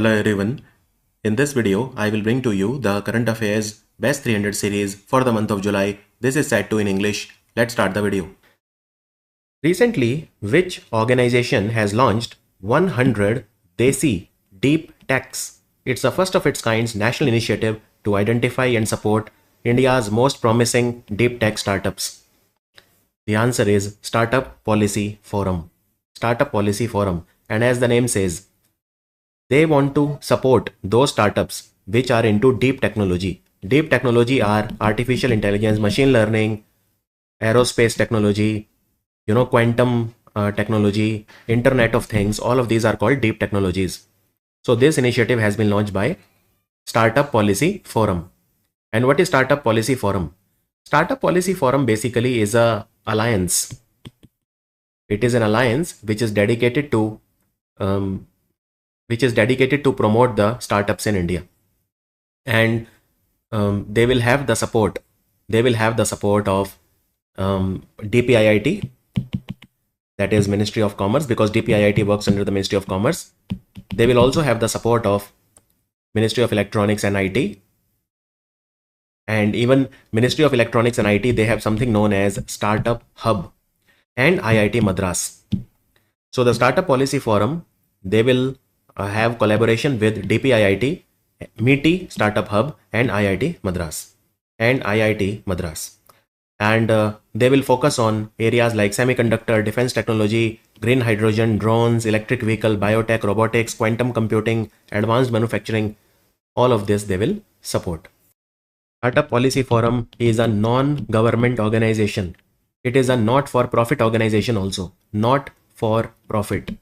Hello everyone. In this video, I will bring to you the current affairs best 300 series for the month of July. This is set to in English. Let's start the video. Recently, which organization has launched 100 Desi Deep Techs? It's the first of its kind national initiative to identify and support India's most promising deep tech startups. The answer is Startup Policy Forum. Startup Policy Forum. And as the name says, they want to support those startups which are into deep technology. Deep technology are artificial intelligence, machine learning, aerospace technology, quantum technology, Internet of Things. All of these are called deep technologies. So this initiative has been launched by Startup Policy Forum. And what is Startup Policy Forum? Startup Policy Forum basically is a alliance. It is an alliance which is dedicated to promote the startups in India, and they will have the support. They will have the support of DPIIT, that is Ministry of Commerce, because DPIIT works under the Ministry of Commerce. They will also have the support of Ministry of Electronics and IT, and even Ministry of Electronics and IT, they have something known as Startup Hub, and IIT Madras. So the Startup Policy Forum, they will have collaboration with DPIIT, MITI Startup Hub, and IIT Madras. And they will focus on areas like semiconductor, defense technology, green hydrogen, drones, electric vehicle, biotech, robotics, quantum computing, advanced manufacturing. All of this they will support. Startup Policy Forum is a non-government organization. It is a not-for-profit organization also. Not for profit.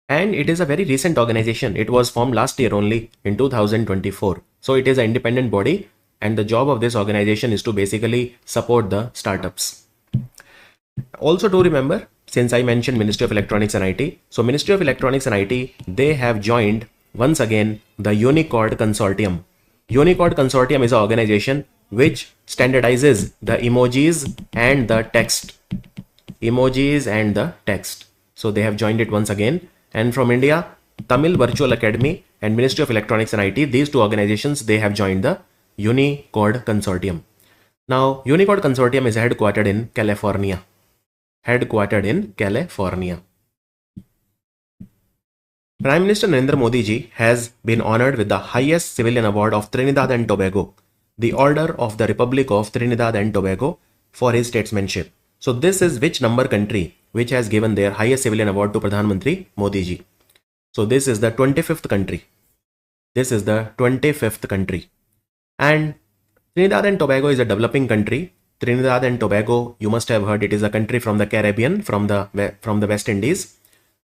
And it is a very recent organization. It was formed last year only in 2024. So it is an independent body, and the job of this organization is to basically support the startups. Also to remember, since I mentioned Ministry of Electronics and IT, so Ministry of Electronics and IT, they have joined once again the Unicode Consortium. Unicode Consortium is an organization which standardizes the emojis and the text. So they have joined it once again. And from India, Tamil Virtual Academy and Ministry of Electronics and IT, these two organizations, they have joined the Unicode Consortium. Now, Unicode Consortium is headquartered in California. Prime Minister Narendra Modi ji has been honored with the highest civilian award of Trinidad and Tobago, the Order of the Republic of Trinidad and Tobago, for his statesmanship. So this is which number country which has given their highest civilian award to Pradhan Mantri Modi ji? So this is the 25th country. And Trinidad and Tobago is a developing country. Trinidad and Tobago, you must have heard, it is a country from the Caribbean, from the West Indies,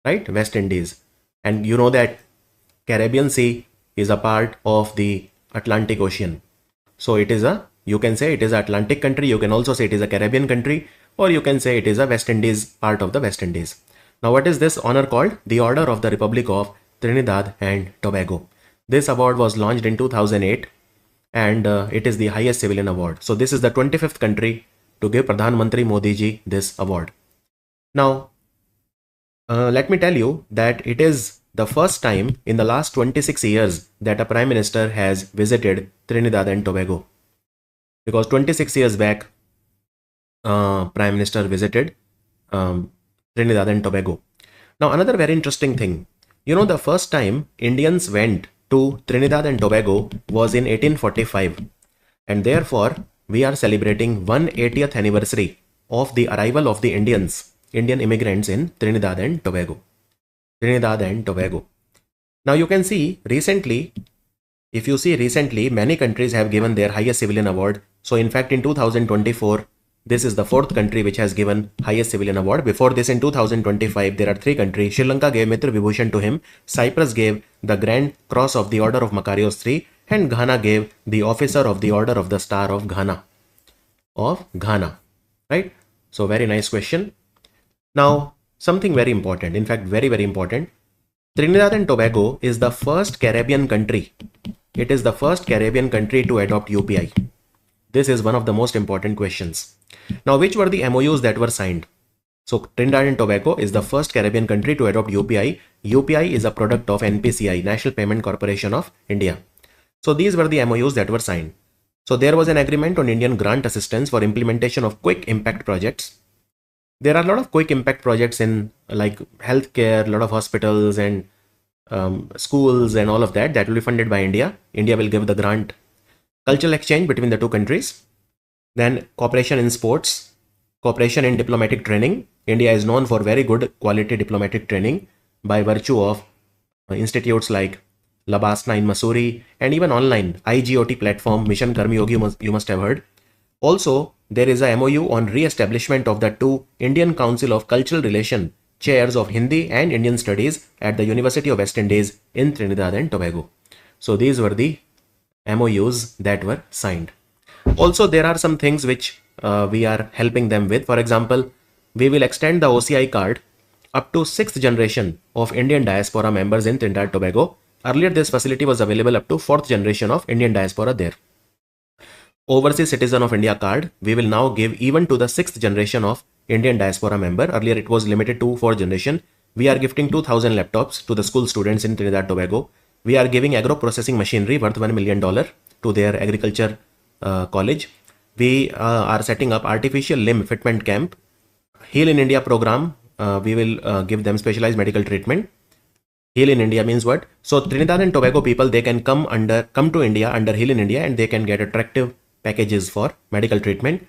right? West Indies. And you know that Caribbean Sea is a part of the Atlantic Ocean. So you can say it is an Atlantic country, you can also say it is a Caribbean country, or you can say it is a West Indies, part of the West Indies. Now what is this honor called? The Order of the Republic of Trinidad and Tobago. This award was launched in 2008, and it is the highest civilian award. So this is the 25th country to give Pradhan Mantri Modi ji this award. Now, let me tell you that it is the first time in the last 26 years that a Prime Minister has visited Trinidad and Tobago. Because 26 years back, Prime Minister visited Trinidad and Tobago. Now, another very interesting thing, the first time Indians went to Trinidad and Tobago was in 1845, and therefore we are celebrating 180th anniversary of the arrival of the Indian immigrants in Trinidad and Tobago. Now you can see recently, many countries have given their highest civilian award. So in fact, in 2024, this is the fourth country which has given highest civilian award. Before this, in 2025, there are three countries. Sri Lanka gave Mitra Vibhushan to him. Cyprus gave the Grand Cross of the Order of Makarios III, and Ghana gave the Officer of the Order of the Star of Ghana. Right? So very nice question. Now, something very important, in fact, very, very important. Trinidad and Tobago is the first Caribbean country. It is the first Caribbean country to adopt UPI. This is one of the most important questions. Now, which were the MOUs that were signed? So Trinidad and Tobago is the first Caribbean country to adopt UPI. UPI is a product of NPCI, National Payment Corporation of India. So these were the MOUs that were signed. So there was an agreement on Indian grant assistance for implementation of quick impact projects. There are a lot of quick impact projects in like healthcare, a lot of hospitals and schools and all of that will be funded by India. India will give the grant. Cultural exchange between the two countries. Then cooperation in sports, cooperation in diplomatic training. India is known for very good quality diplomatic training by virtue of institutes like Labasna in Missouri and even online IGOT platform Mission Karmi Yogi you must have heard. Also, there is a MOU on re-establishment of the two Indian Council of Cultural Relation chairs of Hindi and Indian Studies at the University of West Indies in Trinidad and Tobago. So these were the MOUs that were signed. Also, there are some things which we are helping them with. For example, we will extend the OCI card up to 6th generation of Indian diaspora members in Trinidad and Tobago. Earlier, this facility was available up to 4th generation of Indian diaspora there. Overseas Citizen of India card, we will now give even to the 6th generation of Indian diaspora member. Earlier, it was limited to 4th generation. We are gifting 2,000 laptops to the school students in Trinidad and Tobago. We are giving agro processing machinery worth $1 million to their agriculture college. We are setting up artificial limb fitment camp. Heal in India program, we will give them specialized medical treatment. Heal in India means what? So Trinidad and Tobago people, they can come to India under Heal in India and they can get attractive packages for medical treatment.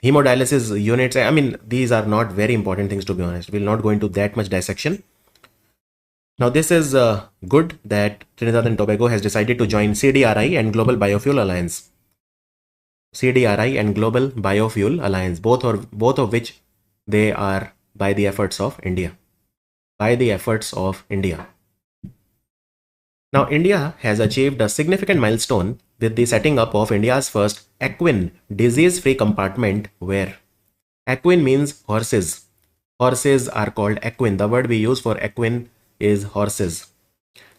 Hemodialysis units, I mean, these are not very important things, to be honest. We'll not go into that much dissection. Now this is good that Trinidad and Tobago has decided to join CDRI and Global Biofuel Alliance. CDRI and Global Biofuel Alliance, both of which they are by the efforts of India. By the efforts of India. Now India has achieved a significant milestone with the setting up of India's first equine disease-free compartment where equine means horses. Horses are called equine. The word we use for equine is horses.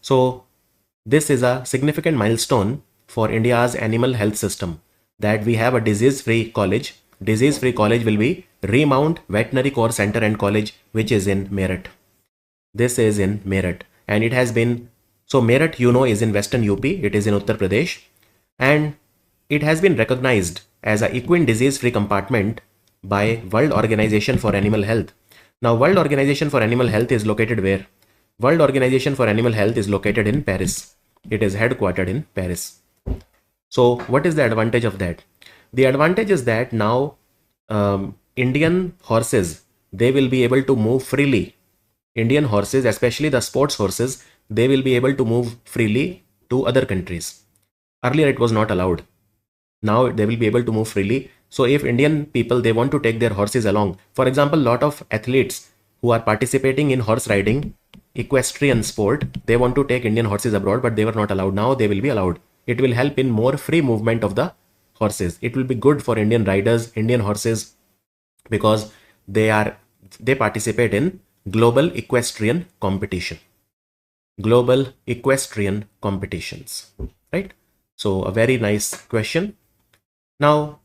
So this is a significant milestone for India's animal health system, that we have a disease-free college. Disease-free college will be Remount Veterinary Core Center and College, which is in Meerut. This is in Meerut, and it has been, so Meerut, you know, is in Western UP. It is in Uttar Pradesh, and it has been recognized as a equine disease-free compartment by World Organization for Animal Health. Now, World Organization for Animal Health is located where? World Organization for Animal Health is located in Paris. It is headquartered in Paris. So what is the advantage of that? The advantage is that now Indian horses, they will be able to move freely. Indian horses, especially the sports horses, they will be able to move freely to other countries. Earlier it was not allowed. Now they will be able to move freely. So if Indian people, they want to take their horses along, for example, lot of athletes who are participating in horse riding, equestrian sport, they want to take Indian horses abroad, but they were not allowed. Now they will be allowed. It will help in more free movement of the horses. It will be good for Indian riders, Indian horses, because they participate in global equestrian competition. Global equestrian competitions, right? So a very nice question. Now,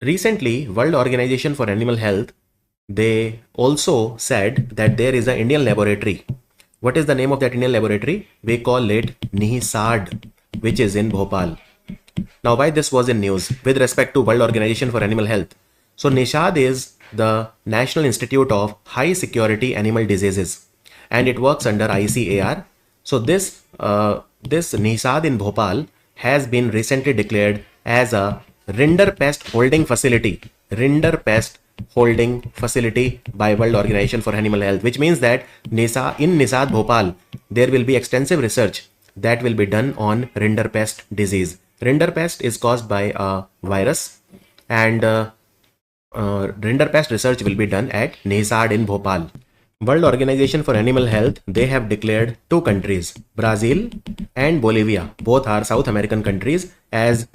recently, World Organization for Animal Health, they also said that there is an Indian laboratory. What is the name of that Indian laboratory? We call it NIHSAD, which is in Bhopal. Now, why this was in news with respect to World Organization for Animal Health? So NIHSAD is the National Institute of High Security Animal Diseases, and it works under ICAR. So this NIHSAD in Bhopal has been recently declared as a Rinderpest holding facility. Rinderpest holding facility by World Organization for Animal Health, which means that in NIHSAD Bhopal, there will be extensive research that will be done on Rinderpest disease. Rinderpest is caused by a virus, and Rinderpest research will be done at NIHSAD in Bhopal. World Organization for Animal Health, they have declared two countries, Brazil and Bolivia, both are South American countries, as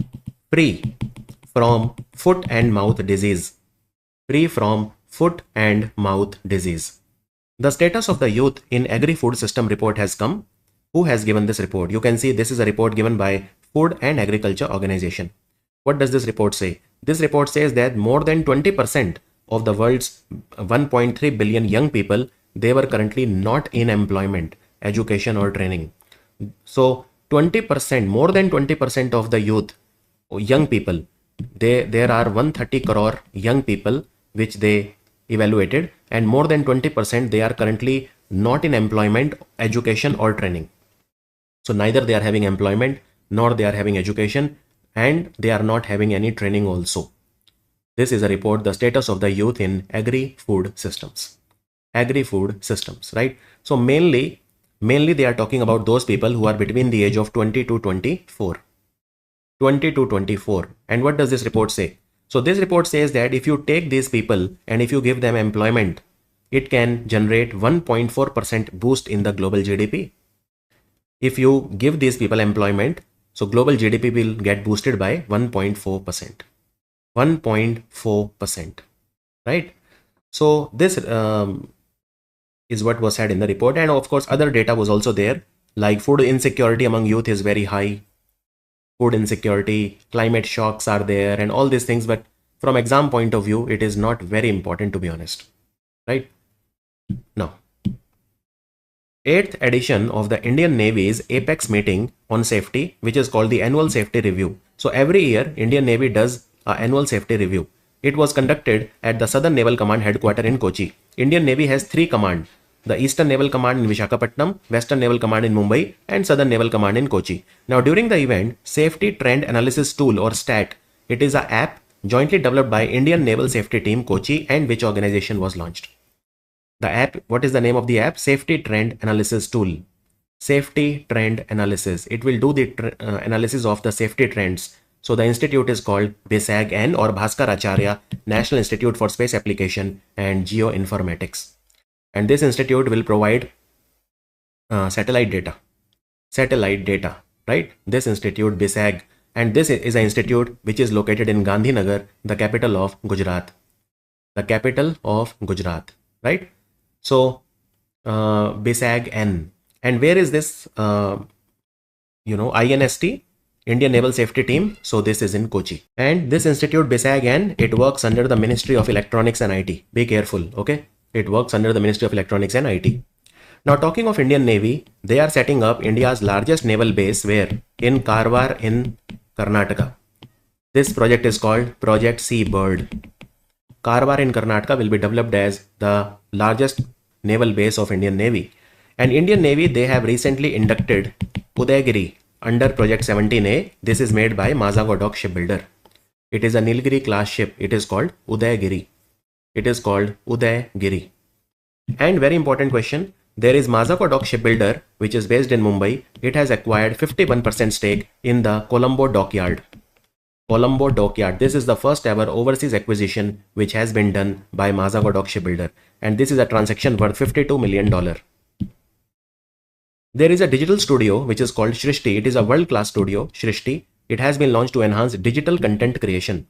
free from foot and mouth disease. Free from foot and mouth disease. The status of the youth in agri-food system report has come. Who has given this report? You can see this is a report given by Food and Agriculture Organization. What does this report say? This report says that more than 20% of the world's 1.3 billion young people, they were currently not in employment, education or training. So 20%, more than 20% of the youth, young people, there are 130 crore young people which they evaluated, and more than 20% they are currently not in employment, education or training. So neither they are having employment nor they are having education, and they are not having any training also. This is a report, the status of the youth in agri-food systems. Agri-food systems, right? So mainly they are talking about those people who are between the age of 20 to 24. 20 to 24. And what does this report say? So this report says that if you take these people and if you give them employment, it can generate 1.4% boost in the global GDP. If you give these people employment, so global GDP will get boosted by 1.4%. 1.4%, right? So this is what was said in the report. And of course, other data was also there, like food insecurity among youth is very high. Food insecurity, climate shocks are there, and all these things. But from exam point of view, it is not very important, to be honest, right? Now, 8th edition of the Indian Navy's Apex meeting on safety, which is called the annual safety review. So every year, Indian Navy does an annual safety review. It was conducted at the Southern Naval Command headquarters in Kochi. Indian Navy has 3 commands: the Eastern Naval Command in Visakhapatnam, Western Naval Command in Mumbai, and Southern Naval Command in Kochi. Now, during the event, Safety Trend Analysis Tool or STAT, it is an app jointly developed by Indian Naval Safety Team Kochi, and which organization was launched. The app, what is the name of the app? Safety Trend Analysis Tool. Safety Trend Analysis. It will do the analysis of the safety trends. So the institute is called BISAG-N or Bhaskar Acharya National Institute for Space Application and Geoinformatics. And this institute will provide satellite data, right? This institute, BISAG, and this is an institute which is located in Gandhinagar, the capital of Gujarat. The capital of Gujarat, right? So BISAG-N. And where is this, INST? Indian Naval Safety Team. So this is in Kochi. And this institute, BISAG-N, it works under the Ministry of Electronics and IT. Be careful, okay? It works under the Ministry of Electronics and IT. Now, talking of Indian Navy, they are setting up India's largest naval base where? In Karwar in Karnataka. This project is called Project Seabird. Karwar in Karnataka will be developed as the largest naval base of Indian Navy. And Indian Navy, they have recently inducted Udayagiri under Project 17A. This is made by Mazagodok Shipbuilder. It is a Nilgiri class ship. It is called Udayagiri. It is called Udayagiri. And very important question, there is Mazagodok Shipbuilder, which is based in Mumbai. It has acquired 51% stake in the Colombo Dockyard. Colombo Dockyard. This is the first ever overseas acquisition which has been done by Mazagodok Shipbuilder. And this is a transaction worth $52 million. There is a digital studio which is called Shrishti. It is a world-class studio, Shrishti. It has been launched to enhance digital content creation,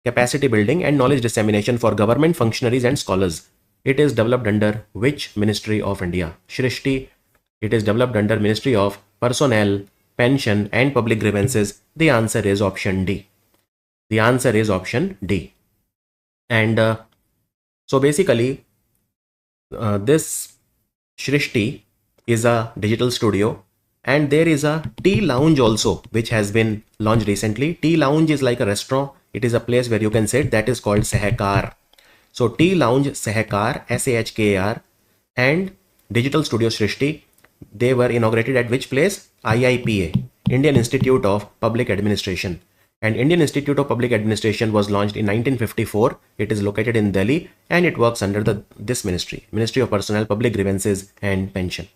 capacity building and knowledge dissemination for government functionaries and scholars. It is developed under which Ministry of India? Shrishti, it is developed under Ministry of Personnel, Pension and Public Grievances. The answer is option D. The answer is option D. And so basically, this Shrishti is a digital studio, and there is a tea lounge also which has been launched recently. Tea lounge is like a restaurant. It is a place where you can sit. That is called Sehkar. So tea lounge Sehkar, SAHKAR, and digital studio Shrishti, they were inaugurated at which place? IIPA, Indian Institute of Public Administration. And Indian Institute of Public Administration was launched in 1954. It is located in Delhi and it works under this ministry, Ministry of Personnel, Public Grievances and Pension.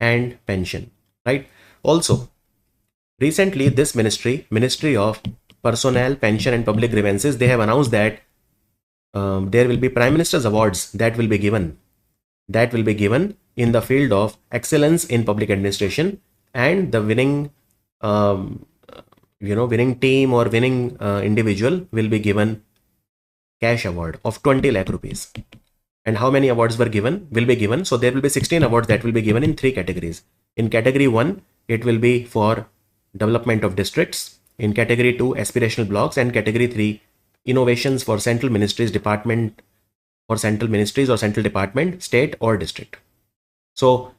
Right? Also, recently this Ministry of Personnel, Pension and Public Grievances, they have announced that there will be Prime Minister's Awards that will be given in the field of excellence in public administration, and the winning team or winning individual will be given cash award of 20 lakh rupees. And how many awards will be given? So there will be 16 awards that will be given in 3 categories. In category 1, it will be for development of districts. In category 2, aspirational blocks, and category 3, innovations for central ministries, department or central ministries or central department, state or district. So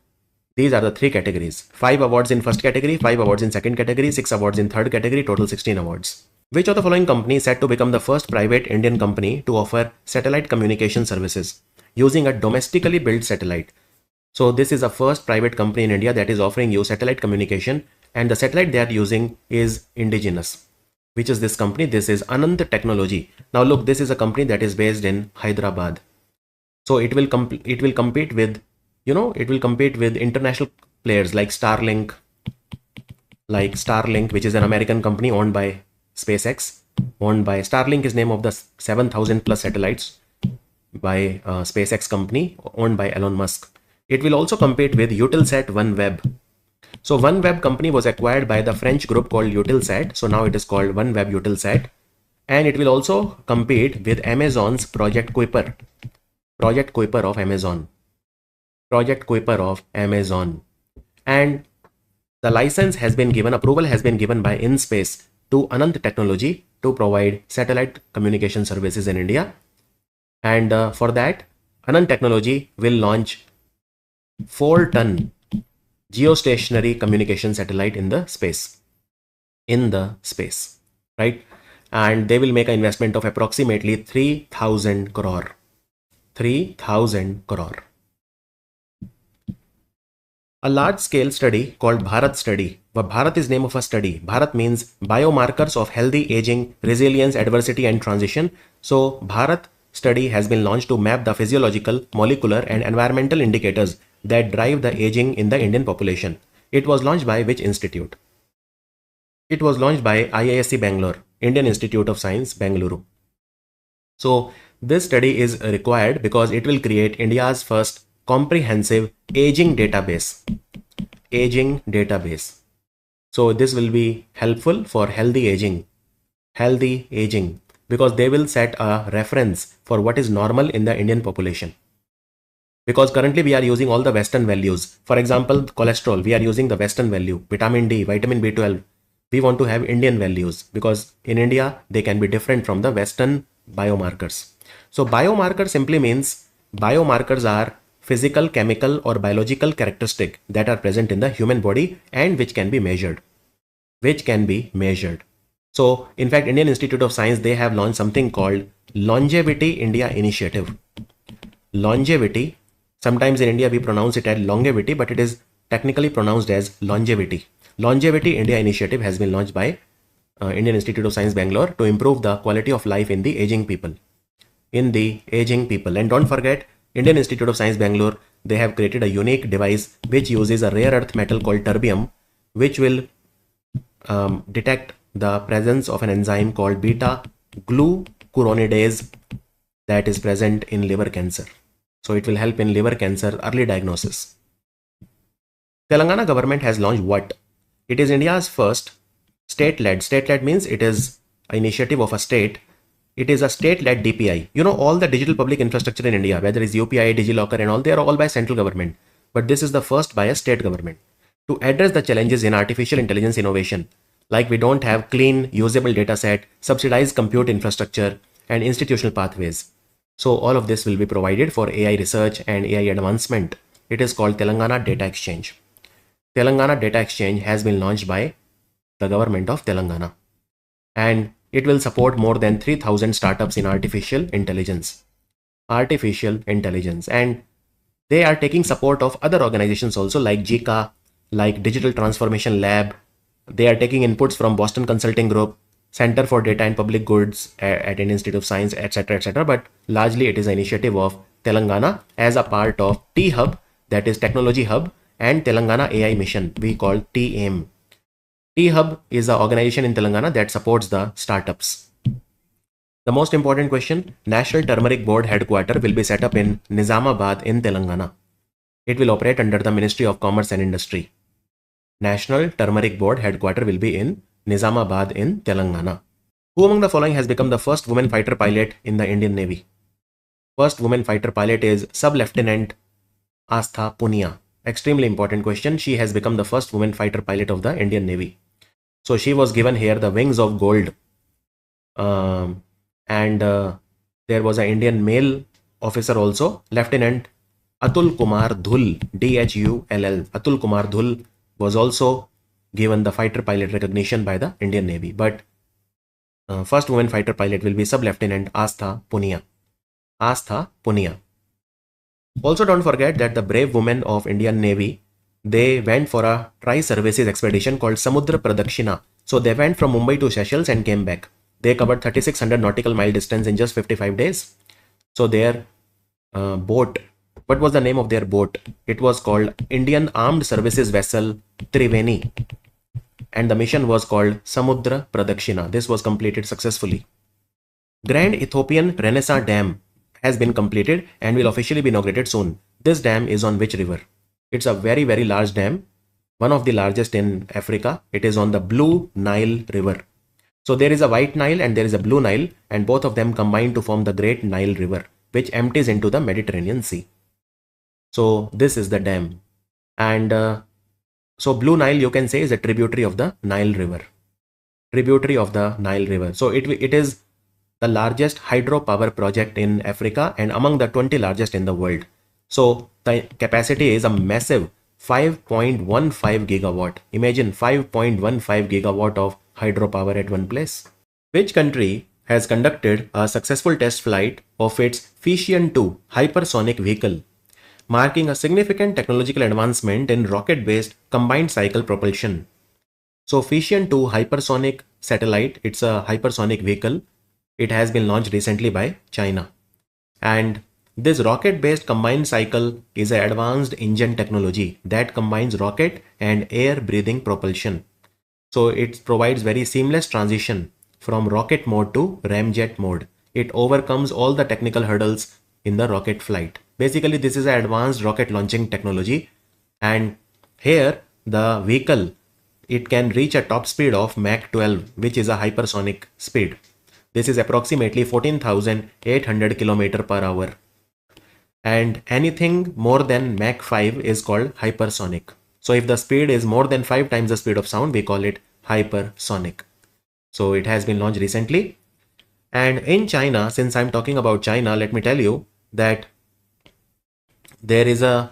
these are the 3 categories. 5 awards in first category, 5 awards in second category, 6 awards in third category, total 16 awards. Which of the following company is said to become the first private Indian company to offer satellite communication services using a domestically built satellite? So this is the first private company in India that is offering you satellite communication, and the satellite they are using is indigenous. Which is this company? This is Anant Technology. Now look, this is a company that is based in Hyderabad. So it will compete with, it will compete with international players like Starlink, which is an American company owned by SpaceX. Starlink is name of the 7,000 plus satellites by SpaceX company owned by Elon Musk. It will also compete with Eutelsat OneWeb. So OneWeb company was acquired by the French group called Eutelsat. So now it is called OneWeb Eutelsat. And it will also compete with Amazon's Project Kuiper. Project Kuiper of Amazon. And the license has been given, approval has been given by InSpace to Anant Technology to provide satellite communication services in India. And for that, Anant Technology will launch 4-ton geostationary communication satellite in the space, right? And they will make an investment of approximately 3,000 crore. 3,000 crore. A large-scale study called Bharat study. But Bharat is name of a study. Bharat means biomarkers of healthy aging, resilience, adversity, and transition. So Bharat study has been launched to map the physiological, molecular, and environmental indicators that drive the aging in the Indian population. It was launched by which institute? It was launched by IISc Bangalore, Indian Institute of Science, Bengaluru. So this study is required because it will create India's first comprehensive aging database. So this will be helpful for healthy aging, because they will set a reference for what is normal in the Indian population. Because currently we are using all the Western values. For example, cholesterol, we are using the Western value. Vitamin D, vitamin B12, we want to have Indian values because in India, they can be different from the Western biomarkers. So biomarker simply means biomarkers are physical, chemical or biological characteristics that are present in the human body and which can be measured. So in fact, Indian Institute of Science, they have launched something called Longevity India Initiative. Longevity. Sometimes in India we pronounce it as longevity, but it is technically pronounced as longevity. Longevity India Initiative has been launched by Indian Institute of Science Bangalore to improve the quality of life in the aging people. And don't forget, Indian Institute of Science Bangalore, they have created a unique device which uses a rare earth metal called terbium, which will detect the presence of an enzyme called beta glucuronidase that is present in liver cancer. So it will help in liver cancer early diagnosis. Telangana government has launched what? It is India's first state-led. State-led means it is an initiative of a state. It is a state-led DPI. All the digital public infrastructure in India, whether it's UPI, DigiLocker and all, they are all by central government. But this is the first by a state government. To address the challenges in artificial intelligence innovation, like we don't have clean, usable data set, subsidized compute infrastructure and institutional pathways. So all of this will be provided for AI research and AI advancement. It is called Telangana Data Exchange. Telangana Data Exchange has been launched by the government of Telangana. And it will support more than 3,000 startups in artificial intelligence. And they are taking support of other organizations also like JICA, like Digital Transformation Lab. They are taking inputs from Boston Consulting Group, Center for Data and Public Goods at Indian Institute of Science, etc. But largely it is an initiative of Telangana as a part of T-Hub, that is Technology Hub, and Telangana AI Mission, we call TAIM. T-Hub is an organization in Telangana that supports the startups. The most important question, National Turmeric Board headquarters will be set up in Nizamabad in Telangana. It will operate under the Ministry of Commerce and Industry. National Turmeric Board headquarters will be in Nizamabad in Telangana. Who among the following has become the first woman fighter pilot in the Indian Navy? First woman fighter pilot is Sub-Lieutenant Astha Punia. Extremely important question. She has become the first woman fighter pilot of the Indian Navy. So she was given here the wings of gold. There was an Indian male officer also, Lieutenant Atul Kumar Dhul, Dhull. Atul Kumar Dhul was also given the fighter pilot recognition by the Indian Navy. But first woman fighter pilot will be Sub Lieutenant Astha Punia. Astha Punia. Also, don't forget that the brave women of Indian Navy, they went for a tri-services expedition called Samudra Pradakshina. So they went from Mumbai to Seychelles and came back. They covered 3600 nautical mile distance in just 55 days. So their boat, what was the name of their boat? It was called Indian Armed Services Vessel Triveni. And the mission was called Samudra Pradakshina. This was completed successfully. Grand Ethiopian Renaissance Dam has been completed and will officially be inaugurated soon. This dam is on which river? It's a very, very large dam, one of the largest in Africa. It is on the Blue Nile River. So there is a White Nile and there is a Blue Nile, and both of them combine to form the Great Nile River, which empties into the Mediterranean Sea. So this is the dam. And so Blue Nile, you can say, is a tributary of the Nile River. Tributary of the Nile River. So it is the largest hydropower project in Africa and among the 20 largest in the world. So the capacity is a massive 5.15 gigawatt. Imagine 5.15 gigawatt of hydropower at one place. Which country has conducted a successful test flight of its Fission 2 hypersonic vehicle, marking a significant technological advancement in rocket-based combined cycle propulsion? So Fission 2 hypersonic satellite, it's a hypersonic vehicle. It has been launched recently by China. And this rocket-based combined cycle is an advanced engine technology that combines rocket and air-breathing propulsion. So it provides very seamless transition from rocket mode to ramjet mode. It overcomes all the technical hurdles in the rocket flight. Basically, this is an advanced rocket launching technology. And here, the vehicle, it can reach a top speed of Mach 12, which is a hypersonic speed. This is approximately 14,800 km per hour. And anything more than Mach 5 is called hypersonic. So if the speed is more than 5 times the speed of sound, we call it hypersonic. So it has been launched recently. And in China, since I'm talking about China, let me tell you that there is a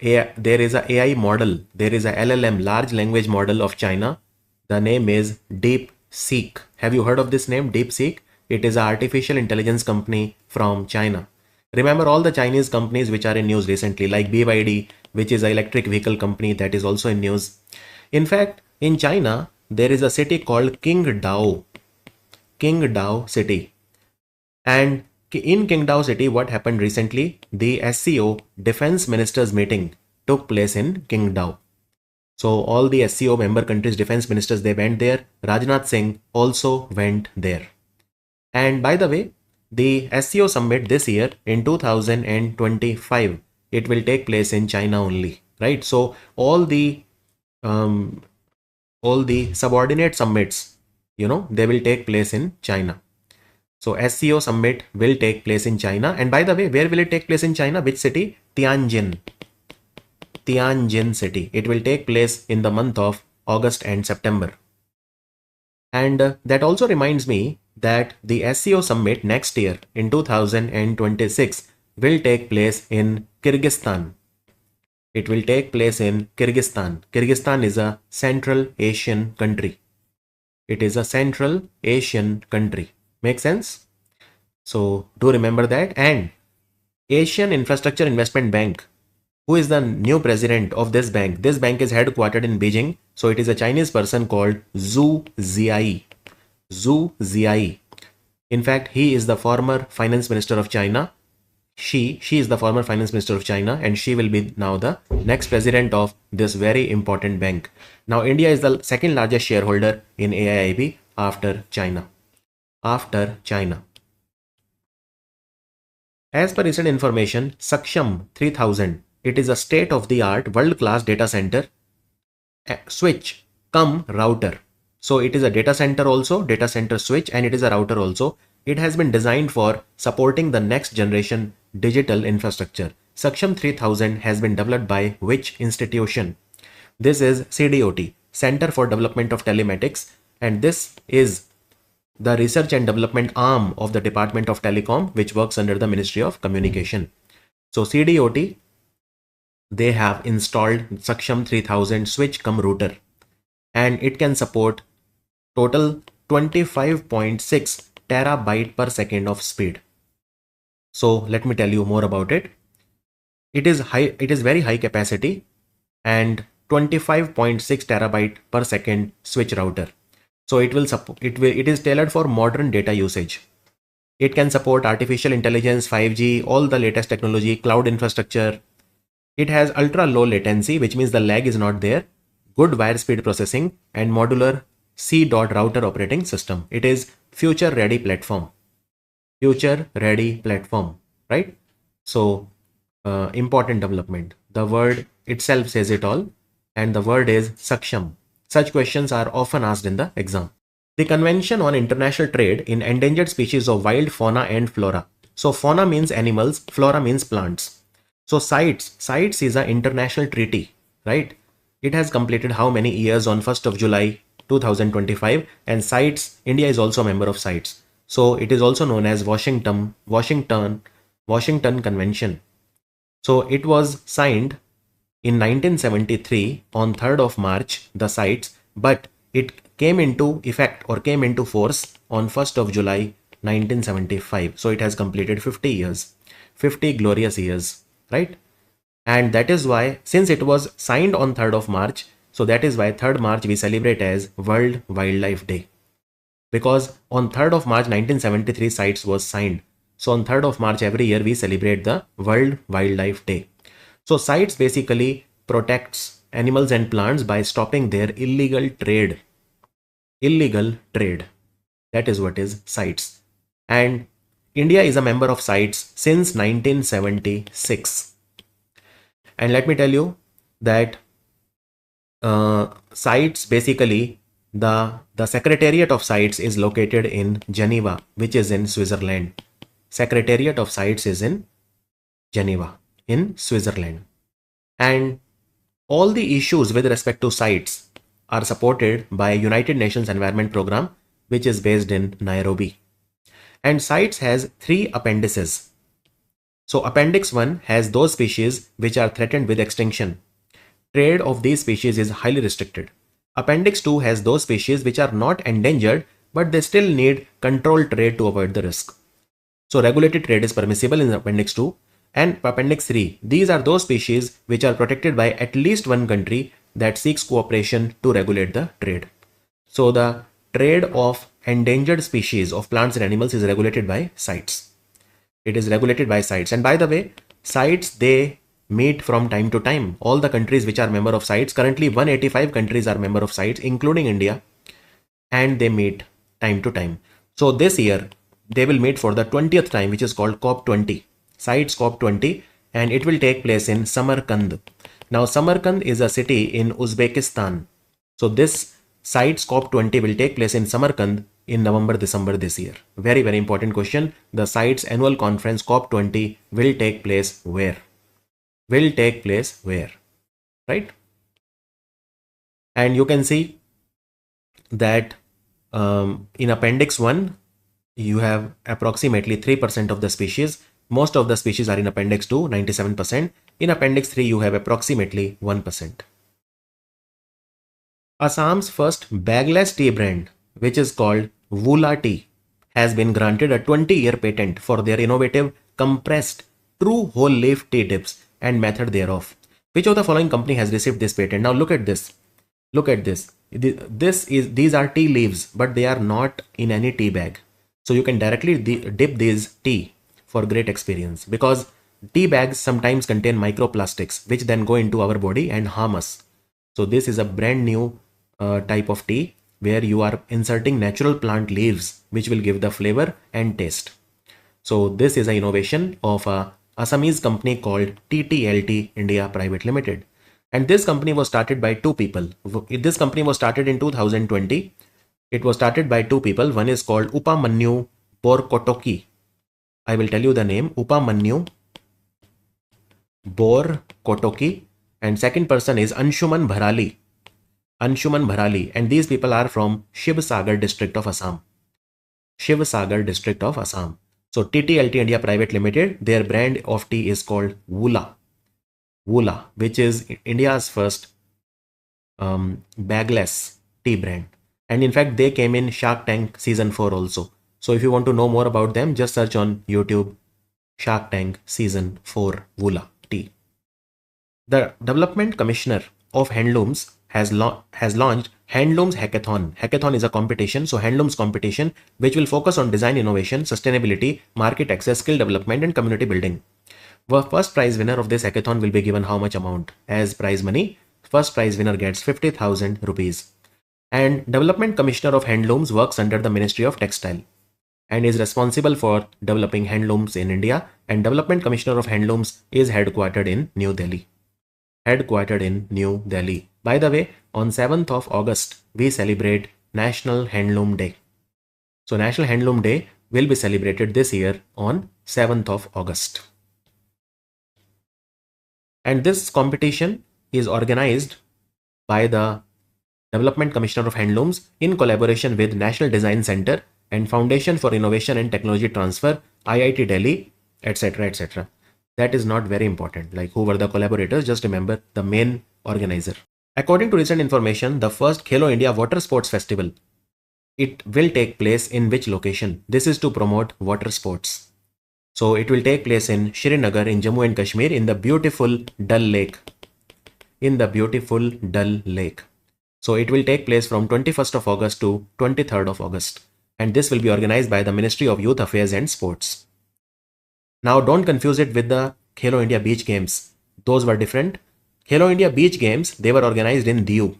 AI model. There is a LLM, large language model of China. The name is DeepSeek. Have you heard of this name, DeepSeek? It is an artificial intelligence company from China. Remember all the Chinese companies which are in news recently, like BYD, which is an electric vehicle company that is also in news. In fact, in China, there is a city called Qingdao city. And in Qingdao city, what happened recently? The SCO Defense Ministers meeting took place in Qingdao. So all the SCO member countries defense ministers, they went there. Rajnath Singh also went there. And by the way, the SCO summit this year in 2025, it will take place in China only, right? So all the subordinate summits, they will take place in China. So SCO summit will take place in China. And by the way, where will it take place in China? Which city? Tianjin city. It will take place in the month of August and September. And that also reminds me that the SCO summit next year in 2026 will take place in Kyrgyzstan. It will take place in Kyrgyzstan. Kyrgyzstan is a Central Asian country. It is a Central Asian country. Make sense? So do remember that. And Asian Infrastructure Investment Bank, who is the new president of this bank? This bank is headquartered in Beijing. So it is a Chinese person called Zhu Ziai. Zhu Ziai. In fact, he is the former finance minister of China. She is the former finance minister of China, and she will be now the next president of this very important bank. Now, India is the second largest shareholder in AIIB after China. As per recent information, Saksham 3000, it is a state-of-the-art world-class data center, switch, cum router. So it is a data center also, data center switch, and it is a router also. It has been designed for supporting the next generation digital infrastructure. Saksham 3000 has been developed by which institution? This is CDOT, Center for Development of Telematics, and this is the research and development arm of the Department of Telecom, which works under the Ministry of Communication. So CDOT, they have installed Saksham 3000 switch cum router, and it can support total 25.6 terabyte per second of speed. So let me tell you more about it. It is very high capacity and 25.6 terabyte per second switch router. So it is tailored for modern data usage. It can support artificial intelligence, 5G, all the latest technology, cloud infrastructure. It has ultra low latency, which means the lag is not there, good wire speed processing, and modular C. router operating system. It is future ready platform. Future ready platform, right? So important development. The word itself says it all, and the word is Saksham. Such questions are often asked in the exam. The Convention on International Trade in Endangered Species of Wild Fauna and Flora. So fauna means animals, flora means plants. So CITES is an international treaty, right? It has completed how many years on 1st of July 2025, and CITES, India is also a member of CITES. So it is also known as Washington Convention. So it was signed in 1973 on 3rd of March, the CITES, but it came into effect or came into force on 1st of July 1975. So it has completed 50 years, 50 glorious years, right? And that is why, since it was signed on 3rd of March, so that is why 3rd March we celebrate as World Wildlife Day. Because on 3rd of March 1973 CITES was signed. So on 3rd of March every year we celebrate the World Wildlife Day. So CITES basically protects animals and plants by stopping their illegal trade. Illegal trade. That is what is CITES. And India is a member of CITES since 1976. And let me tell you that CITES basically, the Secretariat of CITES is located in Geneva, which is in Switzerland. Secretariat of CITES is in Geneva, in Switzerland. And all the issues with respect to CITES are supported by United Nations Environment Program, which is based in Nairobi. And CITES has 3 appendices. So Appendix 1 has those species which are threatened with extinction. Trade of these species is highly restricted. Appendix 2 has those species which are not endangered, but they still need controlled trade to avoid the risk. So regulated trade is permissible in Appendix 2. And Appendix 3, these are those species which are protected by at least one country that seeks cooperation to regulate the trade. So the trade of endangered species of plants and animals is regulated by CITES. It is regulated by CITES. And by the way, CITES, they meet from time to time. All the countries which are member of CITES, currently 185 countries are member of CITES, including India, and they meet time to time. So this year, they will meet for the 20th time, which is called COP20. CITES COP20, and it will take place in Samarkand. Now Samarkand is a city in Uzbekistan. So this CITES COP20 will take place in Samarkand in November-December this year. Very, very important question. The CITES annual conference COP20 will take place where? Will take place where? Right? And you can see that in Appendix 1, you have approximately 3% of the species. Most of the species are in Appendix 2, 97%. In Appendix 3, you have approximately 1%. Assam's first bagless tea brand, which is called Woola Tea, has been granted a 20-year patent for their innovative compressed true whole leaf tea tips and method thereof. Which of the following company has received this patent? Now look at this. Look at this. These are tea leaves, but they are not in any tea bag. So you can directly dip these tea for great experience, because tea bags sometimes contain microplastics which then go into our body and harm us. So this is a brand new type of tea where you are inserting natural plant leaves which will give the flavor and taste. So this is an innovation of a Assamese company called TTLT India Private Limited. And this company was started by 2 people. This company was started in 2020. It was started by 2 people. One is called Upamanyu Borkotoki. I will tell you the name, Upamanyu Borkotoki. And second person is Anshuman Bharali. Anshuman Bharali. And these people are from Shivsagar district of Assam. Shivsagar district of Assam. So TTLT India Private Limited, their brand of tea is called Woola, which is India's first bagless tea brand. And in fact, they came in Shark Tank season 4 also. So if you want to know more about them, just search on YouTube Shark Tank season 4 Woola tea. The Development Commissioner of Handlooms has launched Handlooms Hackathon. Hackathon is a competition, so Handlooms competition, which will focus on design innovation, sustainability, market access, skill development, and community building. The first prize winner of this hackathon will be given how much amount as prize money? First prize winner gets 50,000 rupees. And Development Commissioner of Handlooms works under the Ministry of Textile and is responsible for developing handlooms in India. And Development Commissioner of Handlooms is headquartered in New Delhi. By the way, on 7th of August, we celebrate National Handloom Day. So National Handloom Day will be celebrated this year on 7th of August. And this competition is organized by the Development Commissioner of Handlooms in collaboration with National Design Center and Foundation for Innovation and Technology Transfer, IIT Delhi, etc. etc. That is not very important, like who were the collaborators, just remember the main organizer. According to recent information, the first Khelo India Water Sports Festival, it will take place in which location? This is to promote water sports. So it will take place in Srinagar in Jammu and Kashmir in the beautiful Dal Lake. So it will take place from 21st of August to 23rd of August. And this will be organized by the Ministry of Youth Affairs and Sports. Now don't confuse it with the Khelo India Beach Games. Those were different. Khelo India Beach Games, they were organized in Diu.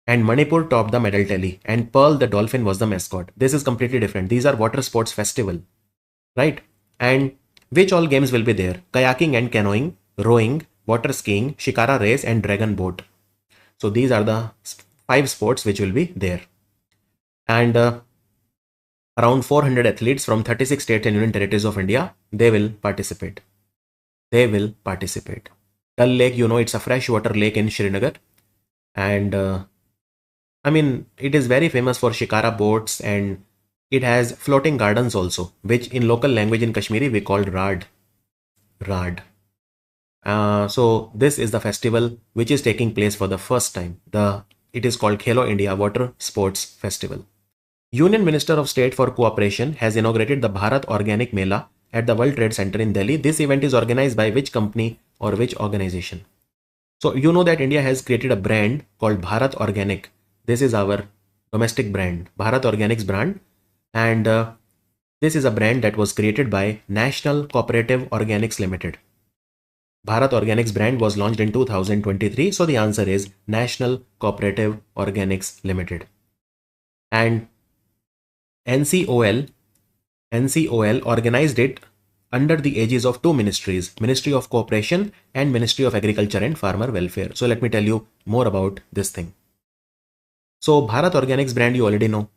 And Manipur topped the medal tally. And Pearl the dolphin was the mascot. This is completely different. These are water sports festival. Right? And which all games will be there? Kayaking and canoeing, rowing, water skiing, shikara race and dragon boat. So these are the 5 sports which will be there. And around 400 athletes from 36 states and union territories of India, they will participate. Dal Lake, you know, it's a freshwater lake in Srinagar. And I mean, it is very famous for shikara boats, and it has floating gardens also, which in local language in Kashmiri we called Rad. So this is the festival which is taking place for the first time. It is called Khelo India Water Sports Festival. Union Minister of State for Cooperation has inaugurated the Bharat Organic Mela at the World Trade Center in Delhi. This event is organized by which company or which organization? So you know that India has created a brand called Bharat Organic. This is our domestic brand, Bharat Organics brand. And this is a brand that was created by National Cooperative Organics Limited. Bharat Organics brand was launched in 2023. So the answer is National Cooperative Organics Limited. And NCOL organized it under the aegis of 2 ministries, Ministry of Cooperation and Ministry of Agriculture and Farmer Welfare. So let me tell you more about this thing. So Bharat Organics brand you already know.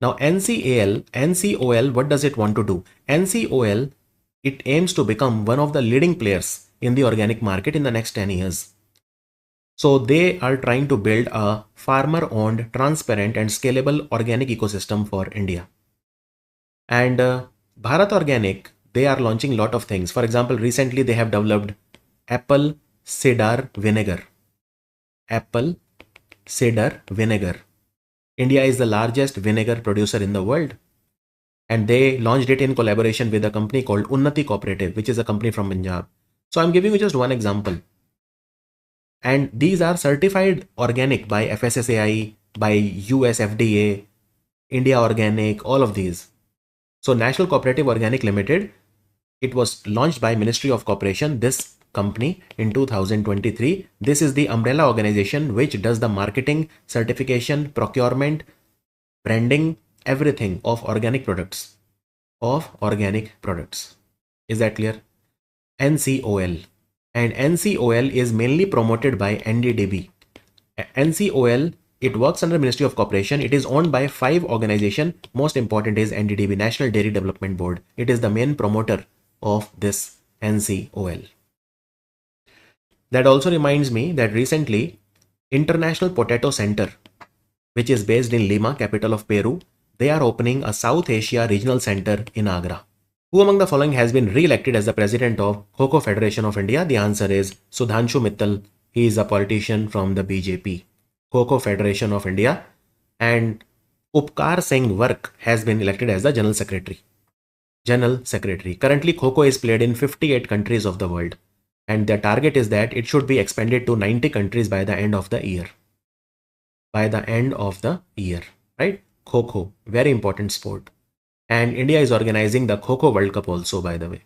Now NCOL, what does it want to do? NCOL, it aims to become one of the leading players in the organic market in the next 10 years. So they are trying to build a farmer-owned, transparent and scalable organic ecosystem for India. And Bharat Organic, they are launching a lot of things. For example, recently they have developed apple cider vinegar. India is the largest vinegar producer in the world. And they launched it in collaboration with a company called Unnati Cooperative, which is a company from Punjab. So I'm giving you just one example. And these are certified organic by FSSAI, by US FDA, India Organic, all of these. So National Cooperative Organic Limited, it was launched by Ministry of Cooperation, this company in 2023. This is the umbrella organization which does the marketing, certification, procurement, branding, everything of organic products. Is that clear? NCOL. And NCOL is mainly promoted by NDDB. NCOL, it works under Ministry of Cooperation. It is owned by 5 organizations. Most important is NDDB, National Dairy Development Board. It is the main promoter of this NCOL. That also reminds me that recently International Potato Center, which is based in Lima, capital of Peru, they are opening a South Asia Regional Center in Agra. Who among the following has been re-elected as the president of Kho-Kho Federation of India? The answer is Sudhanshu Mittal. He is a politician from the BJP. Kho-Kho Federation of India. And Upkar Singh Vark has been elected as the General Secretary. General Secretary. Currently, Kho-Kho is played in 58 countries of the world. And their target is that it should be expanded to 90 countries by the end of the year. By the end of the year, right? Kho-Kho, very important sport. And India is organizing the Kho-Kho World Cup also, by the way.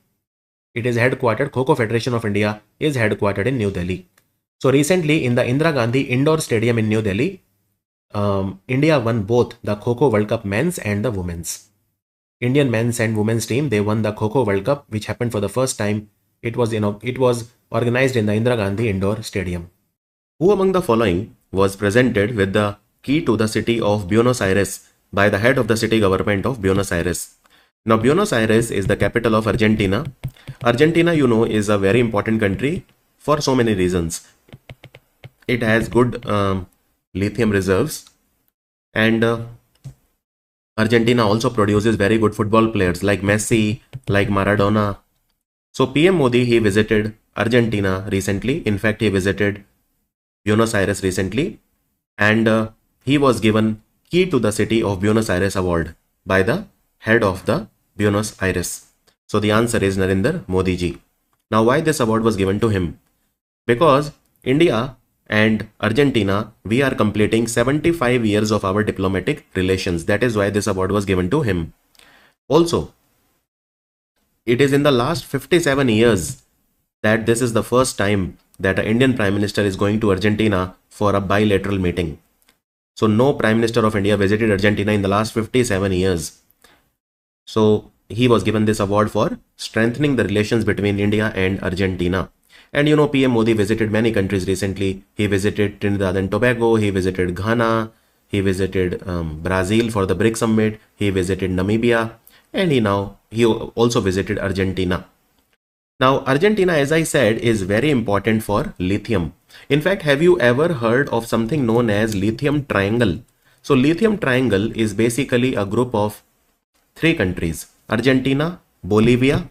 It is headquartered, Kho-Kho Federation of India is headquartered in New Delhi. So recently in the Indira Gandhi Indoor Stadium in New Delhi, India won both the Kho-Kho World Cup men's and the women's. Indian men's and women's team, they won the Kho-Kho World Cup, which happened for the first time. It was organized in the Indira Gandhi Indoor Stadium. Who among the following was presented with the key to the city of Buenos Aires by the head of the city government of Buenos Aires? Now, Buenos Aires is the capital of Argentina. Argentina, you know, is a very important country for so many reasons. It has good lithium reserves, and Argentina also produces very good football players like Messi, like Maradona. So PM Modi, he visited Argentina recently. In fact, he visited Buenos Aires recently, and he was given key to the city of Buenos Aires award by the head of the Buenos Aires. So the answer is Narendra Modi ji. Now, why this award was given to him? Because India and Argentina, we are completing 75 years of our diplomatic relations. That is why this award was given to him. Also, it is in the last 57 years that this is the first time that an Indian Prime Minister is going to Argentina for a bilateral meeting. So no Prime Minister of India visited Argentina in the last 57 years. So he was given this award for strengthening the relations between India and Argentina. And you know, PM Modi visited many countries recently. He visited Trinidad and Tobago, he visited Ghana, he visited Brazil for the BRICS summit, he visited Namibia, and he also visited Argentina. Now, Argentina, as I said, is very important for lithium. In fact, have you ever heard of something known as lithium triangle? So lithium triangle is basically a group of 3 countries: Argentina, Bolivia,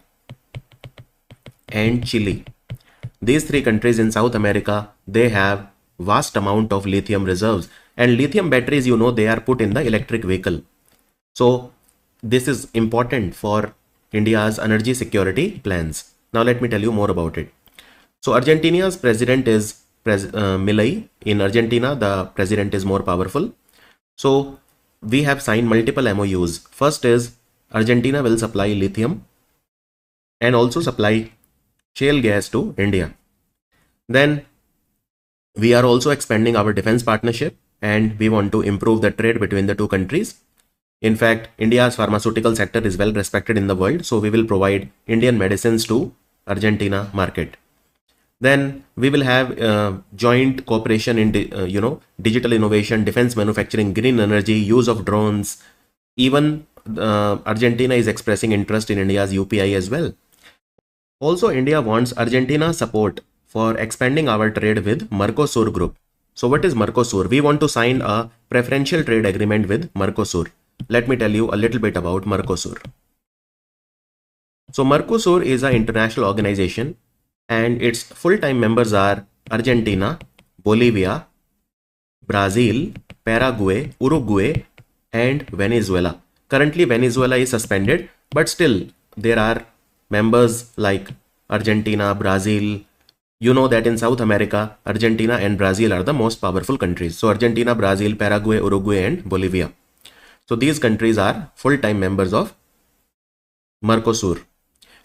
and Chile. These 3 countries in South America, they have vast amount of lithium reserves, and lithium batteries, you know, they are put in the electric vehicle. So this is important for India's energy security plans. Now let me tell you more about it. So Argentina's president is Milei. In Argentina, the president is more powerful. So we have signed multiple MOUs. First is Argentina will supply lithium and also supply shale gas to India. Then we are also expanding our defense partnership, and we want to improve the trade between the 2 countries. In fact, India's pharmaceutical sector is well respected in the world, so we will provide Indian medicines to Argentina market. Then we will have joint cooperation in digital innovation, defense manufacturing, green energy, use of drones. Even Argentina is expressing interest in India's UPI as well. Also, India wants Argentina's support for expanding our trade with Mercosur group. So what is Mercosur? We want to sign a preferential trade agreement with Mercosur. Let me tell you a little bit about Mercosur. So Mercosur is an international organization, and its full-time members are Argentina, Bolivia, Brazil, Paraguay, Uruguay, and Venezuela. Currently, Venezuela is suspended, but still there are members like Argentina, Brazil. You know that in South America, Argentina and Brazil are the most powerful countries. So Argentina, Brazil, Paraguay, Uruguay, and Bolivia. So these countries are full-time members of Mercosur.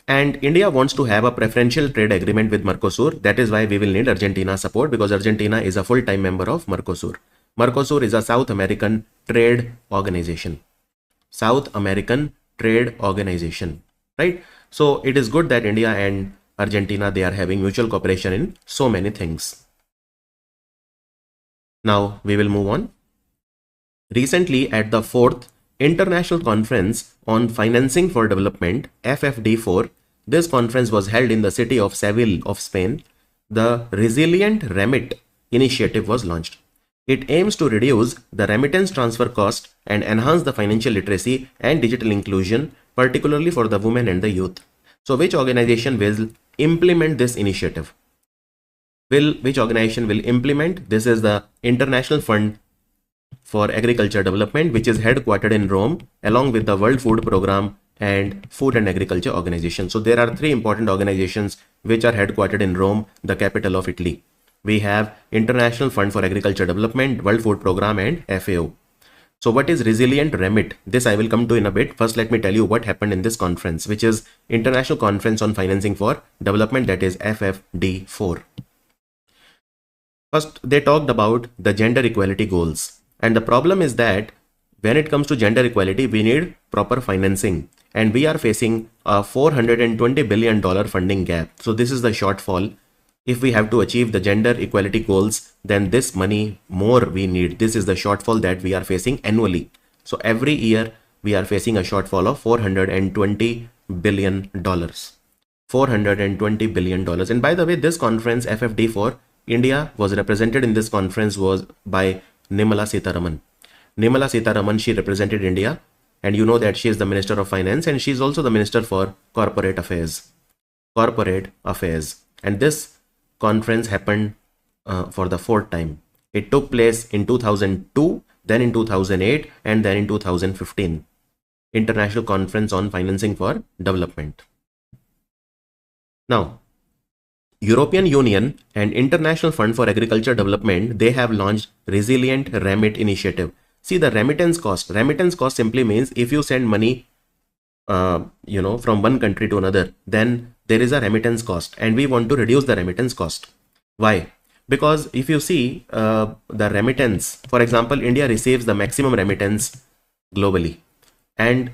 And India wants to have a preferential trade agreement with Mercosur. That is why we will need Argentina's support, because Argentina is a full-time member of Mercosur. Mercosur is a South American trade organization. South American trade organization, right? So it is good that India and Argentina, they are having mutual cooperation in so many things. Now we will move on. Recently, at the 4th International Conference on Financing for Development, FFD4, this conference was held in the city of Seville of Spain. The Resilient Remit initiative was launched. It aims to reduce the remittance transfer cost and enhance the financial literacy and digital inclusion, particularly for the women and the youth. So which organization will implement this initiative? Which organization will implement? This is the International Fund for Agriculture Development, which is headquartered in Rome, along with the World Food Program and Food and Agriculture Organization. So there are three important organizations which are headquartered in Rome, the capital of Italy. We have International Fund for Agriculture Development, World Food Program, and FAO. So what is Resilient Remit? This I will come to in a bit. First, let me tell you what happened in this conference, which is International Conference on Financing for Development, that is FFD4. First, they talked about the gender equality goals. And the problem is that when it comes to gender equality, we need proper financing. And we are facing a $420 billion funding gap. So this is the shortfall. If we have to achieve the gender equality goals, then this money more we need. This is the shortfall that we are facing annually. So every year we are facing a shortfall of $420 billion. $420 billion. And by the way, this conference FFD4, India was represented in this conference was by Nirmala Sitharaman. Nirmala Sitharaman, she represented India, and you know that she is the Minister of Finance and she is also the Minister for Corporate Affairs. And this conference happened for the fourth time. It took place in 2002, then in 2008, and then in 2015. International Conference on Financing for Development. Now, European Union and International Fund for Agriculture Development, they have launched Resilient Remit initiative. See, the remittance cost. Remittance cost simply means if you send money, from one country to another, then there is a remittance cost, and we want to reduce the remittance cost. Why? Because if you see the remittance, for example, India receives the maximum remittance globally, and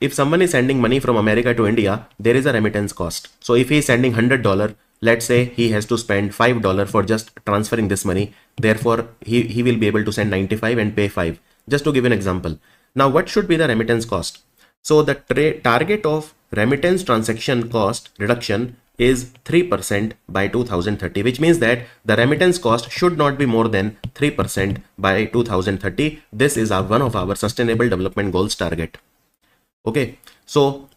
if someone is sending money from America to India, there is a remittance cost. So if he is sending $100, let's say he has to spend $5 for just transferring this money. Therefore, he will be able to send 95 and pay 5. Just to give an example. Now, what should be the remittance cost? So the target of remittance transaction cost reduction is 3% by 2030, which means that the remittance cost should not be more than 3% by 2030. This is one of our Sustainable Development Goals target. Okay, so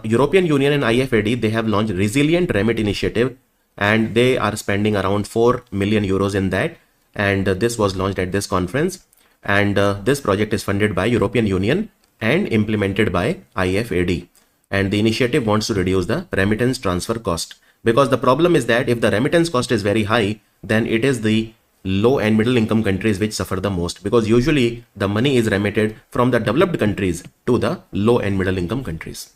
European Union and IFAD, they have launched Resilient Remit initiative, and they are spending around 4 million euros in that. And this was launched at this conference. And this project is funded by European Union and implemented by IFAD. And the initiative wants to reduce the remittance transfer cost. Because the problem is that if the remittance cost is very high, then it is the low and middle income countries which suffer the most, because usually the money is remitted from the developed countries to the low and middle income countries.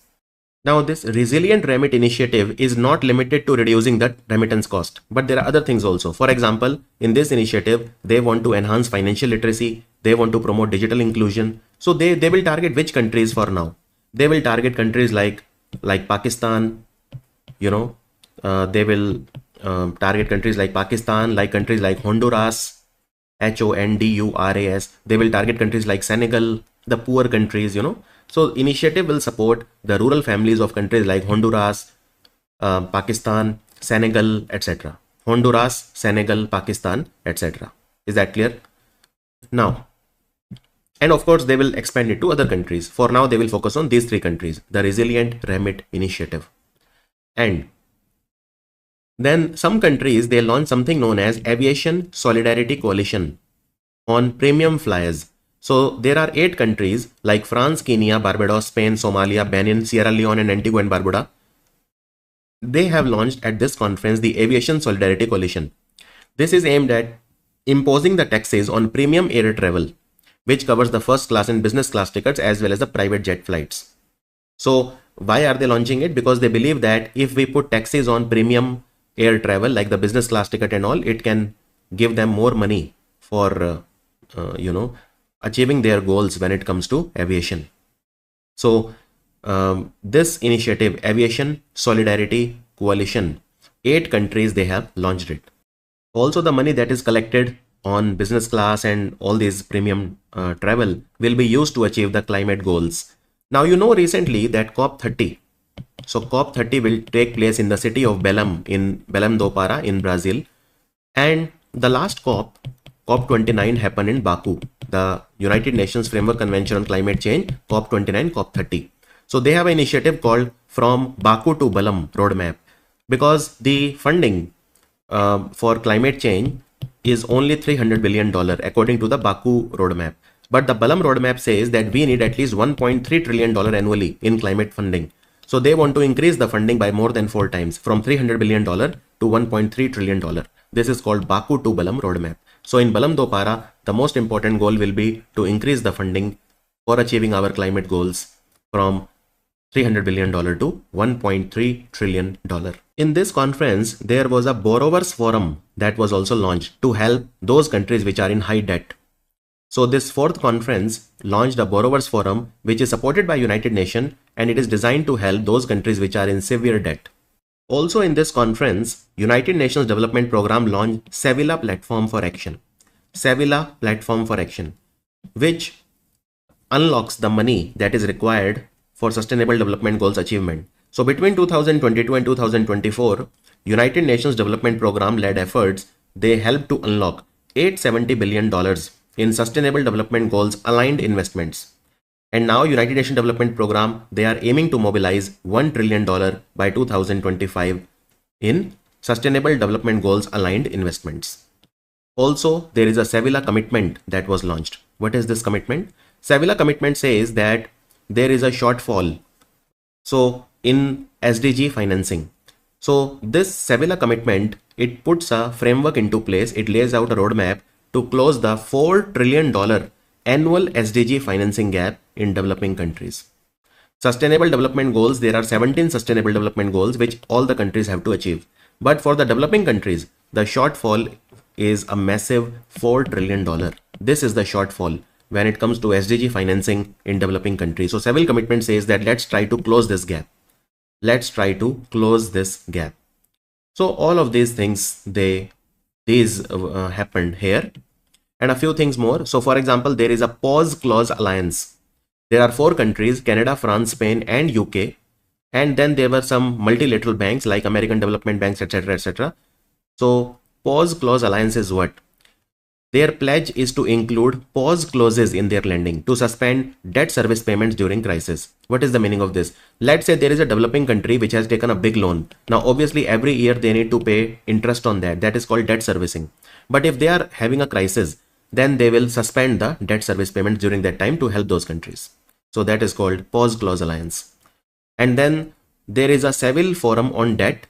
Now, this Resilient Remit initiative is not limited to reducing the remittance cost, but there are other things also. For example, in this initiative, they want to enhance financial literacy. They want to promote digital inclusion. So they will target which countries for now? They will target countries like Pakistan, they will target countries like Pakistan, like countries like Honduras, Honduras. They will target countries like Senegal, the poor countries, So initiative will support the rural families of countries like Honduras, Pakistan, Senegal, etc. Honduras, Senegal, Pakistan, etc. Is that clear? Now, and of course, they will expand it to other countries. For now, they will focus on these three countries, the Resilient Remit initiative. And then some countries, they launch something known as Aviation Solidarity Coalition on premium flyers. So there are 8 countries like France, Kenya, Barbados, Spain, Somalia, Benin, Sierra Leone, and Antigua and Barbuda. They have launched at this conference the Aviation Solidarity Coalition. This is aimed at imposing the taxes on premium air travel, which covers the first class and business class tickets as well as the private jet flights. So why are they launching it? Because they believe that if we put taxes on premium air travel like the business class ticket and all, it can give them more money for, achieving their goals when it comes to aviation. So this initiative, Aviation Solidarity Coalition, 8 countries, they have launched it. Also, the money that is collected on business class and all these premium travel will be used to achieve the climate goals. Now, recently that COP30. So COP30 will take place in the city of Belém do Pará in Brazil. And the last COP COP29 happened in Baku, the United Nations Framework Convention on Climate Change, COP29, COP30. So they have an initiative called From Baku to Balam Roadmap, because the funding for climate change is only $300 billion according to the Baku roadmap. But the Balam roadmap says that we need at least $1.3 trillion annually in climate funding. So they want to increase the funding by more than 4 times, from $300 billion to $1.3 trillion. This is called Baku to Balam roadmap. So in Balam Dopara, the most important goal will be to increase the funding for achieving our climate goals from $300 billion to $1.3 trillion. In this conference, there was a borrowers forum that was also launched to help those countries which are in high debt. So this fourth conference launched a borrowers forum which is supported by United Nations, and it is designed to help those countries which are in severe debt. Also in this conference, United Nations Development Program launched Sevilla Platform for Action. Sevilla Platform for Action, which unlocks the money that is required for Sustainable Development Goals achievement. So between 2022 and 2024, United Nations Development Program led efforts, they helped to unlock $870 billion in Sustainable Development Goals aligned investments. And now United Nations Development Program, they are aiming to mobilize $1 trillion by 2025 in Sustainable Development Goals aligned investments. Also, there is a Sevilla commitment that was launched. What is this commitment? Sevilla commitment says that there is a shortfall in SDG financing. So this Sevilla commitment, it puts a framework into place. It lays out a roadmap to close the $4 trillion annual SDG financing gap in developing countries. Sustainable development goals, there are 17 sustainable development goals which all the countries have to achieve. But for the developing countries, the shortfall is a massive $4 trillion. This is the shortfall when it comes to SDG financing in developing countries. So Seville commitment says that let's try to close this gap. Let's try to close this gap. So all of these things, happened here, and a few things more. So for example, there is a pause clause alliance. There are 4 countries, Canada, France, Spain and UK. And then there were some multilateral banks like American Development Banks, etc., etc. So pause clause alliance is what? Their pledge is to include pause clauses in their lending to suspend debt service payments during crisis. What is the meaning of this? Let's say there is a developing country which has taken a big loan. Now, obviously, every year they need to pay interest on that. That is called debt servicing. But if they are having a crisis, then they will suspend the debt service payments during that time to help those countries. So that is called pause clause alliance. And then there is a Seville forum on debt,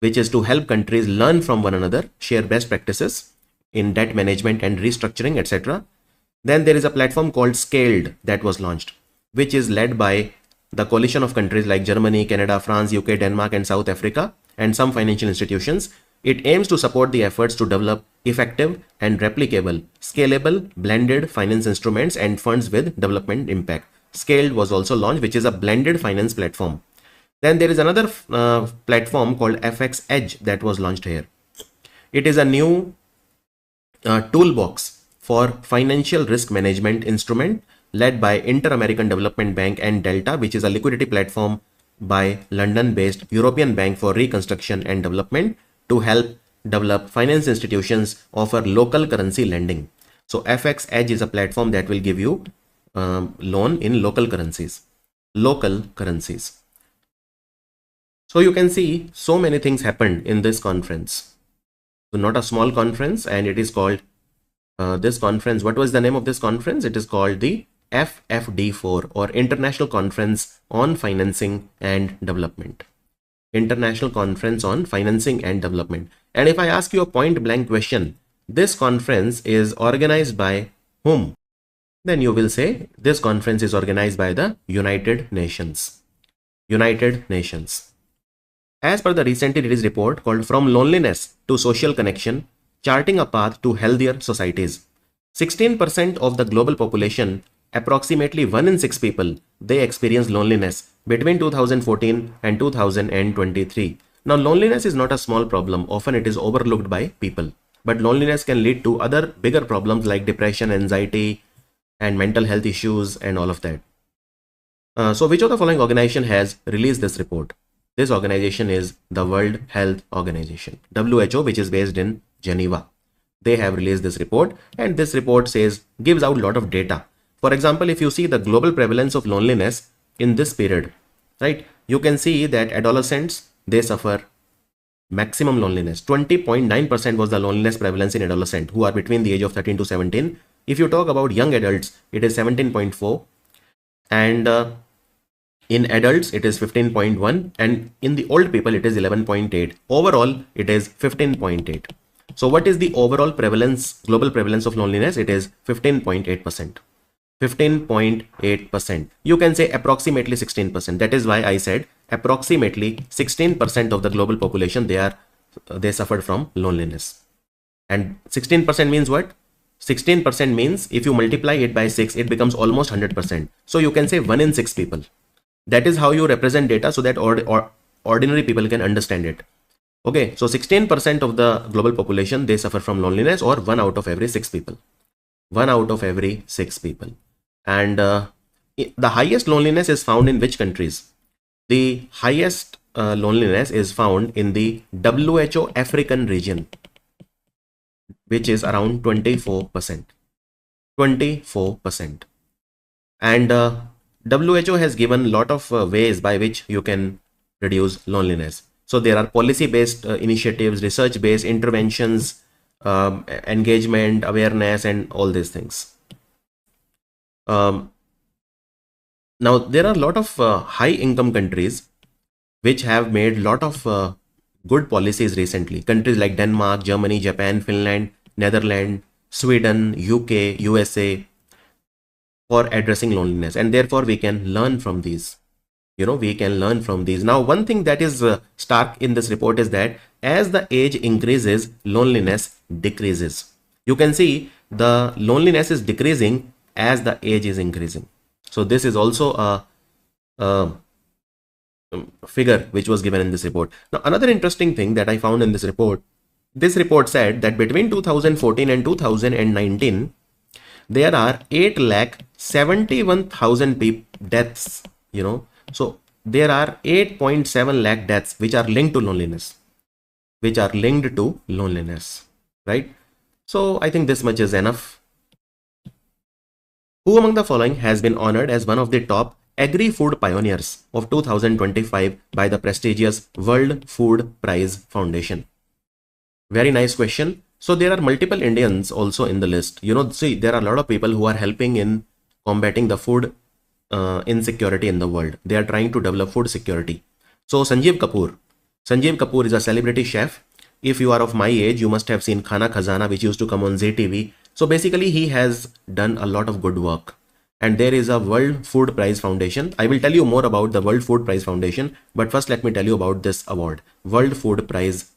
which is to help countries learn from one another, share best practices in debt management and restructuring, etc. Then there is a platform called Scaled that was launched, which is led by the coalition of countries like Germany, Canada, France, UK, Denmark and South Africa and some financial institutions. It aims to support the efforts to develop effective and replicable, scalable, blended finance instruments and funds with development impact. Scaled was also launched, which is a blended finance platform. Then there is another platform called FX Edge that was launched here. It is a new toolbox for financial risk management instrument led by Inter-American Development Bank and Delta, which is a liquidity platform by London-based European Bank for Reconstruction and Development to help develop finance institutions offer local currency lending. So FX Edge is a platform that will give you loan in local currencies. So you can see so many things happened in this conference. So not a small conference, and it is called this conference. What was the name of this conference? It is called the FFD4 or International Conference on Financing and Development. International Conference on Financing and Development. And if I ask you a point blank question, this conference is organized by whom? Then you will say this conference is organized by the United Nations. United Nations. As per the recently released report called From Loneliness to Social Connection, Charting a Path to Healthier Societies, 16% of the global population, approximately 1 in 6 people, they experience loneliness between 2014 and 2023. Now, loneliness is not a small problem. Often it is overlooked by people. But loneliness can lead to other bigger problems like depression, anxiety, and mental health issues and all of that. So which of the following organization has released this report? This organization is the World Health Organization, WHO, which is based in Geneva. They have released this report, and this report gives out a lot of data. For example, if you see the global prevalence of loneliness in this period, right, you can see that adolescents, they suffer maximum loneliness. 20.9% was the loneliness prevalence in adolescents who are between the age of 13 to 17. If you talk about young adults, it is 17.4, and in adults it is 15.1, and in the old people it is 11.8. Overall it is 15.8. So what is the overall prevalence, global prevalence of loneliness? It is 15.8%. 15.8%. You can say approximately 16%. That is why I said approximately 16% of the global population, they suffered from loneliness. And 16% means what? 16% means if you multiply it by 6, it becomes almost 100%. So you can say 1 in 6 people. That is how you represent data so that ordinary people can understand it. Okay, so 16% of the global population, they suffer from loneliness, or 1 out of every 6 people. 1 out of every 6 people. And the highest loneliness is found in which countries? The highest loneliness is found in the WHO African region, which is around 24%. 24%. And WHO has given a lot of ways by which you can reduce loneliness. So there are policy-based initiatives, research-based interventions, engagement, awareness, and all these things. Now there are a lot of high-income countries which have made a lot of good policies recently. Countries like Denmark, Germany, Japan, Finland, Netherlands, Sweden, UK, USA, for addressing loneliness, and therefore we can learn from these. We can learn from these. Now, one thing that is stark in this report is that as the age increases, loneliness decreases. You can see the loneliness is decreasing as the age is increasing. So this is also a figure which was given in this report. Now, another interesting thing that I found in this report said that between 2014 and 2019, there are 8,71,000 deaths, So there are 8.7 lakh deaths which are linked to loneliness, right? So I think this much is enough. Who among the following has been honored as one of the top agri-food pioneers of 2025 by the prestigious World Food Prize Foundation? Very nice question. So there are multiple Indians also in the list. See, there are a lot of people who are helping in combating the food insecurity in the world. They are trying to develop food security. So Sanjeev Kapoor is a celebrity chef. If you are of my age, you must have seen Khana Khazana, which used to come on ZTV. So basically he has done a lot of good work. And there is a World Food Prize Foundation. I will tell you more about the World Food Prize Foundation, but first let me tell you about this award. World Food Prize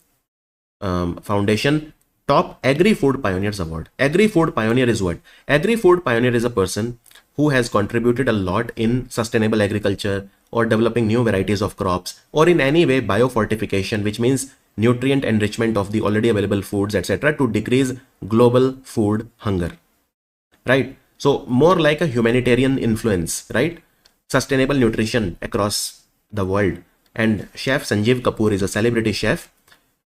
Foundation Top Agri-Food Pioneers Award. Agri-Food Pioneer is what? Agri-Food Pioneer is a person who has contributed a lot in sustainable agriculture or developing new varieties of crops, or in any way biofortification, which means nutrient enrichment of the already available foods, etc., to decrease global food hunger, right? So more like a humanitarian influence, right? Sustainable nutrition across the world. And Chef Sanjeev Kapoor is a celebrity chef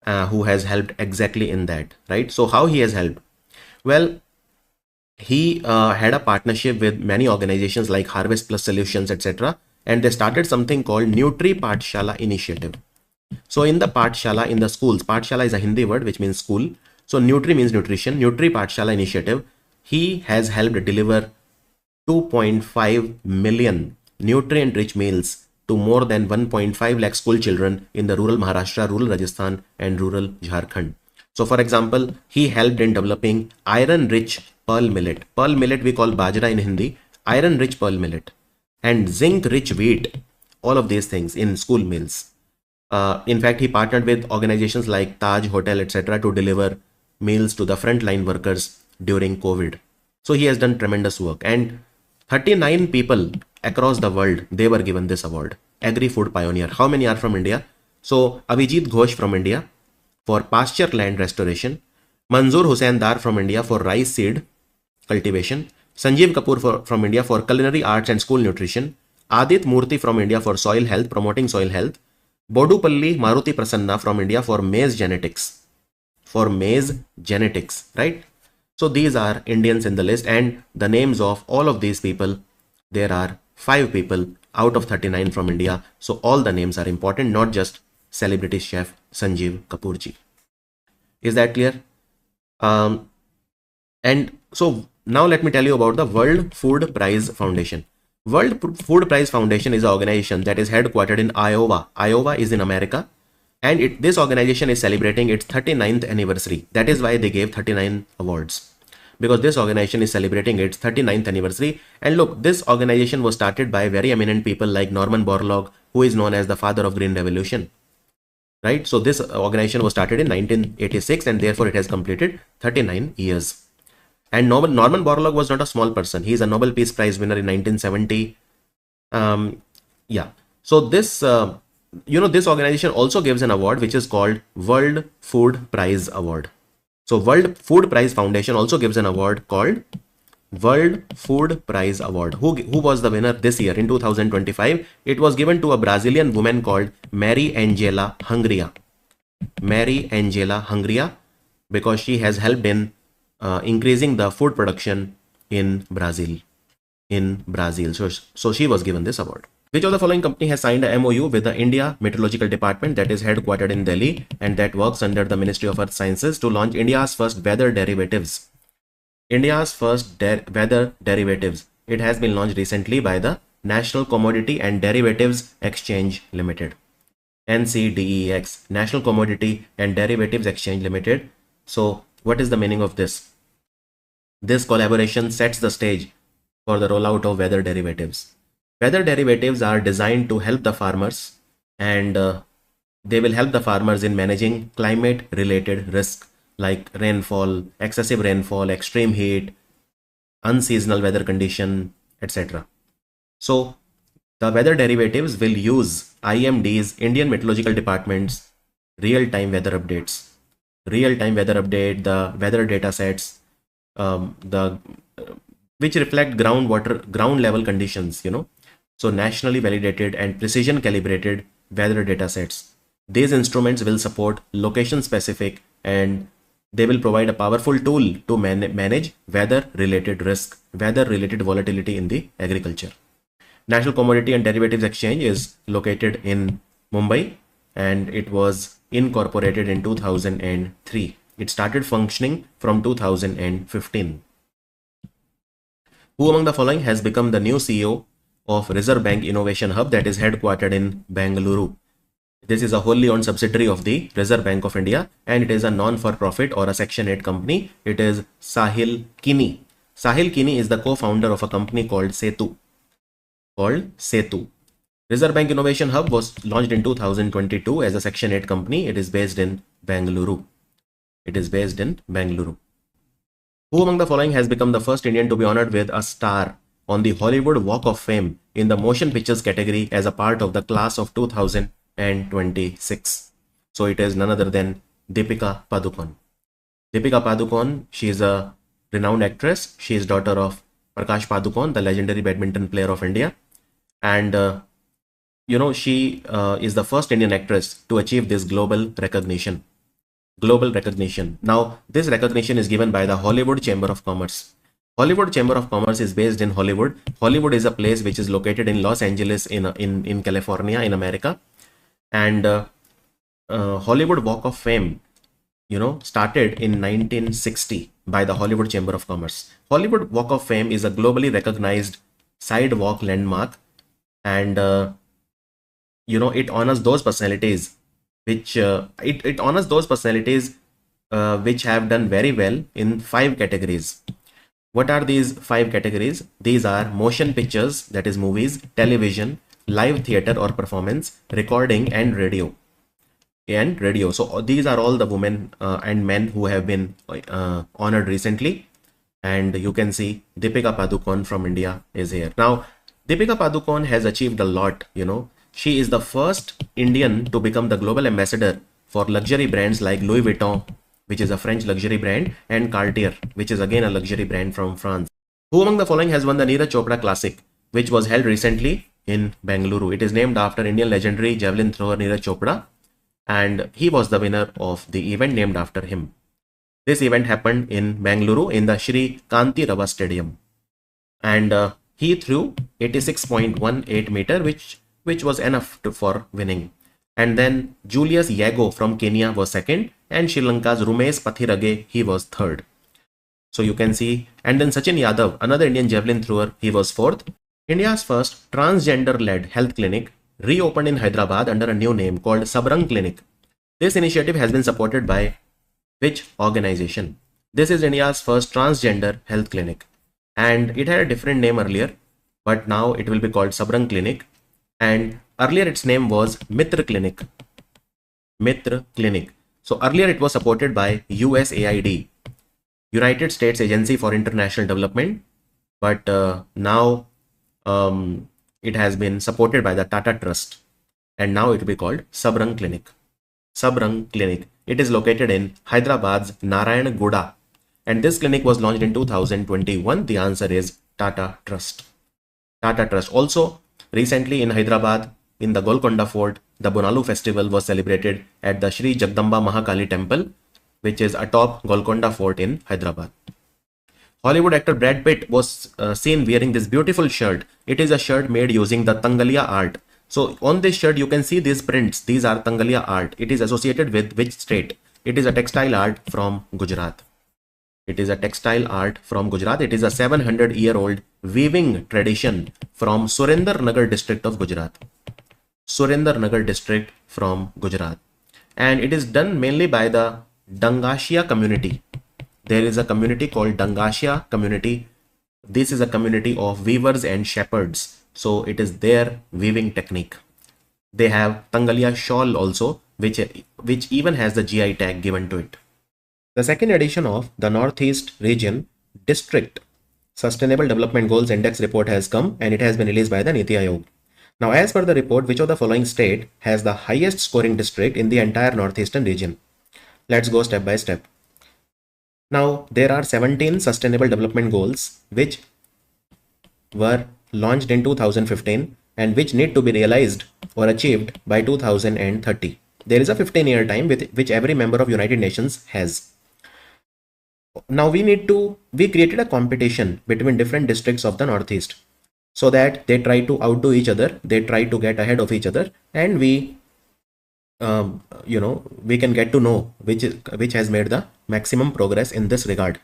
who has helped exactly in that, right? So how he has helped? Well, he had a partnership with many organizations like Harvest Plus Solutions, etc., and they started something called Nutri Pathshala Initiative. So in the Pathshala, in the schools, Pathshala is a Hindi word which means school. So Nutri means nutrition. Nutri Pathshala Initiative, he has helped deliver 2.5 million nutrient-rich meals to more than 1.5 lakh school children in the rural Maharashtra, rural Rajasthan, and rural Jharkhand. So for example, he helped in developing iron-rich pearl millet. Pearl millet we call bajra in Hindi. Iron-rich pearl millet and zinc-rich wheat. All of these things in school meals. In fact, he partnered with organizations like Taj Hotel, etc., to deliver meals to the frontline workers during COVID. So he has done tremendous work, and 39 people across the world, they were given this award. Agri-Food Pioneer. How many are from India? So Avijit Ghosh from India for pasture land restoration. Manzoor Hussain Dar from India for rice seed cultivation. Sanjeev Kapoor from India for culinary arts and school nutrition. Adit Murthy from India for soil health, promoting soil health. Bodupalli Maruti Prasanna from India for maize genetics. for maize genetics, right? So these are Indians in the list, and the names of all of these people, there are 5 people out of 39 from India. So all the names are important, not just celebrity chef Sanjeev Kapoor ji. Is that clear? And so now let me tell you about the World Food Prize Foundation. World Food Prize Foundation is an organization that is headquartered in Iowa. Iowa is in America, and this organization is celebrating its 39th anniversary. That is why they gave 39 awards, because this organization is celebrating its 39th anniversary. And look, this organization was started by very eminent people like Norman Borlaug, who is known as the father of Green Revolution. Right? So this organization was started in 1986, and therefore it has completed 39 years. And Norman Borlaug was not a small person. He is a Nobel Peace Prize winner in 1970. Yeah. So this, this organization also gives an award which is called World Food Prize Award. So World Food Prize Foundation also gives an award called World Food Prize Award. Who was the winner this year in 2025? It was given to a Brazilian woman called Mary Angela Hungria. Mary Angela Hungria, because she has helped in increasing the food production in Brazil. So she was given this award. Which of the following company has signed a MOU with the India Meteorological Department that is headquartered in Delhi and that works under the Ministry of Earth Sciences to launch India's first weather derivatives? India's first weather derivatives. It has been launched recently by the National Commodity and Derivatives Exchange Limited. NCDEX, National Commodity and Derivatives Exchange Limited. So what is the meaning of this? This collaboration sets the stage for the rollout of weather derivatives. Weather derivatives are designed to help the farmers, and they will help the farmers in managing climate related risk like rainfall, excessive rainfall, extreme heat, unseasonal weather condition, etc. So the weather derivatives will use IMD's, Indian Meteorological Department's real-time weather updates. Real-time weather update, the weather data sets, which reflect ground level conditions, So nationally validated and precision calibrated weather data sets. These instruments will support location specific, and they will provide a powerful tool to manage weather related risk, weather related volatility in the agriculture. National Commodity and Derivatives Exchange is located in Mumbai, and it was incorporated in 2003. It started functioning from 2015. Who among the following has become the new CEO of Reserve Bank Innovation Hub that is headquartered in Bengaluru? This is a wholly owned subsidiary of the Reserve Bank of India, and it is a non-for-profit or a Section 8 company. It is Sahil Kini. Sahil Kini is the co-founder of a company called Setu. Reserve Bank Innovation Hub was launched in 2022 as a Section 8 company. It is based in Bengaluru. Who among the following has become the first Indian to be honored with a star on the Hollywood Walk of Fame in the motion pictures category as a part of the class of 2026? So it is none other than Deepika Padukone. Deepika Padukone, she is a renowned actress. She is daughter of Prakash Padukone, the legendary badminton player of India. And she is the first Indian actress to achieve this global recognition. Now, this recognition is given by the Hollywood Chamber of Commerce. Hollywood Chamber of Commerce is based in Hollywood. Hollywood is a place which is located in Los Angeles in California, in America. And Hollywood Walk of Fame, started in 1960 by the Hollywood Chamber of Commerce. Hollywood Walk of Fame is a globally recognized sidewalk landmark, and it honors those personalities which which have done very well in 5 categories. What are these 5 categories? These are motion pictures, that is movies, television, live theater or performance, recording, and radio. So these are all the women and men who have been honored recently. And you can see Deepika Padukone from India is here. Now, Deepika Padukone has achieved a lot, She is the first Indian to become the global ambassador for luxury brands like Louis Vuitton, which is a French luxury brand, and Cartier, which is again a luxury brand from France. Who among the following has won the Neeraj Chopra Classic, which was held recently in Bengaluru? It is named after Indian legendary javelin thrower Neeraj Chopra, and he was the winner of the event named after him. This event happened in Bengaluru in the Shri Kanti Rava Stadium, and he threw 86.18 meter, which was enough for winning. And then Julius Yago from Kenya was second, and Sri Lanka's Rumesh Pathirage, he was third. So you can see, and then Sachin Yadav, another Indian javelin thrower, he was fourth. India's first transgender-led health clinic reopened in Hyderabad under a new name called Sabrang Clinic. This initiative has been supported by which organization? This is India's first transgender health clinic, and it had a different name earlier, but now it will be called Sabrang Clinic, and earlier its name was Mitra Clinic. Mitra Clinic. So earlier it was supported by USAID, United States Agency for International Development, but now it has been supported by the Tata Trust, and now it will be called Sabrang Clinic. Sabrang Clinic. It is located in Hyderabad's Narayan Guda, and this clinic was launched in 2021. The answer is Tata Trust. Tata Trust. Also, recently in Hyderabad, in the Golconda Fort, the Bonalu festival was celebrated at the Sri Jagdamba Mahakali Temple, which is atop Golconda Fort in Hyderabad. Hollywood actor Brad Pitt was seen wearing this beautiful shirt. It is a shirt made using the Tangalia art. So on this shirt, you can see these prints. These are Tangalia art. It is associated with which state? It is a textile art from Gujarat. It is a textile art from Gujarat. It is a 700-year-old weaving tradition from Surendranagar district of Gujarat. Surendranagar district from Gujarat. And it is done mainly by the Dangashia community. There is a community called Dangashia community. This is a community of weavers and shepherds. So it is their weaving technique. They have Tangalia shawl also, which even has the GI tag given to it. The second edition of the Northeast Region District Sustainable Development Goals Index report has come, and it has been released by the Niti Aayog. Now, as per the report, which of the following state has the highest scoring district in the entire Northeastern region? Let's go step by step. Now, there are 17 Sustainable Development Goals which were launched in 2015 and which need to be realized or achieved by 2030. There is a 15-year time with which every member of United Nations has. Now we created a competition between different districts of the Northeast so that they try to outdo each other, they try to get ahead of each other, and we can get to know which has made the maximum progress in this regard.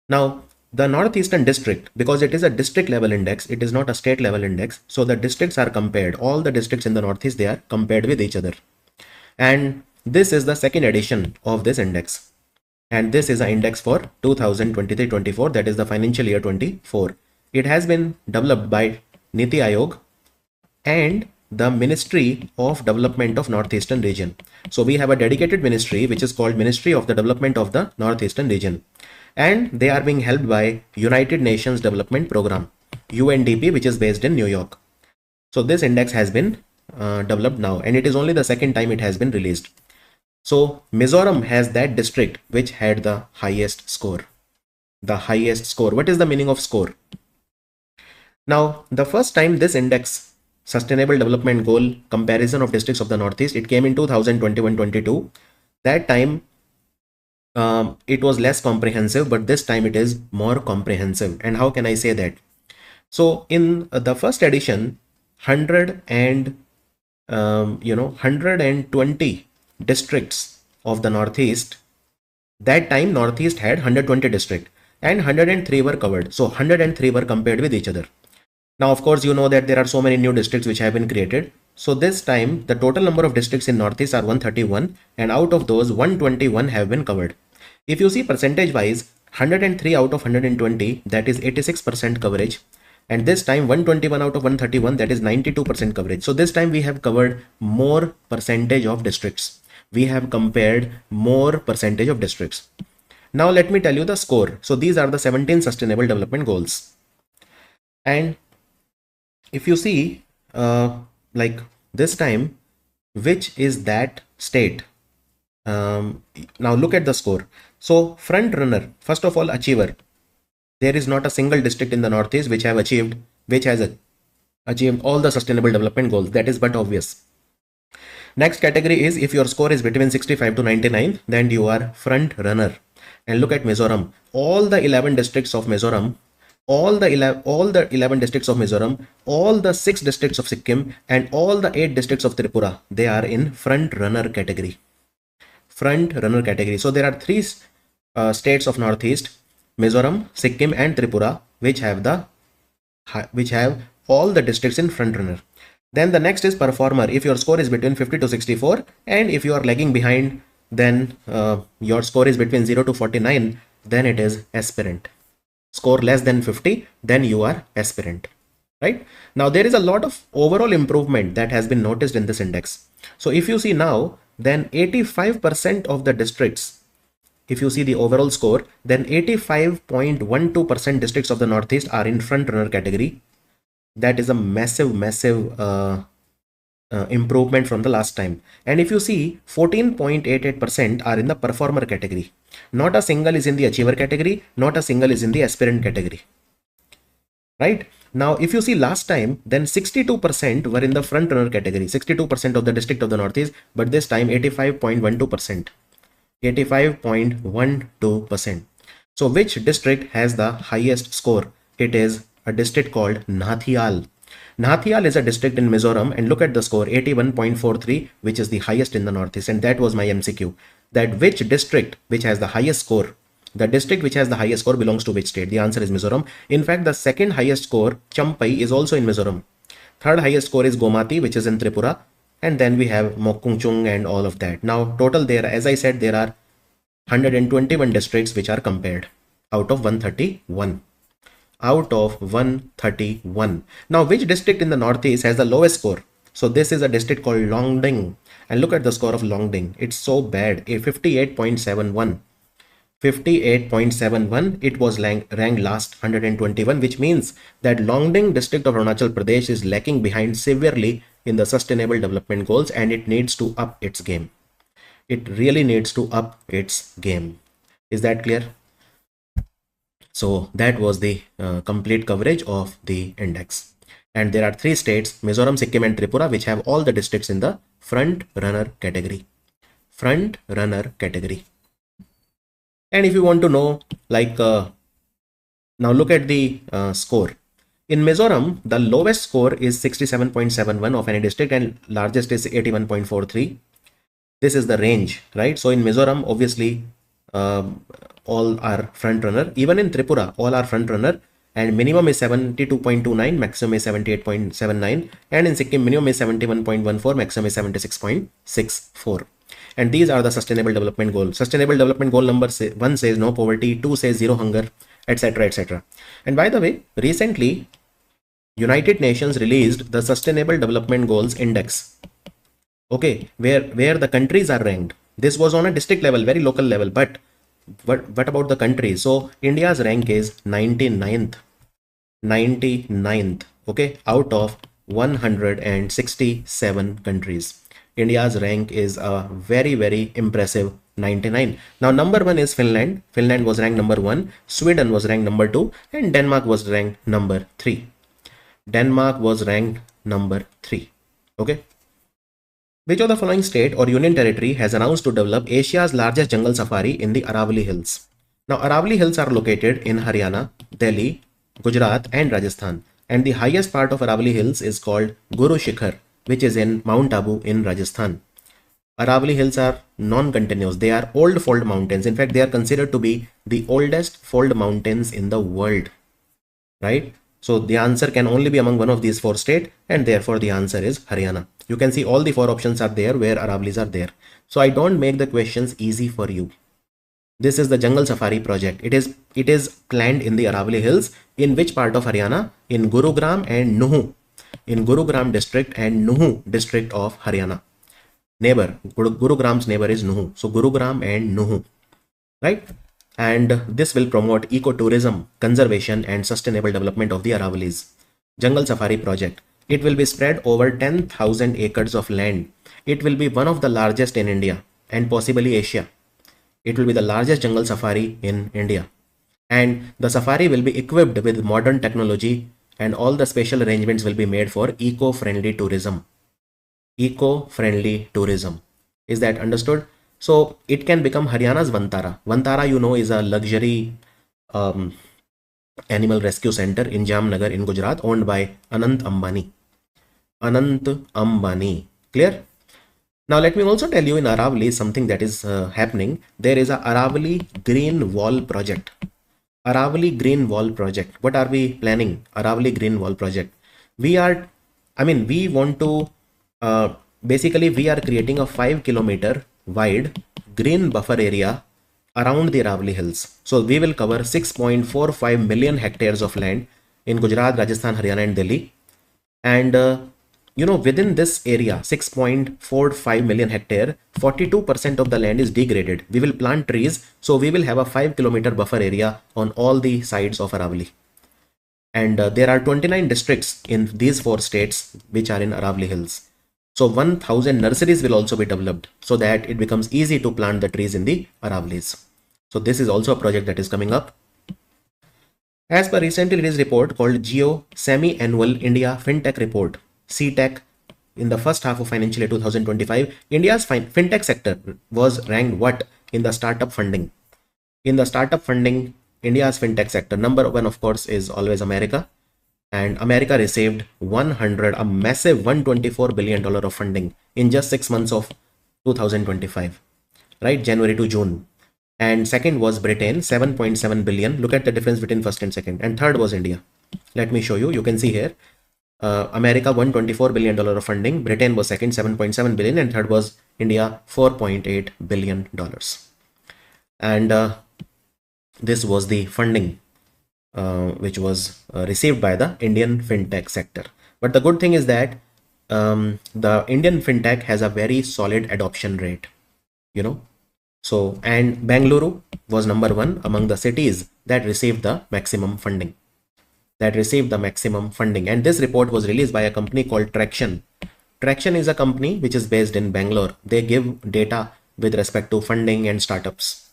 Now, the Northeastern district, because it is a district level index, it is not a state level index. So the districts are compared. All the districts in the Northeast, they are compared with each other. And this is the second edition of this index. And this is an index for 2023-24, that is the financial year 24. It has been developed by Niti Aayog and the Ministry of Development of Northeastern Region. So we have a dedicated ministry which is called Ministry of the Development of the Northeastern Region. And they are being helped by United Nations Development Program, UNDP, which is based in New York. So this index has been developed now, and it is only the second time it has been released. So Mizoram has that district which had the highest score. The highest score. What is the meaning of score? Now, the first time this index, Sustainable Development Goal Comparison of Districts of the Northeast, it came in 2021-22. That time it was less comprehensive, but this time it is more comprehensive. And how can I say that? So in the first edition, 120 districts of the Northeast. That time Northeast had 120 districts and 103 were covered. So 103 were compared with each other. Now, of course, you know that there are so many new districts which have been created. So this time the total number of districts in Northeast are 131, and out of those 121 have been covered. If you see percentage wise, 103 out of 120, that is 86% coverage. And this time 121 out of 131, that is 92% coverage. So this time we have covered more percentage of districts. We have compared more percentage of districts. Now let me tell you the score. So these are the 17 Sustainable Development Goals. And if you see, like this time, which is that state? Now look at the score. So front runner, first of all, achiever. There is not a single district in the Northeast which has achieved all the Sustainable Development Goals. That is but obvious. Next category is if your score is between 65 to 99, then you are front runner. And look at Mizoram. All the 11 districts of Mizoram, all the 11 districts of Mizoram, all the 6 districts of Sikkim, and all the 8 districts of Tripura, they are in front runner category. Front runner category. So there are 3 states of Northeast, Mizoram, Sikkim, and Tripura, which have all the districts in front runner. Then the next is performer. If your score is between 50 to 64, and if you are lagging behind, then your score is between 0 to 49, then it is aspirant. Score less than 50, then you are aspirant. Right? Now there is a lot of overall improvement that has been noticed in this index. So if you see now, then 85% of the districts, if you see the overall score, then 85.12% districts of the Northeast are in front runner category. That is a massive improvement from the last time. And if you see, 14.88% are in the performer category. Not a single is in the achiever category, not a single is in the aspirant category. Right? Now, if you see last time, then 62% were in the front runner category, 62% of the district of the Northeast, but this time 85.12%. 85.12%. So which district has the highest score? It is a district called Nathial. Nathial is a district in Mizoram, and look at the score, 81.43, which is the highest in the Northeast. And that was my MCQ, that which district which has the highest score, the district which has the highest score belongs to which state? The answer is Mizoram. In fact, the second highest score, Champai, is also in Mizoram. Third highest score is Gomati, which is in Tripura. And then we have Mokungchung and all of that. Now total there, as I said, there are 121 districts which are compared out of 131. Out of 131. Now which district in the Northeast has the lowest score? So this is a district called Longding. And look at the score of Longding. It's so bad. A 58.71. 58.71. It was ranked last 121, which means that Longding district of Arunachal Pradesh is lacking behind severely in the sustainable development goals, and it needs to up its game. It really needs to up its game. Is that clear? So that was the complete coverage of the index. And there are 3 states, Mizoram, Sikkim, and Tripura, which have all the districts in the front runner category. Front runner category. And if you want to know, like, now look at the score. In Mizoram, the lowest score is 67.71 of any district, and largest is 81.43. This is the range, right? So in Mizoram, obviously, all are front runner. Even in Tripura, all are front runner, and minimum is 72.29, maximum is 78.79, and in Sikkim, minimum is 71.14, maximum is 76.64. And these are the sustainable development goals. Sustainable development goal number 1 says no poverty, 2 says zero hunger, etc., etc. And by the way, recently, United Nations released the Sustainable Development Goals Index. Okay, where the countries are ranked. This was on a district level, very local level, but what about the countries? So India's rank is 99th. 99th, okay, out of 167 countries. India's rank is a very impressive 99. Now number 1 is Finland. Finland was ranked number 1. Sweden was ranked number 2, and Denmark was ranked number 3. Denmark was ranked number 3. Okay. Which of the following state or union territory has announced to develop Asia's largest jungle safari in the Aravalli Hills? Now Aravalli Hills are located in Haryana, Delhi, Gujarat, and Rajasthan. And the highest part of Aravalli Hills is called Guru Shikhar, which is in Mount Abu in Rajasthan. Aravalli Hills are non-continuous. They are old fold mountains. In fact, they are considered to be the oldest fold mountains in the world. Right? So the answer can only be among one of these 4 states, and therefore the answer is Haryana. You can see all the 4 options are there where Aravallis are there. So I don't make the questions easy for you. This is the jungle safari project. It is planned in the Aravalli Hills. In which part of Haryana? In Gurugram and Nuh. In Gurugram district and Nuh district of Haryana. Neighbor, Gurugram's neighbor is Nuh. So Gurugram and Nuh, right? And this will promote ecotourism, conservation, and sustainable development of the Aravallis. Jungle safari project. It will be spread over 10,000 acres of land. It will be one of the largest in India and possibly Asia. It will be the largest jungle safari in India. And the safari will be equipped with modern technology, and all the special arrangements will be made for eco-friendly tourism. Eco-friendly tourism. Is that understood? So it can become Haryana's Vantara. Vantara, you know, is a luxury um, animal rescue center in Jamnagar in Gujarat, owned by Anant Ambani. Anant Ambani. Clear? Now let me also tell you in Aravali something that is happening. There is a Aravali Green Wall project. Aravali Green Wall project. What are we planning? Aravali Green Wall project. We want to, basically we are creating a 5 kilometer wide green buffer area around the Aravali Hills. So we will cover 6.45 million hectares of land in Gujarat, Rajasthan, Haryana and Delhi. And within this area, 6.45 million hectare, 42% of the land is degraded. We will plant trees, so we will have a 5 kilometer buffer area on all the sides of Aravali. And there are 29 districts in these 4 states which are in Aravali Hills. So 1000 nurseries will also be developed so that it becomes easy to plant the trees in the Aravalis. So this is also a project that is coming up. As per recently released report called Geo Semi-Annual India FinTech Report, CTech, in the first half of financial year 2025, India's fintech sector was ranked what in the startup funding? In the startup funding, India's fintech sector, number one, of course, is always America. And America received a massive $124 billion of funding in just 6 months of 2025, right? January to June. And second was Britain, 7.7 billion. Look at the difference between first and second. And third was India. Let me show you. You can see here. America, $124 billion of funding. Britain was second, 7.7 billion. And third was India, $4.8 billion. And this was the funding which was received by the Indian fintech sector. But the good thing is that the Indian fintech has a very solid adoption rate, So, and Bengaluru was number one among the cities that received the maximum funding. And this report was released by a company called Traction. Traction is a company which is based in Bangalore. They give data with respect to funding and startups.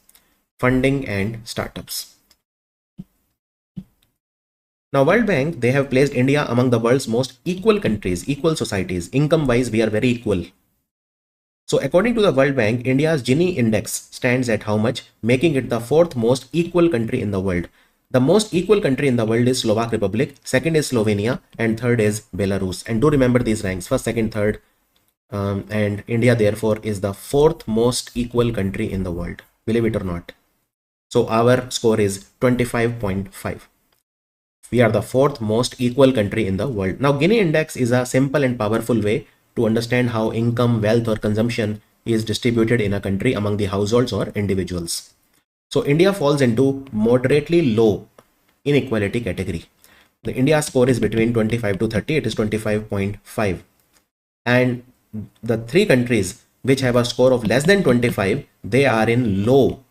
Now, World Bank, they have placed India among the world's most equal countries, equal societies. Income-wise, we are very equal. So according to the World Bank, India's Gini index stands at how much, making it the 4th most equal country in the world. The most equal country in the world is Slovak Republic, second is Slovenia, and third is Belarus. And do remember these ranks, first, second, third. And India, therefore, is the 4th most equal country in the world, believe it or not. So our score is 25.5. We are the 4th most equal country in the world. Now, Gini index is a simple and powerful way to understand how income, wealth or consumption is distributed in a country among the households or individuals. So India falls into moderately low inequality category. The India score is between 25 to 30, it is 25.5. And the 3 countries which have a score of less than 25, they are in low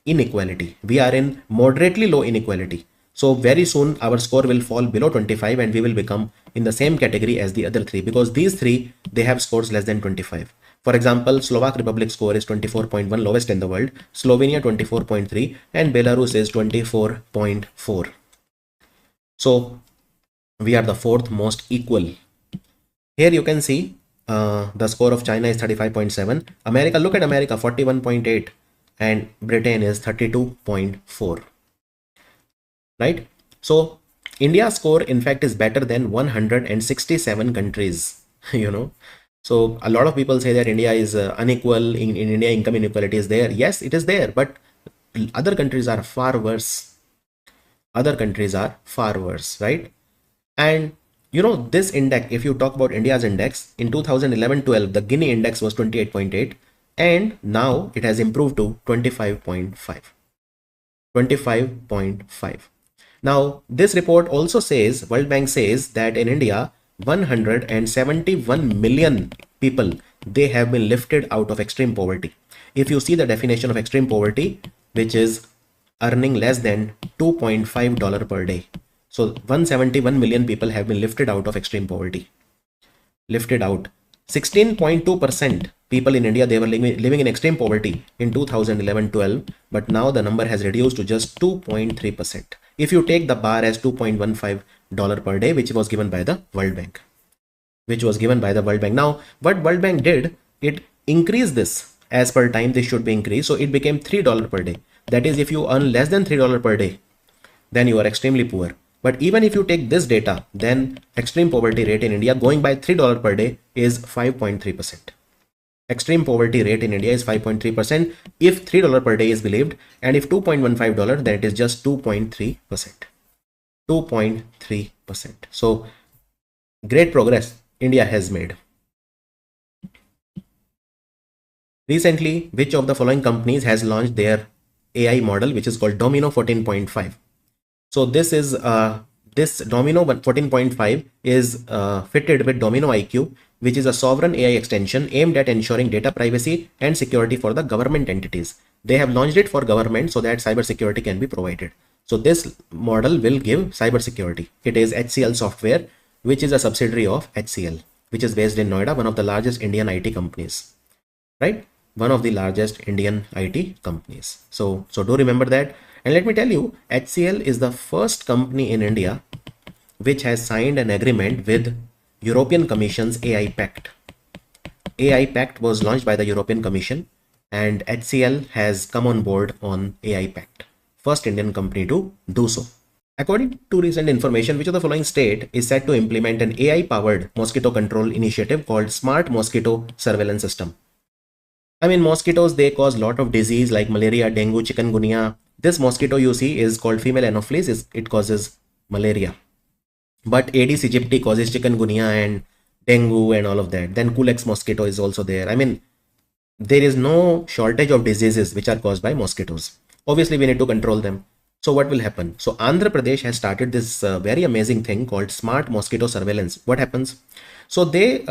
inequality. We are in moderately low inequality. So very soon our score will fall below 25 and we will become in the same category as the other 3, because these 3, they have scores less than 25. For example, Slovak Republic score is 24.1, lowest in the world, Slovenia 24.3 and Belarus is 24.4. So we are the 4th most equal. Here you can see the score of China is 35.7. America, look at America, 41.8 and Britain is 32.4. Right? So India's score in fact is better than 167 countries, So a lot of people say that India is unequal, in India income inequality is there. Yes, it is there, but other countries are far worse. Right? And this index, if you talk about India's index, in 2011-12, the Gini index was 28.8 and now it has improved to 25.5. Now, this report also says, World Bank says that in India, 171 million people, they have been lifted out of extreme poverty. If you see the definition of extreme poverty, which is earning less than $2.5 per day. So 171 million people have been lifted out of extreme poverty. 16.2% people in India, they were living in extreme poverty in 2011-12, but now the number has reduced to just 2.3%. If you take the bar as $2.15 per day, which was given by the World Bank. Now, what World Bank did, it increased this as per time this should be increased. So it became $3 per day. That is, if you earn less than $3 per day, then you are extremely poor. But even if you take this data, then extreme poverty rate in India going by $3 per day is 5.3%. Extreme poverty rate in India is 5.3% if $3 per day is believed, and if $2.15, then it is just 2.3%. 2.3%. So great progress India has made. Recently, which of the following companies has launched their AI model, which is called Domino 14.5? So this is this Domino 14.5 is fitted with Domino IQ, which is a sovereign AI extension aimed at ensuring data privacy and security for the government entities. They have launched it for government so that cybersecurity can be provided. So this model will give cybersecurity. It is HCL Software, which is a subsidiary of HCL, which is based in Noida, one of the largest Indian IT companies, right? One of the largest Indian IT companies. So do remember that. And let me tell you, HCL is the first company in India which has signed an agreement with European Commission's AI Pact. AI Pact was launched by the European Commission, and HCL has come on board on AI Pact. First Indian company to do so. According to recent information, which of the following state is set to implement an AI-powered mosquito control initiative called Smart Mosquito Surveillance System? I mean, mosquitoes, they cause a lot of disease like malaria, dengue, chikungunya. This mosquito you see is called female anopheles. It causes malaria. But Aedes aegypti causes chikungunya and dengue and all of that. Then Culex mosquito is also there. I mean, there is no shortage of diseases which are caused by mosquitoes. Obviously, we need to control them. So what will happen? So Andhra Pradesh has started this very amazing thing called Smart Mosquito Surveillance. What happens? So they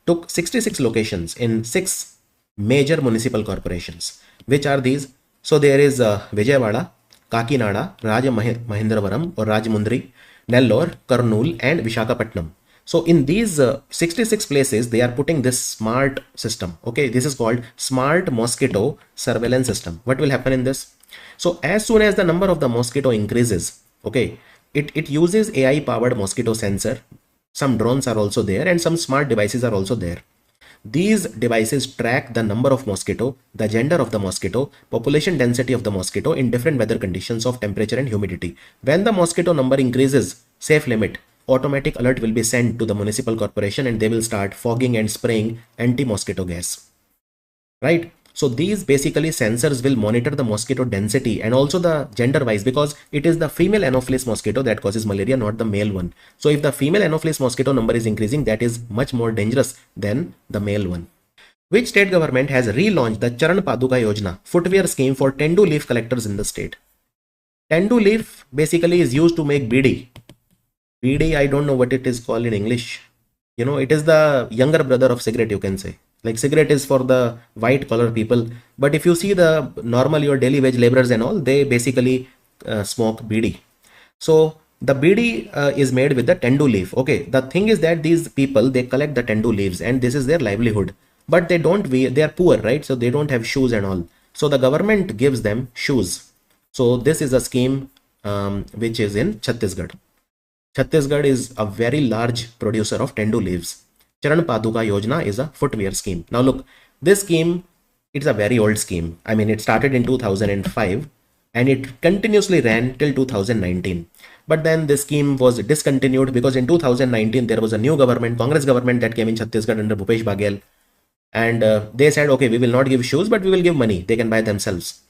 took 66 locations in 6 major municipal corporations. Which are these? So there is Vijayawada, Kakinada, Rajamahendravaram or Rajmundri, Nellore, Kurnool and Vishakhapatnam. So in these 66 places, they are putting this smart system. Okay, this is called Smart Mosquito Surveillance System. What will happen in this? So as soon as the number of the mosquito increases, okay, it uses AI powered mosquito sensor. Some drones are also there and some smart devices are also there. These devices track the number of mosquito, the gender of the mosquito, population density of the mosquito in different weather conditions of temperature and humidity. When the mosquito number increases safe limit, automatic alert will be sent to the municipal corporation and they will start fogging and spraying anti-mosquito gas. Right? So these basically sensors will monitor the mosquito density and also the gender wise, because it is the female Anopheles mosquito that causes malaria, not the male one. So if the female Anopheles mosquito number is increasing, that is much more dangerous than the male one. Which state government has relaunched the Charan Paduka Yojana footwear scheme for tendu leaf collectors in the state? Tendu leaf basically is used to make bidi. Bidi, I don't know what it is called in English. You know, it is the younger brother of cigarette, you can say. Like cigarette is for the white collar people, but if you see the normal your daily wage laborers and all, they basically smoke bidi. So the bidi is made with the tendu leaf. Okay, the thing is that these people, they collect the tendu leaves and this is their livelihood, but they don't wear, they are poor, right? So they don't have shoes and all. So the government gives them shoes. So this is a scheme which is in Chhattisgarh. Chhattisgarh is a very large producer of tendu leaves. Charan Paduka Yojana is a footwear scheme. Now look, this scheme, it's a very old scheme. I mean, it started in 2005 and it continuously ran till 2019. But then this scheme was discontinued because in 2019, there was a new government, Congress government that came in Chhattisgarh under Bhupesh Baghel. And they said, okay, we will not give shoes, but we will give money. They can buy themselves.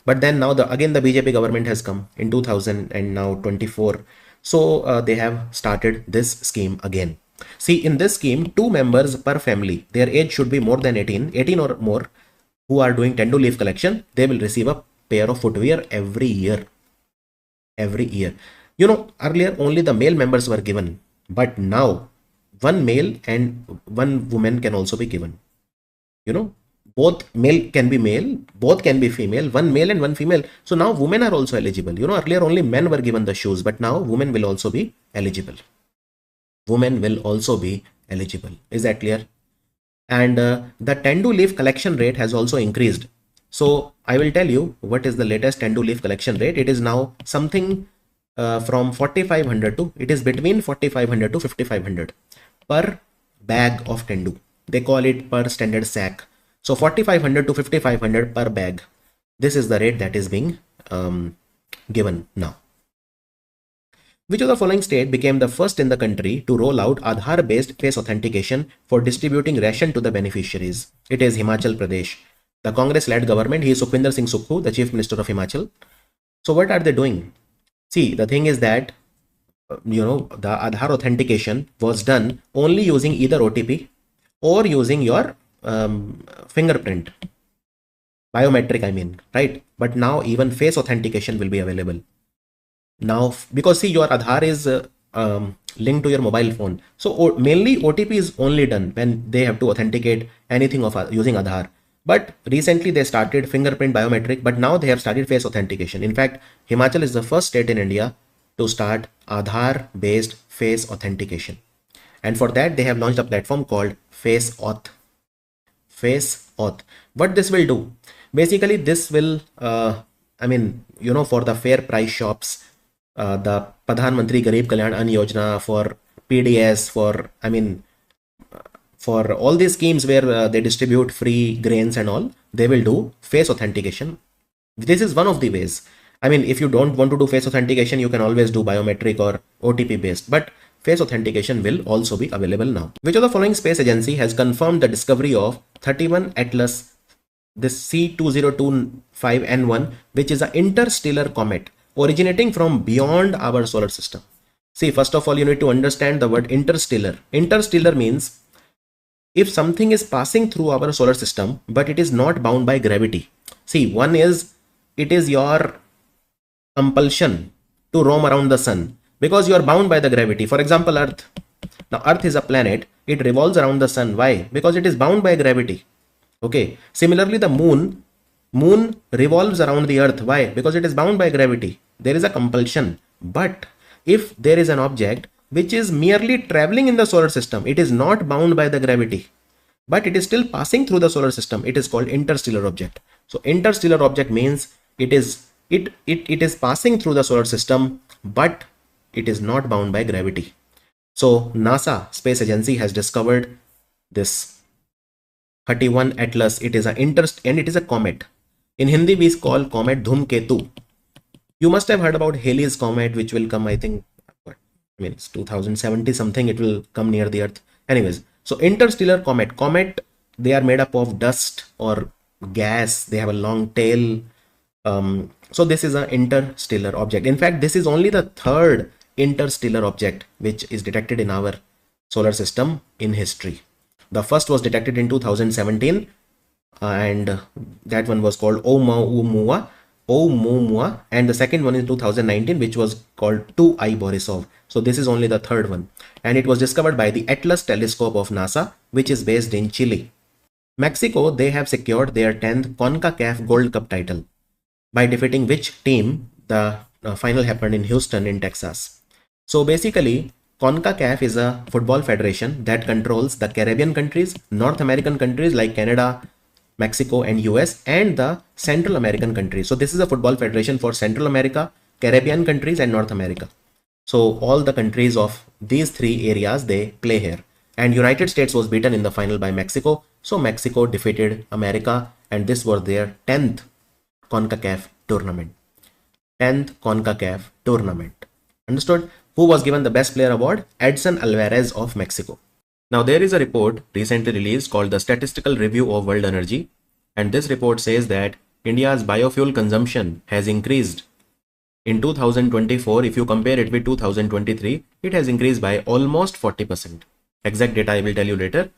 But then now again the BJP government has come in 2000 and now 24. So they have started this scheme again. See, in this scheme, 2 members per family, their age should be more than 18 or more, who are doing tendu leaf collection, they will receive a pair of footwear every year. Every year. You know, earlier only the male members were given, but now 1 male and 1 woman can also be given. You know, both male can be male, both can be female, 1 male and 1 female. So now women are also eligible. You know, earlier only men were given the shoes, but now women will also be eligible. Women will also be eligible. Is that clear? And the tendu leaf collection rate has also increased. So I will tell you what is the latest tendu leaf collection rate. It is now something from 4500 to, it is between 4500 to 5500 per bag of tendu. They call it per standard sack. So 4,500 to 5,500 per bag. This is the rate that is being given now. Which of the following state became the first in the country to roll out Aadhaar-based face authentication for distributing ration to the beneficiaries? It is Himachal Pradesh. The Congress-led government, he is Sukhwinder Singh Sukhu, the Chief Minister of Himachal. So what are they doing? See, the thing is that, the Aadhaar authentication was done only using either OTP or using your fingerprint, biometric, I mean, right? But now even face authentication will be available. Now, because see, your Aadhaar is linked to your mobile phone. So mainly OTP is only done when they have to authenticate anything of using Aadhaar. But recently they started fingerprint biometric, but now they have started face authentication. In fact, Himachal is the first state in India to start Aadhaar based face authentication. And for that, they have launched a platform called Face Auth. Face Auth. What this will do? Basically, this will, for the fair price shops, the Pradhan Mantri Garib Kalyan Ann Yojana, for PDS, for all these schemes where they distribute free grains and all, they will do face authentication. This is one of the ways. If you don't want to do face authentication, you can always do biometric or OTP based, but face authentication will also be available now. Which of the following space agency has confirmed the discovery of 31 Atlas, this C2025N1, which is an interstellar comet originating from beyond our solar system? See, first of all, you need to understand the word interstellar. Interstellar means if something is passing through our solar system, but it is not bound by gravity. See, one is, it is your compulsion to roam around the sun because you are bound by the gravity. For example, Earth. Now, Earth is a planet. It revolves around the sun. Why? Because it is bound by gravity. Okay. Similarly, the moon revolves around the Earth. Why? Because it is bound by gravity. There is a compulsion. But if there is an object which is merely traveling in the solar system, it is not bound by the gravity, but it is still passing through the solar system, it is called interstellar object. So interstellar object means it is passing through the solar system, but it is not bound by gravity. So NASA space agency has discovered this 31 Atlas. It is and it is a comet. In Hindi we call comet Dhumketu. You must have heard about Halley's comet, which will come, I think, it's 2070 something, it will come near the Earth. Anyways, so interstellar comet, they are made up of dust or gas. They have a long tail. So this is an interstellar object. In fact, this is only the third interstellar object which is detected in our solar system in history. The first was detected in 2017 and that one was called Oumuamua, and the second one in 2019, which was called 2I Borisov. So this is only the third one, and it was discovered by the Atlas telescope of NASA, which is based in Chile. Mexico, they have secured their 10th CONCACAF Gold Cup title by defeating which team? The final happened in Houston in Texas. So basically, CONCACAF is a football federation that controls the Caribbean countries, North American countries like Canada, Mexico and US, and the Central American countries. So this is a football federation for Central America, Caribbean countries and North America. So all the countries of these three areas, they play here. And United States was beaten in the final by Mexico. So Mexico defeated America, and this was their 10th CONCACAF tournament. 10th CONCACAF tournament. Understood? Who was given the best player award? Edson Alvarez of Mexico. Now there is a report recently released called the Statistical Review of World Energy, and this report says that India's biofuel consumption has increased. In 2024, if you compare it with 2023, it has increased by almost 40%. Exact data I will tell you later.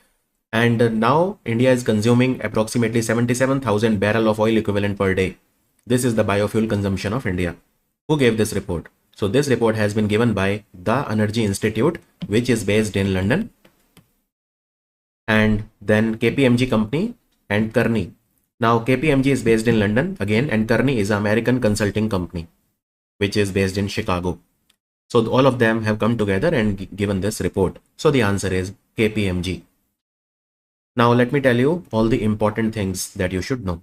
And now India is consuming approximately 77,000 barrel of oil equivalent per day. This is the biofuel consumption of India. Who gave this report? So this report has been given by the Energy Institute, which is based in London, and then KPMG company and Kearney. Now KPMG is based in London again, and Kearney is an American consulting company which is based in Chicago. So all of them have come together and given this report. So the answer is KPMG. Now let me tell you all the important things that you should know.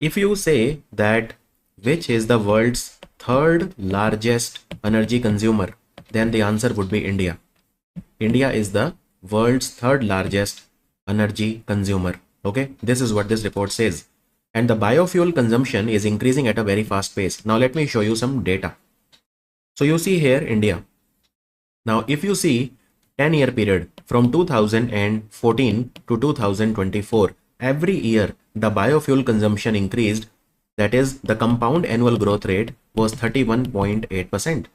If you say that which is the world's third largest energy consumer, then the answer would be India. India is the world's third largest energy consumer. Okay, this is what this report says. And the biofuel consumption is increasing at a very fast pace. Now let me show you some data. So you see here India. Now if you see 10-year period from 2014 to 2024, every year the biofuel consumption increased. That is, the compound annual growth rate was 31.8%.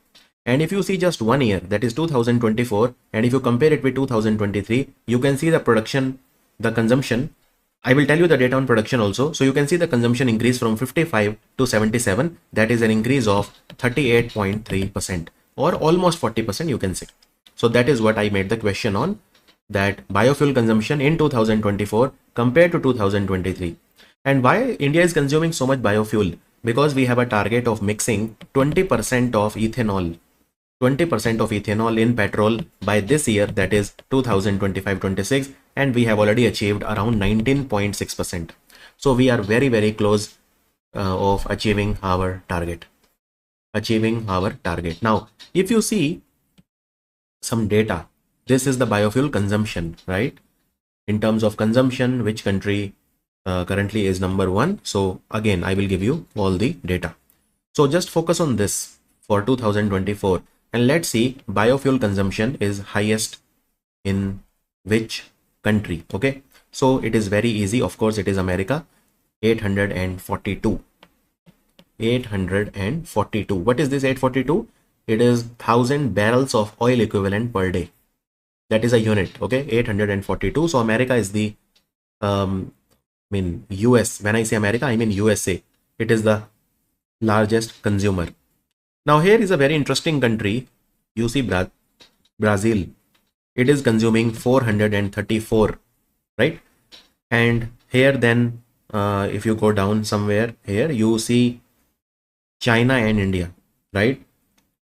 And if you see just 1 year, that is 2024, and if you compare it with 2023, you can see the production, the consumption. I will tell you the data on production also. So you can see the consumption increase from 55 to 77. That is an increase of 38.3% or almost 40%, you can say. So that is what I made the question on, that biofuel consumption in 2024 compared to 2023. And why India is consuming so much biofuel? Because we have a target of mixing 20% of ethanol 20% of ethanol in petrol by this year, that is 2025-26, and we have already achieved around 19.6%. So we are very, very close of achieving our target. Now, if you see some data, this is the biofuel consumption, right? In terms of consumption, which country currently is number one? So again, I will give you all the data. So just focus on this for 2024. And let's see biofuel consumption is highest in which country. Okay, so it is very easy. Of course, it is America, 842. 842. What is this 842? It is 1000 barrels of oil equivalent per day. That is a unit. Okay, 842. So America is the US. When I say America, I mean USA. It is the largest consumer. Now here is a very interesting country. You see Brazil. It is consuming 434, right? And here then if you go down somewhere here, you see China and India, right?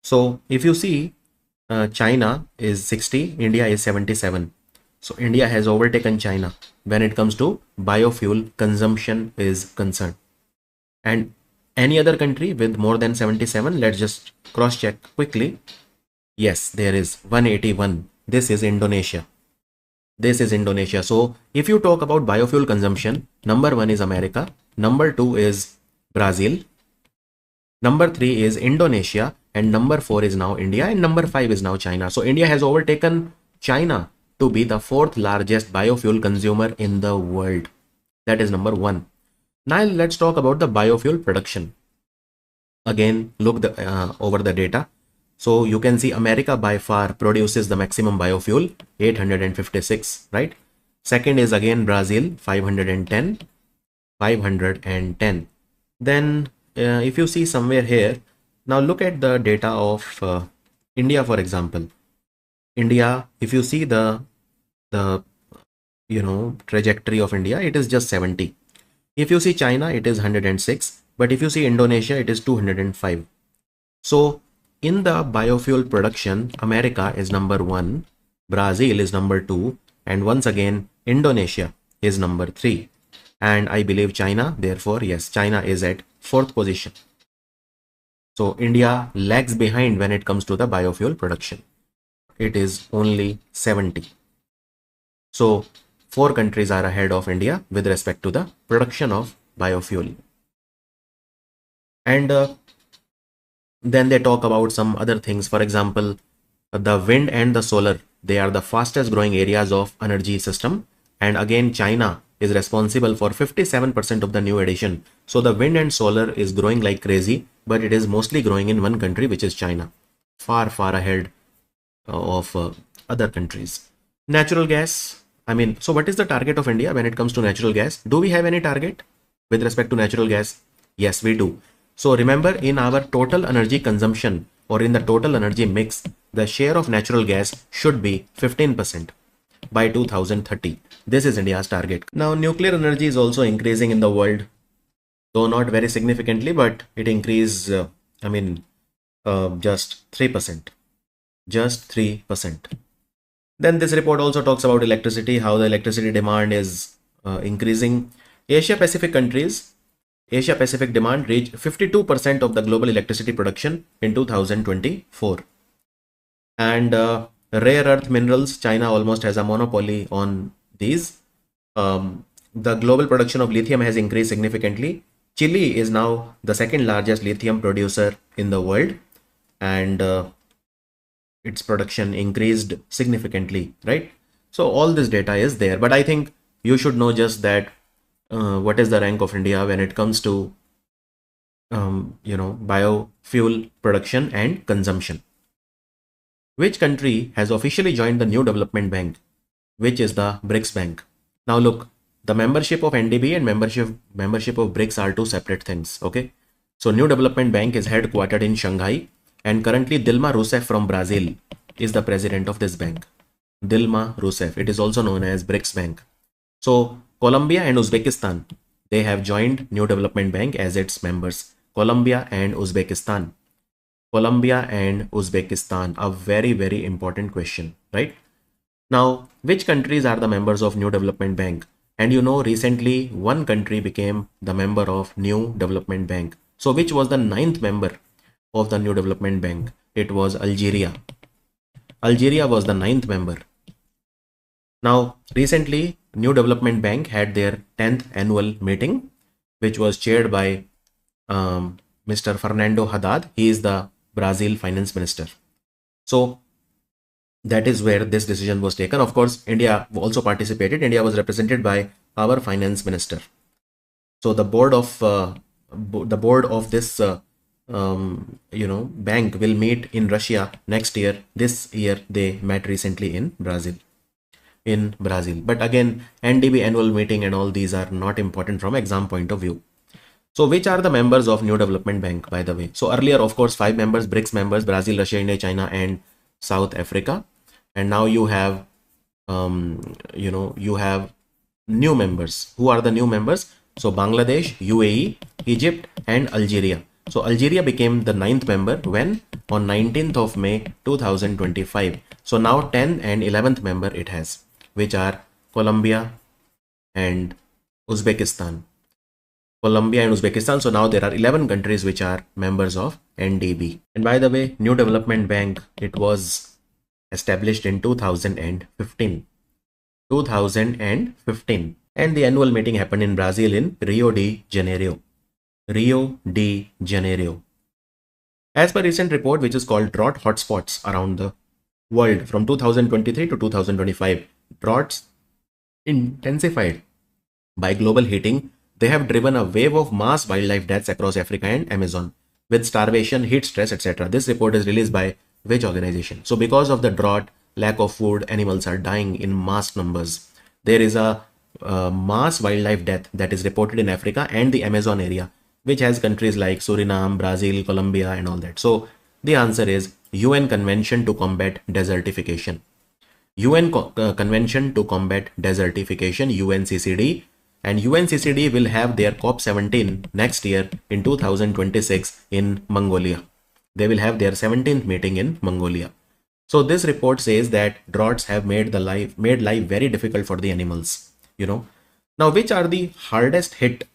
So if you see China is 60, India is 77. So India has overtaken China when it comes to biofuel consumption is concerned. And any other country with more than 77, let's just cross check quickly. Yes, there is 181. This is Indonesia. So if you talk about biofuel consumption, number one is America, number two is Brazil, number three is Indonesia, and number four is now India, and number five is now China. So India has overtaken China to be the fourth largest biofuel consumer in the world. That is number one. Now let's talk about the biofuel production. Again, look over the data. So you can see America by far produces the maximum biofuel, 856, right? Second is again Brazil, 510. Then if you see somewhere here, now look at the data of India, for example. India, if you see the trajectory of India, it is just 70. If you see China, it is 106. But if you see Indonesia, it is 205. So in the biofuel production, America is number one, Brazil is number two, and once again, Indonesia is number three. And I believe China, therefore, yes, China is at fourth position. So India lags behind when it comes to the biofuel production. It is only 70. So 4 countries are ahead of India with respect to the production of biofuel. And then they talk about some other things. For example, the wind and the solar, they are the fastest growing areas of energy system. And again, China is responsible for 57% of the new addition. So the wind and solar is growing like crazy, but it is mostly growing in one country, which is China, far ahead of other countries. Natural gas. So what is the target of India when it comes to natural gas? Do we have any target with respect to natural gas? Yes, we do. So remember, in our total energy consumption or in the total energy mix, the share of natural gas should be 15% by 2030. This is India's target. Now, nuclear energy is also increasing in the world, though not very significantly, but it increased, just 3%. Just 3%. Then this report also talks about electricity, how the electricity demand is increasing. Asia Pacific countries, Asia Pacific demand reached 52% of the global electricity production in 2024. And rare earth minerals, China almost has a monopoly on these. the global production of lithium has increased significantly. Chile is now the second largest lithium producer in the world, and its production increased significantly, right? So all this data is there, but I think you should know just that what is the rank of India when it comes to biofuel production and consumption. Which country has officially joined the new development bank, which is the BRICS bank? Now look, the membership of NDB and membership of BRICS are two separate things. Okay, so new development bank is headquartered in Shanghai, and currently Dilma Rousseff from Brazil is the president of this bank. Dilma Rousseff. It is also known as BRICS bank. So Colombia and Uzbekistan, they have joined new development bank as its members. Colombia and Uzbekistan. Colombia and Uzbekistan, a very, very important question, right? Now, which countries are the members of New Development Bank? And you know, recently one country became the member of New Development Bank. So which was the ninth member of the New Development Bank? It was Algeria. Algeria was the ninth member. Now, recently New Development Bank had their 10th annual meeting, which was chaired by Mr. Fernando Haddad. He is the Brazil finance minister. So that is where this decision was taken. Of course, India also participated. India was represented by our finance minister. So the board of this bank will meet in Russia next year. This year they met recently in Brazil. But again, NDB annual meeting and all these are not important from exam point of view. So which are the members of New Development Bank, by the way? So earlier, of course, 5 members, BRICS members: Brazil, Russia, India, China, and South Africa. And now you have, you have new members. Who are the new members? So Bangladesh, UAE, Egypt, and Algeria. So Algeria became the 9th member when? On 19th of May 2025. So now 10th and 11th member it has, which are Colombia and Uzbekistan. So now there are 11 countries which are members of NDB. And by the way, New Development Bank, it was established in 2015. And the annual meeting happened in Brazil in Rio de Janeiro. As per recent report, which is called Drought Hotspots Around the World from 2023 to 2025, droughts intensified by global heating. They have driven a wave of mass wildlife deaths across Africa and Amazon, with starvation, heat stress, etc. This report is released by which organization? So because of the drought, lack of food, animals are dying in mass numbers. There is a mass wildlife death that is reported in Africa and the Amazon area, which has countries like Suriname, Brazil, Colombia, and all that. So the answer is UN Convention to Combat Desertification. UN Convention to Combat Desertification, UNCCD. And UNCCD will have their COP17 next year in 2026 in Mongolia. They will have their 17th meeting in Mongolia. So this report says that droughts have made life very difficult for the animals. Now, which are the hardest hit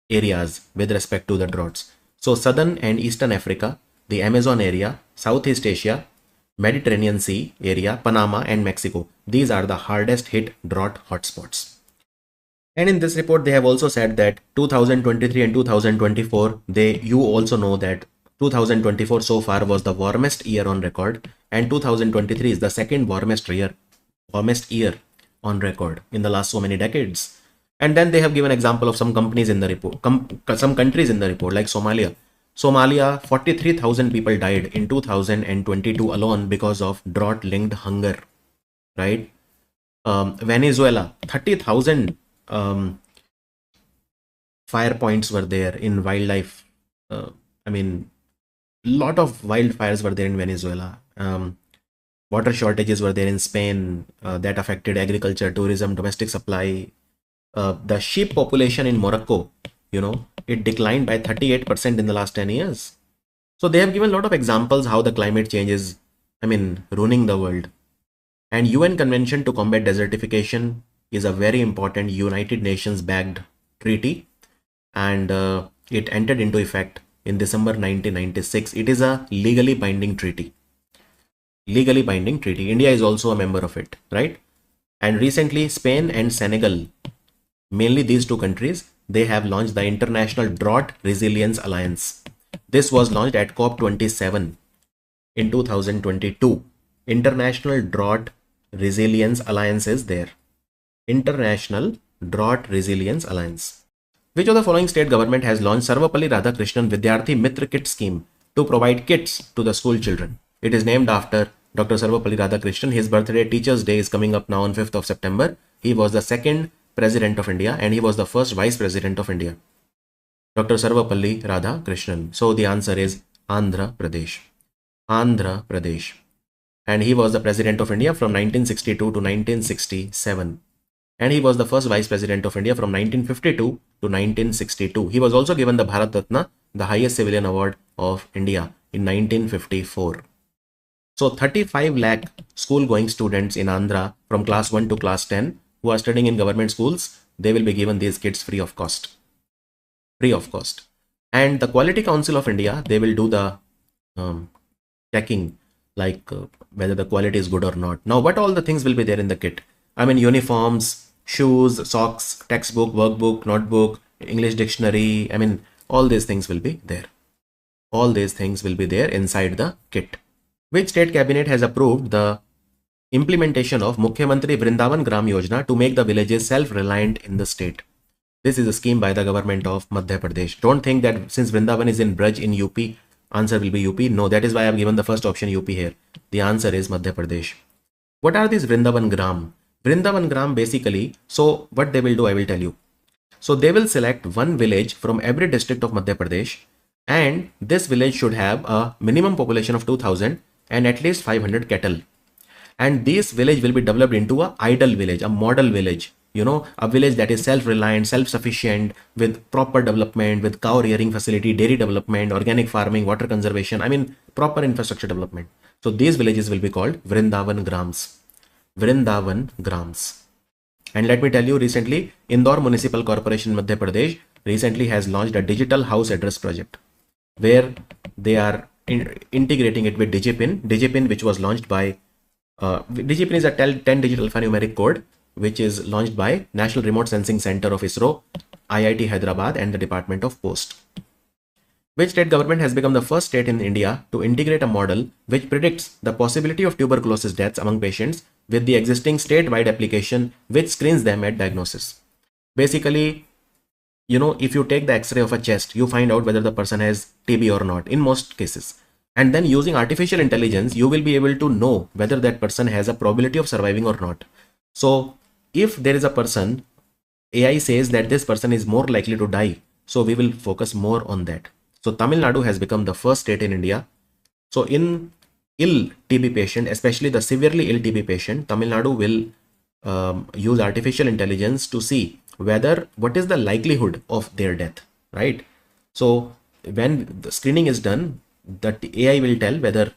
areas with respect to the droughts? So southern and eastern Africa, the Amazon area, Southeast Asia, Mediterranean Sea area, Panama, and Mexico. These are the hardest hit drought hotspots. And in this report, they have also said that 2023 and 2024, you also know that 2024 so far was the warmest year on record, and 2023 is the second warmest year on record in the last so many decades. And then they have given example of some companies in the report, some countries in the report, like Somalia. 43,000 people died in 2022 alone because of drought-linked hunger, right? Venezuela, 30,000 fire points were there in wildlife. Lot of wildfires were there in Venezuela. Water shortages were there in Spain that affected agriculture, tourism, domestic supply. The sheep population in Morocco, it declined by 38% in the last 10 years. So they have given a lot of examples how the climate change is, ruining the world. And UN Convention to Combat Desertification is a very important United Nations backed treaty, and it entered into effect in December 1996. It is a legally binding treaty. India is also a member of it, right? And recently Spain and Senegal, mainly these two countries, they have launched the International Drought Resilience Alliance. This was launched at COP27 in 2022. International Drought Resilience Alliance is there. International Drought Resilience Alliance. Which of the following state government has launched Sarvapalli Radhakrishnan Vidyarthi Mitra Kit scheme to provide kits to the school children? It is named after Dr. Sarvapalli Radhakrishnan. His birthday, Teachers' Day, is coming up now on 5th of September. He was the second President of India and he was the first Vice President of India. Dr. Sarvapalli Radhakrishnan. So the answer is Andhra Pradesh. Andhra Pradesh. And he was the President of India from 1962 to 1967. And he was the first Vice President of India from 1952 to 1962. He was also given the Bharat Ratna, the highest civilian award of India, in 1954. So 35 lakh school-going students in Andhra from class 1 to class 10 who are studying in government schools, they will be given these kits free of cost. Free of cost. And the Quality Council of India, they will do the checking, like whether the quality is good or not. Now, what all the things will be there in the kit? I mean, uniforms, shoes, socks, textbook, workbook, notebook, English dictionary. I mean, all these things will be there. All these things will be there inside the kit. Which state cabinet has approved the implementation of Mukhyamantri Vrindavan Gram Yojana to make the villages self-reliant in the state? This is a scheme by the government of Madhya Pradesh. Don't think that since Vrindavan is in Braj in UP, answer will be UP. No, that is why I have given the first option UP here. The answer is Madhya Pradesh. What are these Vrindavan Gram? Vrindavan Gram basically, so what they will do, I will tell you. So they will select one village from every district of Madhya Pradesh, and this village should have a minimum population of 2000 and at least 500 cattle. And this village will be developed into a ideal village, a model village. You know, a village that is self-reliant, self-sufficient, with proper development, with cow rearing facility, dairy development, organic farming, water conservation, I mean, proper infrastructure development. So these villages will be called Vrindavan Grams. Vrindavan Grams. And let me tell you, recently, Indore Municipal Corporation, Madhya Pradesh, recently has launched a digital house address project where they are integrating it with DigiPin. DigiPin, which was launched by DigiPin is a 10-digit alphanumeric code which is launched by National Remote Sensing Center of ISRO, IIT Hyderabad and the Department of Post. Which state government has become the first state in India to integrate a model which predicts the possibility of tuberculosis deaths among patients with the existing state-wide application which screens them at diagnosis? Basically, you know, if you take the X-ray of a chest, you find out whether the person has TB or not in most cases. And then using artificial intelligence, you will be able to know whether that person has a probability of surviving or not. So if there is a person, AI says that this person is more likely to die. So we will focus more on that. So Tamil Nadu has become the first state in India. So in ill TB patient, especially the severely ill TB patient, Tamil Nadu will use artificial intelligence to see whether what is the likelihood of their death, right? So when the screening is done, the AI will tell whether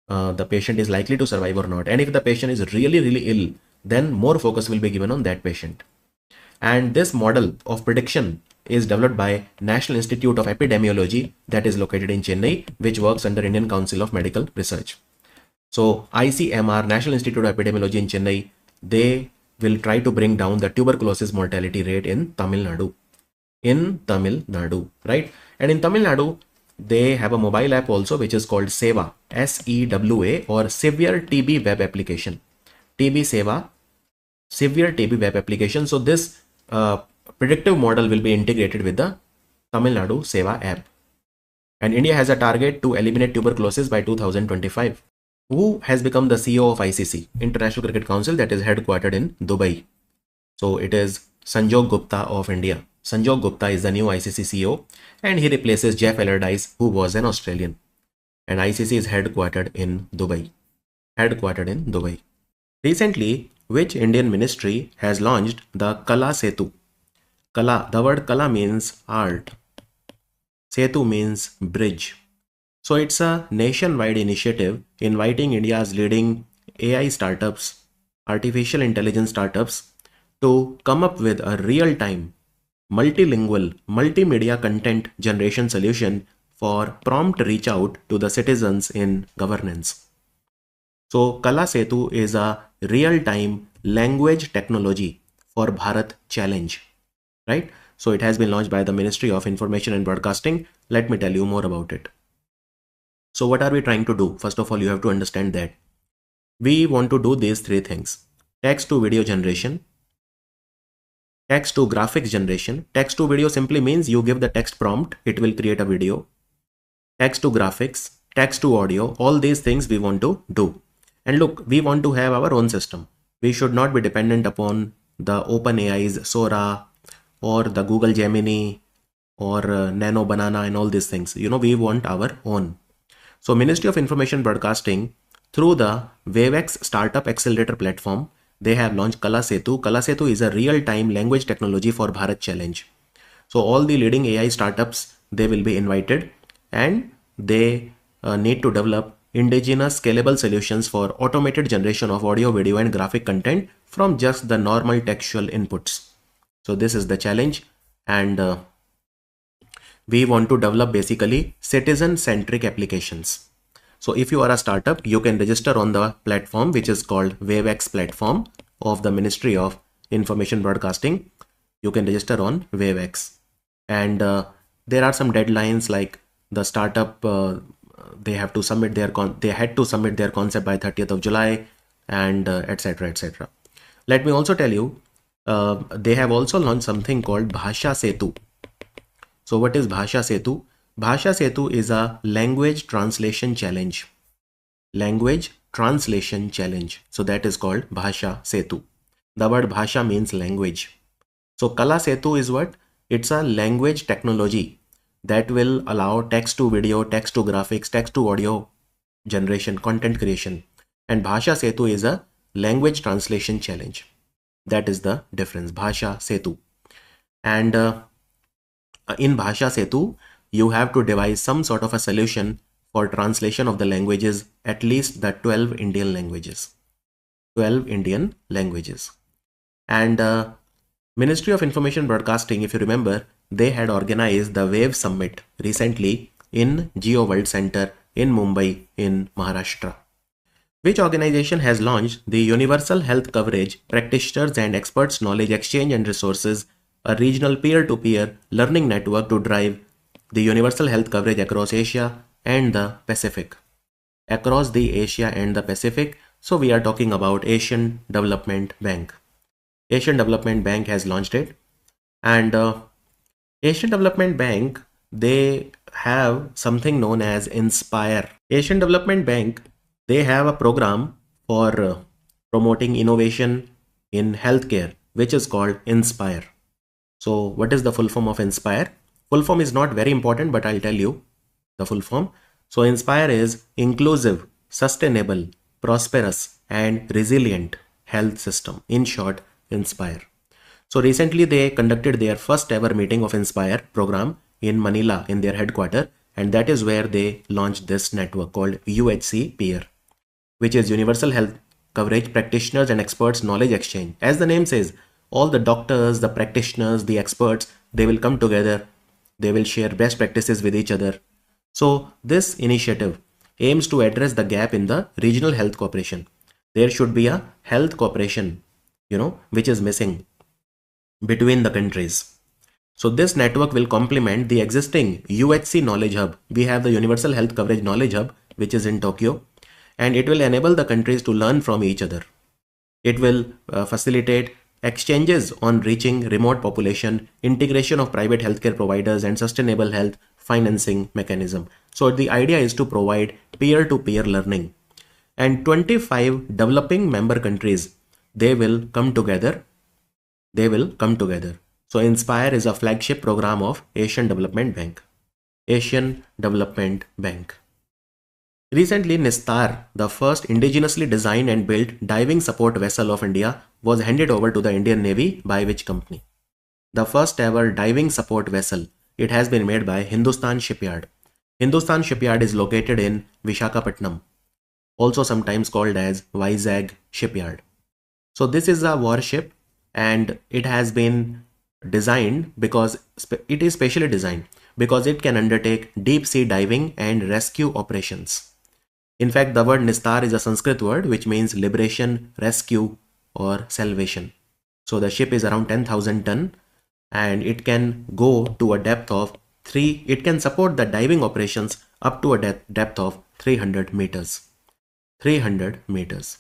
the patient is likely to survive or not. And if the patient is really, really ill, then more focus will be given on that patient. And this model of prediction is developed by National Institute of Epidemiology that is located in Chennai, which works under Indian Council of Medical Research. So ICMR, National Institute of Epidemiology in Chennai, they will try to bring down the tuberculosis mortality rate in Tamil Nadu. In Tamil Nadu, right? And in Tamil Nadu, they have a mobile app also which is called SEWA, SEWA, or Severe TB Web Application. TB SEWA, Severe TB Web Application. So this predictive model will be integrated with the Tamil Nadu SEWA app. And India has a target to eliminate tuberculosis by 2025. Who has become the CEO of ICC, International Cricket Council, that is headquartered in Dubai? So it is Sanjog Gupta of India. Sanjog Gupta is the new ICC CEO and he replaces Jeff Allardyce, who was an Australian. And ICC is headquartered in Dubai. Headquartered in Dubai. Recently, which Indian ministry has launched the Kala Setu? Kala, the word Kala means art. Setu means bridge. So it's a nationwide initiative inviting India's leading AI startups, artificial intelligence startups, to come up with a real-time, multilingual, multimedia content generation solution for prompt reach out to the citizens in governance. So Kala Setu is a real-time language technology for Bharat Challenge. right? So it has been launched by the Ministry of Information and Broadcasting. Let me tell you more about it. So what are we trying to do? First of all, you have to understand that we want to do these three things: text to video generation, text to graphics generation. Text to video simply means you give the text prompt, it will create a video. Text to graphics, text to audio, all these things we want to do. And look, we want to have our own system. We should not be dependent upon the OpenAI's Sora or the Google Gemini or Nano Banana and all these things. We want our own. So Ministry of Information Broadcasting, through the WaveX Startup Accelerator platform, they have launched Kala Setu. Kala Setu is a real-time language technology for Bharat Challenge. So all the leading AI startups, they will be invited, and they need to develop indigenous scalable solutions for automated generation of audio, video and graphic content from just the normal textual inputs. So this is the challenge, and we want to develop basically citizen-centric applications. So if you are a startup, you can register on the platform which is called WaveX platform of the Ministry of Information Broadcasting. You can register on WaveX, and there are some deadlines, like the startup they had to submit their concept by 30th of July, and etc, etc. Let me also tell you, they have also launched something called Bhasha Setu. So what is Bhasha Setu? Bhasha Setu is a language translation challenge. Language translation challenge. So that is called Bhasha Setu. The word Bhasha means language. So Kala Setu is what? It's a language technology that will allow text to video, text to graphics, text to audio generation, content creation. And Bhasha Setu is a language translation challenge. That is the difference, Bhasha Setu. And in Bhasha Setu, you have to devise some sort of a solution for translation of the languages, at least the 12 Indian languages. 12 Indian languages. And Ministry of Information Broadcasting, if you remember, they had organized the WAVE Summit recently in Geo World Center in Mumbai in Maharashtra. Which organization has launched the Universal Health Coverage Practitioners and Experts Knowledge Exchange and Resources, a regional peer-to-peer learning network to drive the universal health coverage across Asia and the Pacific. Across the Asia and the Pacific, so we are talking about Asian Development Bank. Asian Development Bank has launched it, and Asian Development Bank, they have something known as Inspire. Asian Development Bank, they have a program for promoting innovation in healthcare, which is called Inspire. So what is the full form of Inspire? Full form is not very important, but I'll tell you the full form. So Inspire is inclusive, sustainable, prosperous and resilient health system. In short, Inspire. So recently they conducted their first ever meeting of Inspire program in Manila in their headquarters, and that is where they launched this network called UHC Peer, which is Universal Health Coverage Practitioners and Experts Knowledge Exchange. As the name says, all the doctors, the practitioners, the experts, they will come together. They will share best practices with each other. So this initiative aims to address the gap in the regional health cooperation. There should be a health cooperation, which is missing between the countries. So this network will complement the existing UHC Knowledge Hub. We have the Universal Health Coverage Knowledge Hub, which is in Tokyo, and it will enable the countries to learn from each other. It will facilitate exchanges on reaching remote population, integration of private healthcare providers and sustainable health financing mechanism. So the idea is to provide peer-to-peer learning, and 25 developing member countries, they will come together. So Inspire is a flagship program of Asian Development Bank. Asian Development Bank. Recently, Nistar, the first indigenously designed and built diving support vessel of India, was handed over to the Indian Navy by which company? The first ever diving support vessel. It has been made by Hindustan Shipyard. Hindustan Shipyard is located in Visakhapatnam, also sometimes called as Vizag Shipyard. So this is a warship, and it has been designed because it is specially designed because it can undertake deep sea diving and rescue operations. In fact, the word Nistar is a Sanskrit word which means liberation, rescue or salvation. So the ship is around 10,000 ton, and it can go to a depth of it can support the diving operations up to a depth of 300 meters. 300 meters.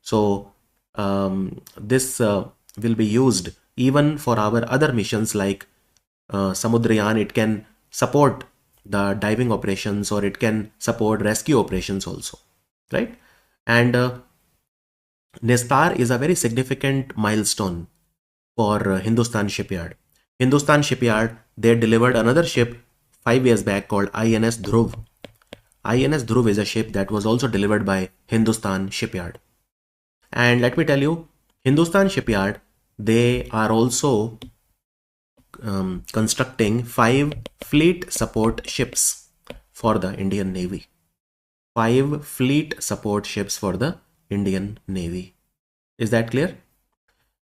So this will be used even for our other missions like Samudrayan. It can support the diving operations, or it can support rescue operations also, right? And Nestar is a very significant milestone for Hindustan Shipyard. Hindustan Shipyard, they delivered another ship 5 years back called INS Dhruv. INS Dhruv is a ship that was also delivered by Hindustan Shipyard. And let me tell you, Hindustan Shipyard, they are also constructing 5 fleet support ships for the Indian Navy. 5 fleet support ships for the Indian Navy. Is that clear?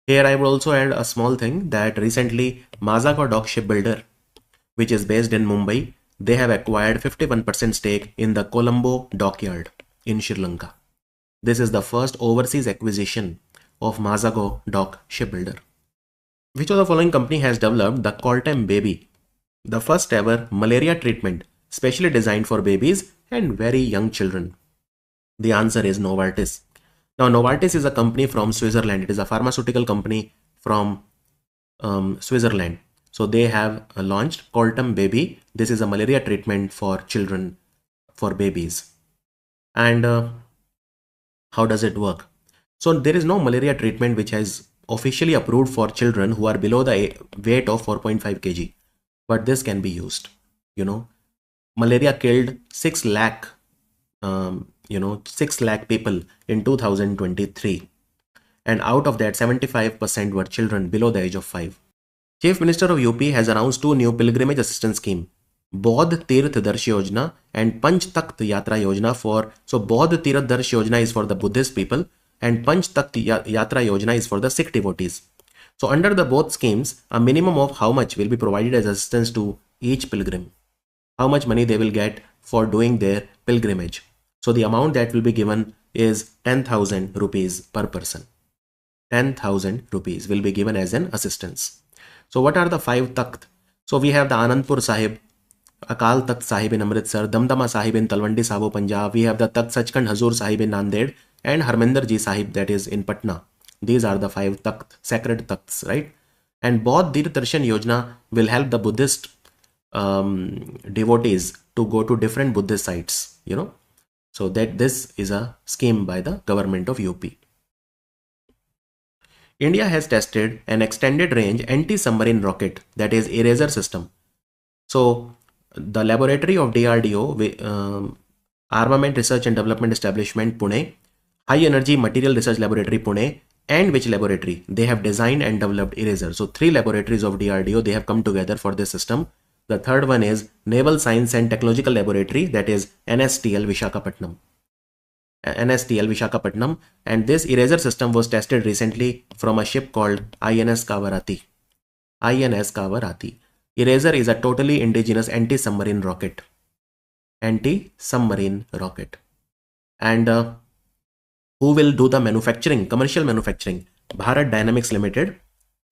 Here I will also add a small thing that recently Mazago Dock Shipbuilder, which is based in Mumbai, they have acquired 51% stake in the Colombo dockyard in Sri Lanka. This is the first overseas acquisition of Mazago Dock Shipbuilder. Which of the following company has developed the Coltem Baby, the first ever malaria treatment specially designed for babies and very young children? The answer is Novartis. Now, Novartis is a company from Switzerland. It is a pharmaceutical company from Switzerland. So they have launched Coltem Baby. This is a malaria treatment for children, for babies. And how does it work? So there is no malaria treatment which has officially approved for children who are below the weight of 4.5 kg. But this can be used. Malaria killed 6 lakh 6 lakh people in 2023, and out of that 75% were children below the age of 5. Chief Minister of UP has announced 2 new pilgrimage assistance schemes, Bodh Tirth Darsh Yojana and Panch Takht Yatra Yojana so Bodh Tirth Darsh Yojana is for the Buddhist people and Panch Takht Yatra Yojana is for the Sikh devotees. So under the both schemes, a minimum of how much will be provided as assistance to each pilgrim? How much money they will get for doing their pilgrimage? So the amount that will be given is 10,000 rupees per person. 10,000 rupees will be given as an assistance. So what are the 5 Takht? So we have the Anandpur Sahib, Akal Takht Sahib in Amritsar, Damdama Sahib in Talwandi Sabo, Punjab. We have the Takht Sachkhand Hazur Sahib in Nanded and Harminder Ji Sahib, that is in Patna. These are the 5 Takht, sacred Takhts, right? And Bodh Tirth Darshan Yojana will help the Buddhist devotees to go to different Buddhist sites, So that this is a scheme by the government of UP. India has tested an extended range anti-submarine rocket, that is Eraser system. So the laboratory of DRDO, Armament Research and Development Establishment Pune, High Energy Material Research Laboratory Pune, and which laboratory? They have designed and developed Eraser. So 3 laboratories of DRDO, they have come together for this system. The third one is Naval Science and Technological Laboratory, that is NSTL Visakhapatnam. And this Eraser system was tested recently from a ship called INS Kavarati. Eraser is a totally indigenous anti-submarine rocket. And who will do the manufacturing, commercial manufacturing? Bharat Dynamics Limited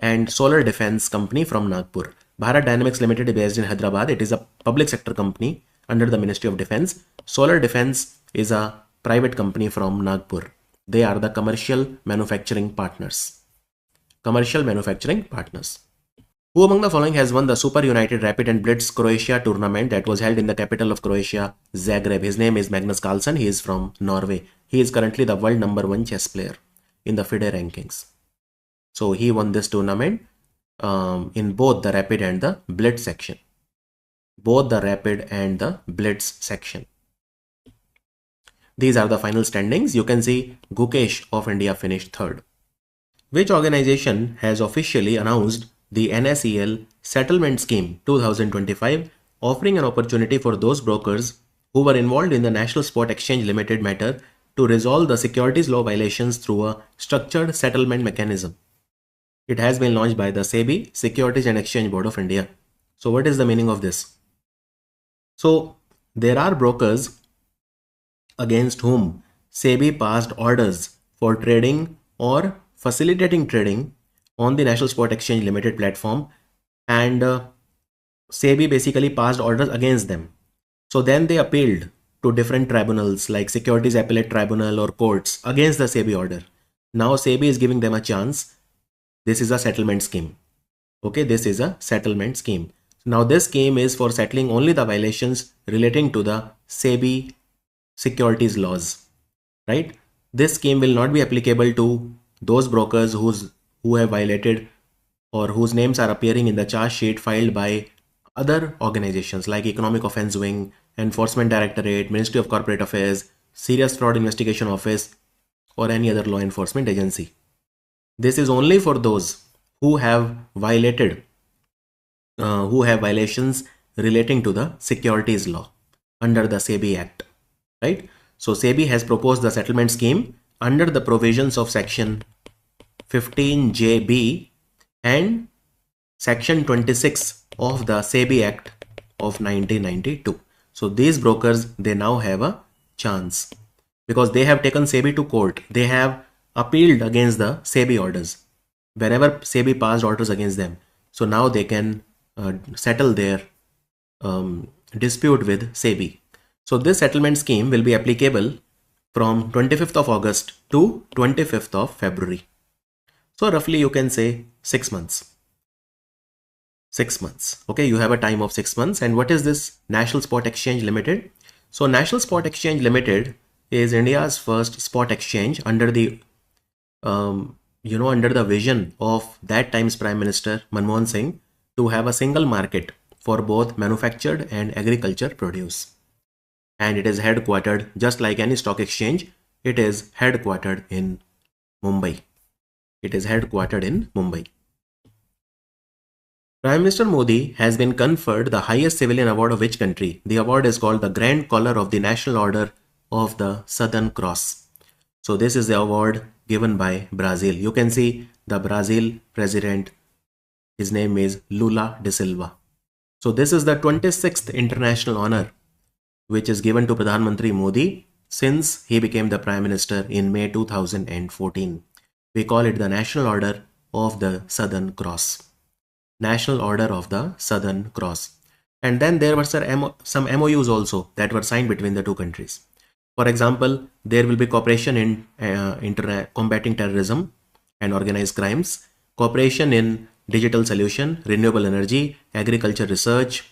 and Solar Defense Company from Nagpur. Bharat Dynamics Limited is based in Hyderabad. It is a public sector company under the Ministry of Defense. Solar Defense is a private company from Nagpur. They are the commercial manufacturing partners. Who among the following has won the Super United Rapid and Blitz Croatia tournament that was held in the capital of Croatia, Zagreb? His name is Magnus Carlsen. He is from Norway. He is currently the world #1 chess player in the FIDE rankings. So he won this tournament in both the Rapid and the Blitz section. These are the final standings. You can see Gukesh of India finished 3rd. Which organization has officially announced the NSEL Settlement Scheme 2025, offering an opportunity for those brokers who were involved in the National Spot Exchange Limited matter to resolve the securities law violations through a structured settlement mechanism? It has been launched by the SEBI, Securities and Exchange Board of India. So what is the meaning of this? So there are brokers against whom SEBI passed orders for trading or facilitating trading on the National Spot Exchange Limited platform and SEBI basically passed orders against them. So then they appealed to different tribunals like Securities Appellate Tribunal or courts against the SEBI order. Now SEBI is giving them a chance. This is a settlement scheme. Okay, this is a settlement scheme. Now this scheme is for settling only the violations relating to the SEBI securities laws, right? This scheme will not be applicable to those brokers who have violated or whose names are appearing in the charge sheet filed by other organizations like Economic Offence Wing, Enforcement Directorate, Ministry of Corporate Affairs, Serious Fraud Investigation Office, or any other law enforcement agency. This is only for those who have violated, who have violations relating to the securities law under the SEBI Act, right? So SEBI has proposed the settlement scheme under the provisions of Section 15JB and Section 26 of the SEBI Act of 1992. So these brokers, they now have a chance because they have taken SEBI to court. They have appealed against the SEBI orders wherever SEBI passed orders against them. So now they can settle their dispute with SEBI. So this settlement scheme will be applicable from 25th of August to 25th of February. So roughly you can say 6 months. 6 months. Okay, you have a time of 6 months. And what is this National Spot Exchange Limited? So National Spot Exchange Limited is India's first spot exchange under the under the vision of that time's Prime Minister Manmohan Singh to have a single market for both manufactured and agriculture produce. And it is headquartered, just like any stock exchange, it is headquartered in Mumbai. It is headquartered in Mumbai. Prime Minister Modi has been conferred the highest civilian award of which country? The award is called the Grand Collar of the National Order of the Southern Cross. So this is the award given by Brazil. You can see the Brazil president, his name is Lula da Silva. So this is the 26th international honor which is given to Pradhan Mantri Modi since he became the Prime Minister in May 2014. We call it the National Order of the Southern Cross. National Order of the Southern Cross. And then there were some MOUs also that were signed between the two countries. For example, there will be cooperation in combating terrorism and organized crimes, cooperation in digital solution, renewable energy, agriculture research,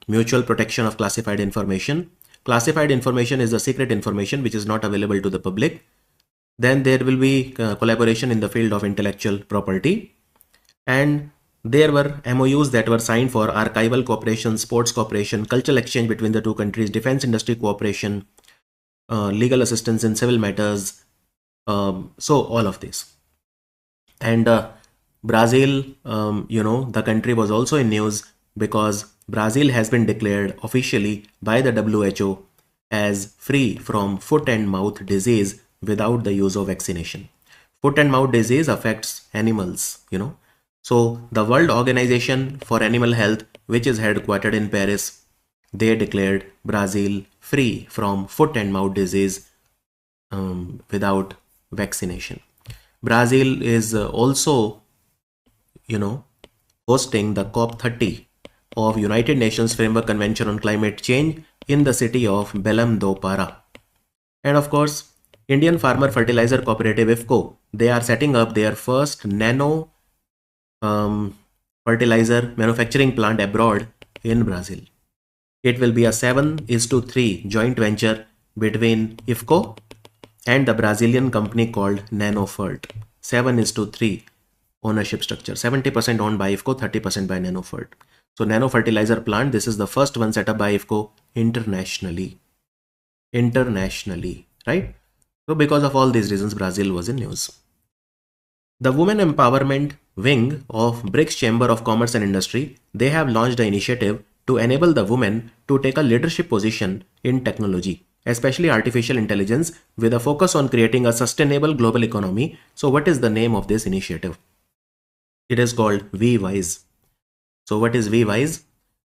mutual protection of classified information. Classified information is the secret information which is not available to the public. Then there will be collaboration in the field of intellectual property. And there were MOUs that were signed for archival cooperation, sports cooperation, cultural exchange between the two countries, defense industry cooperation, legal assistance in civil matters. So all of this. And Brazil, the country was also in news because Brazil has been declared officially by the WHO as free from foot and mouth disease without the use of vaccination. Foot and mouth disease affects animals, So the World Organization for Animal Health, which is headquartered in Paris, they declared Brazil free from foot and mouth disease without vaccination. Brazil is also, hosting the COP30 of United Nations Framework Convention on Climate Change in the city of Belém do Pará. And of course, Indian Farmer Fertilizer Cooperative IFCO, they are setting up their first nano fertilizer manufacturing plant abroad in Brazil. It will be a 7:3 joint venture between IFCO and the Brazilian company called NanoFert. 7:3 ownership structure. 70% owned by IFCO, 30% by NanoFert. So nano fertilizer plant, this is the first one set up by IFCO internationally. Right? So because of all these reasons, Brazil was in news. The Women Empowerment Wing of BRICS Chamber of Commerce and Industry, they have launched an initiative to enable the women to take a leadership position in technology, especially artificial intelligence, with a focus on creating a sustainable global economy. So what is the name of this initiative? It is called WeWise. So what is WeWise?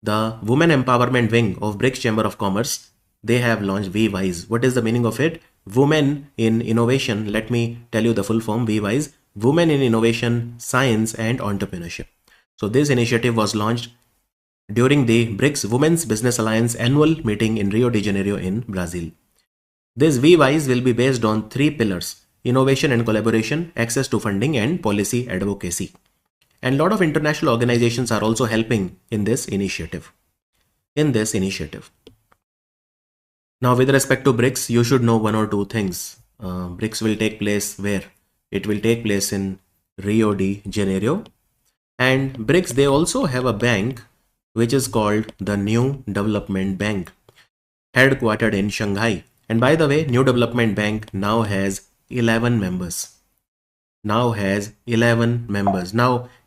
The Women Empowerment Wing of BRICS Chamber of Commerce, they have launched WeWise. What is the meaning of it? Women in Innovation. Let me tell you the full form. WeWise, Women in Innovation, Science and Entrepreneurship. So this initiative was launched during the BRICS Women's Business Alliance annual meeting in Rio de Janeiro in Brazil. This VWISE will be based on three pillars: innovation and collaboration, access to funding, and policy advocacy. And a lot of international organizations are also helping in this initiative. Now, with respect to BRICS, you should know one or two things. BRICS will take place where? It will take place in Rio de Janeiro. And BRICS, they also have a bank which is called the New Development Bank, headquartered in Shanghai. And by the way, New Development Bank now has 11 members. Now,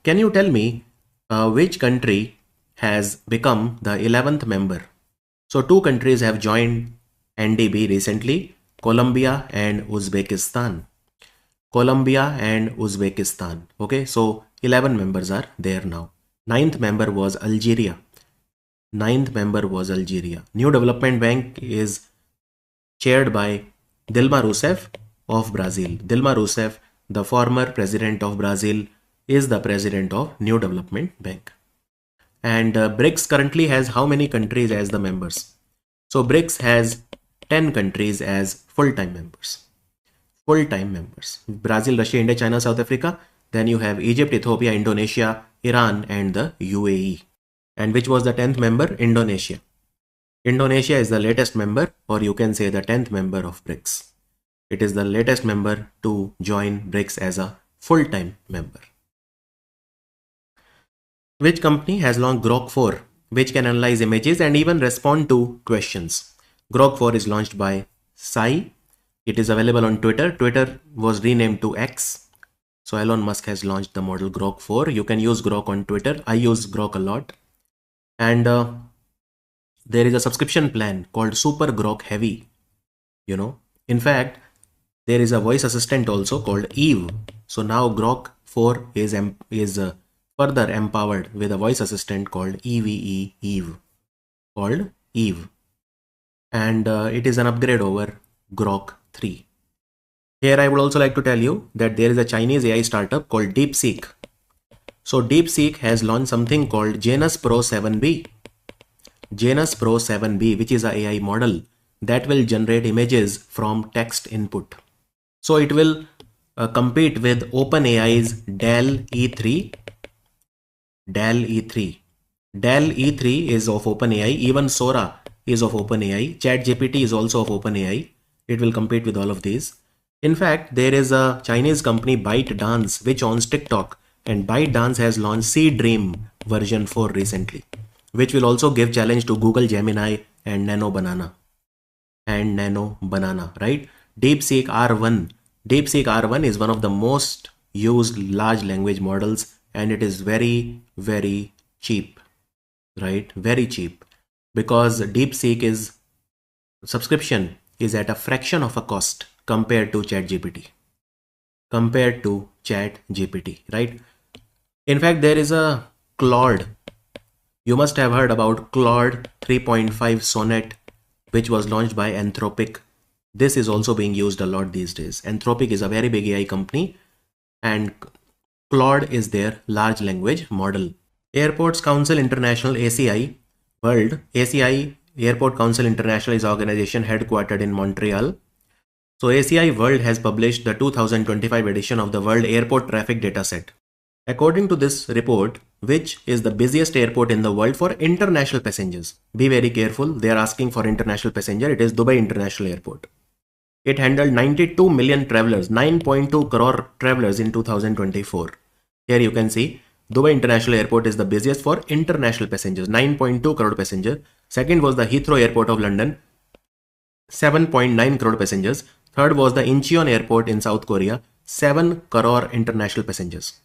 can you tell me which country has become the 11th member? So two countries have joined NDB recently, Colombia and Uzbekistan. Okay, so 11 members are there now. Ninth member was Algeria. New Development Bank is chaired by Dilma Rousseff of Brazil. Dilma Rousseff, the former president of Brazil, is the president of New Development Bank. And BRICS currently has how many countries as the members? So BRICS has 10 countries as full-time members. Brazil, Russia, India, China, South Africa. Then you have Egypt, Ethiopia, Indonesia, Iran, and the UAE. And which was the 10th member? Indonesia. Indonesia is the latest member, or you can say the 10th member of BRICS. It is the latest member to join BRICS as a full-time member. Which company has launched Grok 4, which can analyze images and even respond to questions? Grok 4 is launched by Sai. It is available on Twitter. Twitter was renamed to X. So Elon Musk has launched the model Grok 4. You can use Grok on Twitter. I use Grok a lot. And there is a subscription plan called Super Grok Heavy. In fact, there is a voice assistant also called Eve. So now Grok 4 is further empowered with a voice assistant called Eve. And it is an upgrade over Grok 3. Here I would also like to tell you that there is a Chinese AI startup called DeepSeek. So DeepSeek has launched something called Janus Pro 7B. Which is a AI model that will generate images from text input. So it will compete with OpenAI's DAL E3. DAL E3 is of OpenAI. Even Sora is of OpenAI. ChatGPT is also of OpenAI. It will compete with all of these. In fact, there is a Chinese company ByteDance which owns TikTok, and ByteDance has launched Seedream version 4 recently, which will also give challenge to Google Gemini and Nano Banana, right? DeepSeek R1 is one of the most used large language models, and it is very, very cheap, right? Very cheap, because DeepSeek subscription is at a fraction of a cost compared to ChatGPT, right? In fact, there is a Claude. You must have heard about Claude 3.5 Sonnet, which was launched by Anthropic. This is also being used a lot these days. Anthropic is a very big AI company, and Claude is their large language model. Airports Council International, ACI World. ACI, Airport Council International, is an organization headquartered in Montreal. So ACI World has published the 2025 edition of the World Airport Traffic Dataset. According to this report, which is the busiest airport in the world for international passengers? Be very careful. They are asking for international passenger. It is Dubai International Airport. It handled 92 million travelers, 9.2 crore travelers in 2024. Here you can see Dubai International Airport is the busiest for international passengers, 9.2 crore passengers. Second was the Heathrow Airport of London, 7.9 crore passengers. Third was the Incheon Airport in South Korea, 7 crore international passengers.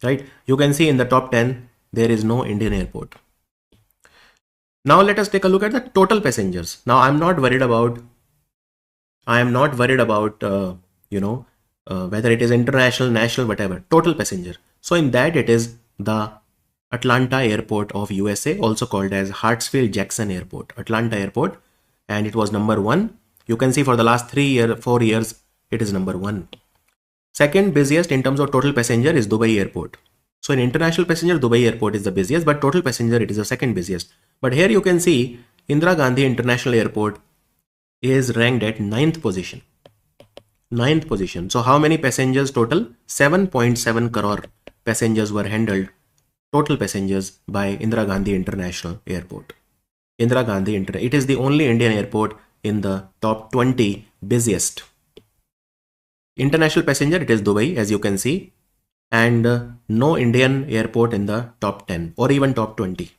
Right? You can see in the top 10, there is no Indian airport. Now let us take a look at the total passengers. Now I am not worried about whether it is international, national, whatever, total passenger. So in that, it is the Atlanta Airport of USA, also called as Hartsfield-Jackson Airport, Atlanta Airport, and it was number 1. You can see for the last 4 years, it is number 1. Second busiest in terms of total passenger is Dubai Airport. So in international passenger, Dubai airport is the busiest, but total passenger, it is the second busiest. But here you can see Indira Gandhi International Airport is ranked at 9th position. 9th position. So how many passengers total? 7.7 crore passengers were handled, total passengers, by Indira Gandhi International Airport. Indira Gandhi it is the only Indian airport in the top 20 busiest. International passenger, it is Dubai, as you can see, and no Indian airport in the top 10 or even top 20.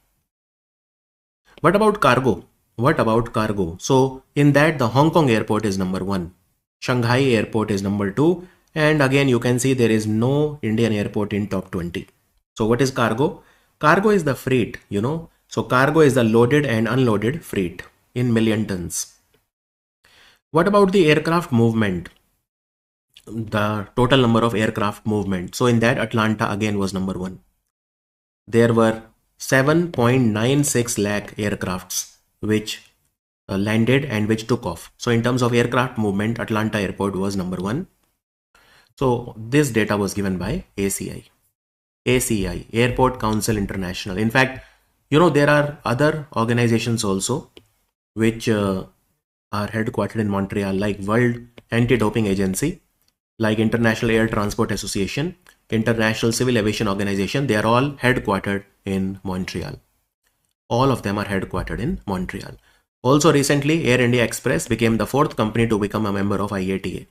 What about cargo? What about cargo? So in that, the Hong Kong airport is number 1. Shanghai airport is number 2. And again, you can see there is no Indian airport in top 20. So what is cargo? Cargo is the freight, you know. So cargo is the loaded and unloaded freight in million tons. What about the aircraft movement? The total number of aircraft movement. So in that, Atlanta again was number 1. There were 7.96 lakh aircrafts which landed and which took off. So in terms of aircraft movement, Atlanta airport was number 1. So this data was given by ACI. ACI, Airport Council International. In fact, you know, there are other organizations also which are headquartered in Montreal, like World Anti-Doping Agency, like International Air Transport Association, International Civil Aviation Organization. They are all headquartered in Montreal. All of them are headquartered in Montreal. Also recently, Air India Express became the 4th company to become a member of IATA.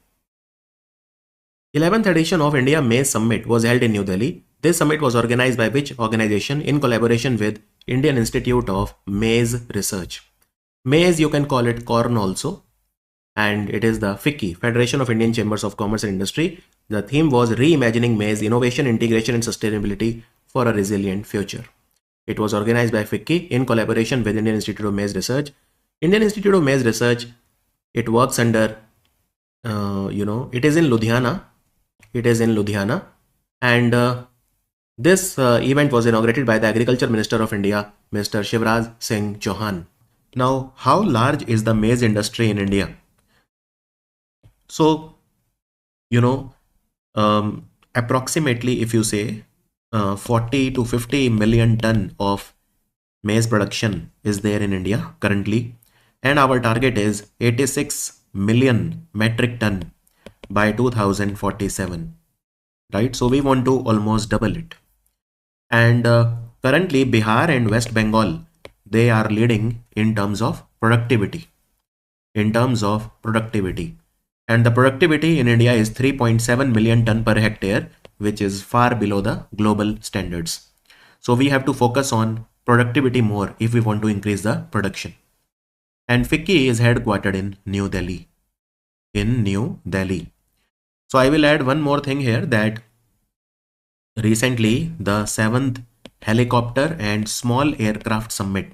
11th edition of India Maize Summit was held in New Delhi. This summit was organized by which organization? In collaboration with Indian Institute of Maize Research. Maize, you can call it corn also. And it is the FICCI, Federation of Indian Chambers of Commerce and Industry. The theme was Reimagining Maize, Innovation, Integration and Sustainability for a Resilient Future. It was organized by FICCI in collaboration with Indian Institute of Maize Research. Indian Institute of Maize Research, it works under, it is in Ludhiana. It is in Ludhiana. And this event was inaugurated by the Agriculture Minister of India, Mr. Shivraj Singh Chauhan. Now, how large is the maize industry in India? So, approximately, if you say 40 to 50 million ton of maize production is there in India currently, and our target is 86 million metric ton by 2047, right? So we want to almost double it. And currently Bihar and West Bengal, they are leading in terms of productivity. And the productivity in India is 3.7 million ton per hectare, which is far below the global standards. So we have to focus on productivity more if we want to increase the production. And FICCI is headquartered in New Delhi. So I will add one more thing here, that recently the 7th Helicopter and Small Aircraft Summit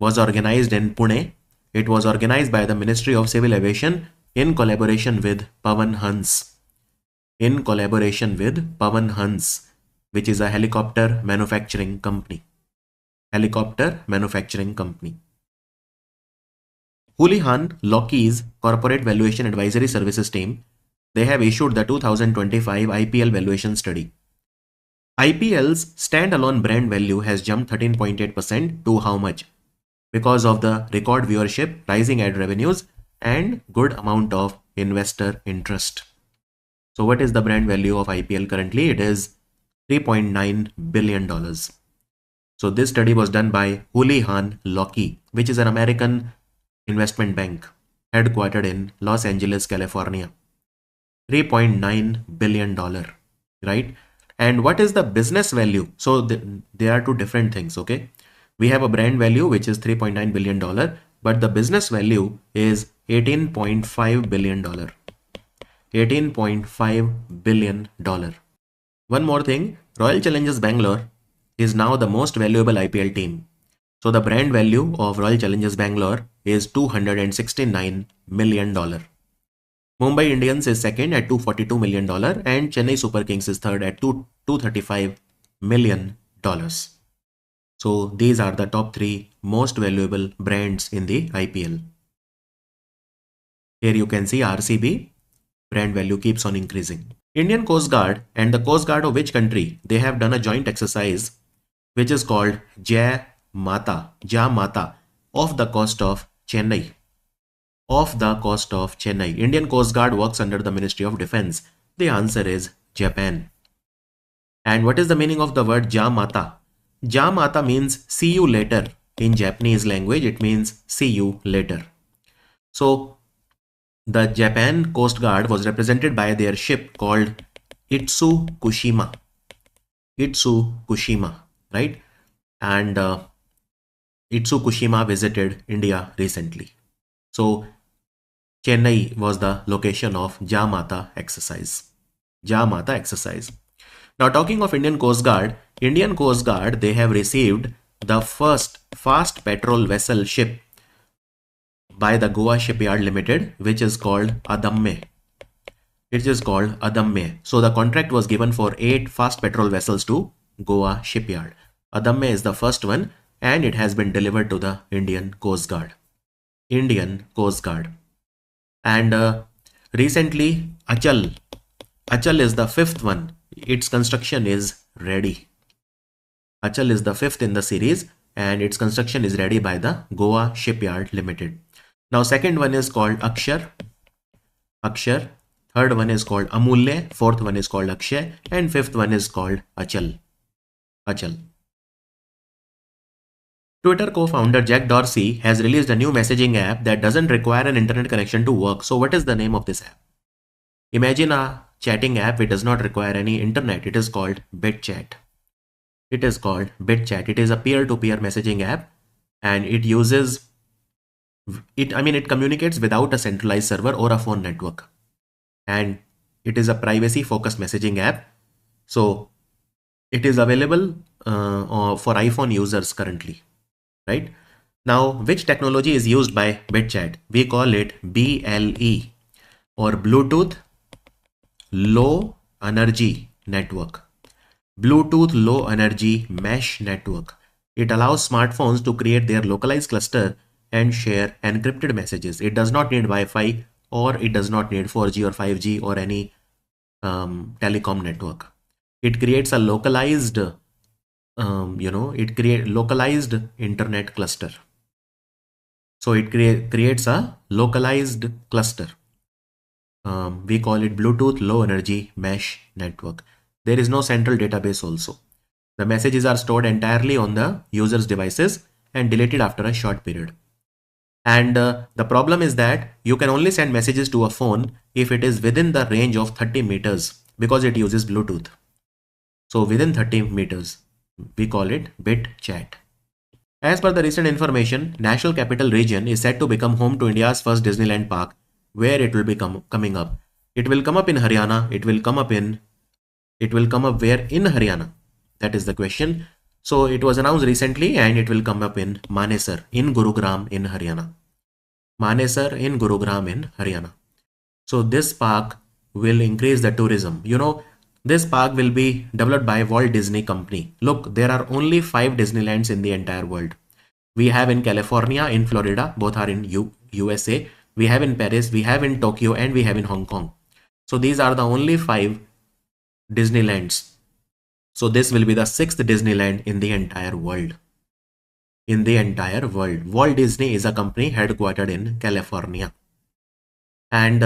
was organized in Pune. It was organized by the Ministry of Civil Aviation in collaboration with Pawan Hans. Which is a helicopter manufacturing company. Houlihan Lokey's Corporate Valuation Advisory Services team, they have issued the 2025 IPL valuation study. IPL's standalone brand value has jumped 13.8% to how much? Because of the record viewership, rising ad revenues, and good amount of investor interest. So what is the brand value of IPL currently? It is $3.9 billion. So this study was done by Houlihan Lokey, which is an American investment bank headquartered in Los Angeles, California. $3.9 billion, right? And what is the business value? So there are two different things, okay? We have a brand value, which is $3.9 billion, but the business value is $18.5 billion. $18.5 billion. One more thing, Royal Challengers Bangalore is now the most valuable IPL team. So the brand value of Royal Challengers Bangalore is $269 million. Mumbai Indians is second at $242 million and Chennai Super Kings is third at $235 million. So these are the top 3 most valuable brands in the IPL. Here you can see RCB, brand value keeps on increasing. Indian Coast Guard and the Coast Guard of which country, they have done a joint exercise which is called Ja Mata off the coast of Chennai. Off the coast of Chennai. Indian Coast Guard works under the Ministry of Defense. The answer is Japan. And what is the meaning of the word Ja Mata? Ja Mata means see you later. In Japanese language, it means see you later. So the Japan Coast Guard was represented by their ship called Itsu Kushima. Itsu Kushima, right? And Itsu Kushima visited India recently. So Chennai was the location of Ja Mata exercise. Ja Mata exercise. Now talking of Indian Coast Guard, they have received the first fast petrol vessel ship by the Goa Shipyard Limited, which is called Adamme. It is called Adamme. So the contract was given for 8 fast petrol vessels to Goa Shipyard. Adamme is the first one and it has been delivered to the Indian Coast Guard. Indian Coast Guard. And recently Achal is the 5th one. Its construction is ready. Achal is the 5th in the series and its construction is ready by the Goa Shipyard Limited. Now second one is called Akshar. Third one is called Amulya. Fourth one is called Akshay. And fifth one is called Achal. Twitter co-founder Jack Dorsey has released a new messaging app that doesn't require an internet connection to work. So what is the name of this app? Imagine a chatting app which does not require any internet. It is called BitChat. It is a peer-to-peer messaging app and it communicates without a centralized server or a phone network. And it is a privacy-focused messaging app. So it is available for iPhone users currently. Right? Now, which technology is used by BitChat? We call it BLE or Bluetooth Low Energy Network. Bluetooth Low Energy Mesh Network. It allows smartphones to create their localized cluster and share encrypted messages. It does not need Wi-Fi or it does not need 4G or 5G or any telecom network. It creates a localized localized internet cluster. So it creates a localized cluster. We call it Bluetooth Low Energy Mesh Network. There is no central database also. The messages are stored entirely on the user's devices and deleted after a short period. And the problem is that you can only send messages to a phone if it is within the range of 30 meters because it uses Bluetooth. So within 30 meters. We call it BitChat. As per the recent information, National Capital Region is set to become home to India's first Disneyland park, where it will be coming up. It will come up in Haryana. It will come up where in Haryana? That is the question. So it was announced recently and it will come up in Manesar in Gurugram in Haryana. So this park will increase the tourism. This park will be developed by Walt Disney Company. Look, there are only 5 Disneylands in the entire world. We have in California, in Florida, both are in USA. We have in Paris, we have in Tokyo, and we have in Hong Kong. So these are the only 5 Disneylands. So this will be the 6th Disneyland in the entire world. Walt Disney is a company headquartered in California. And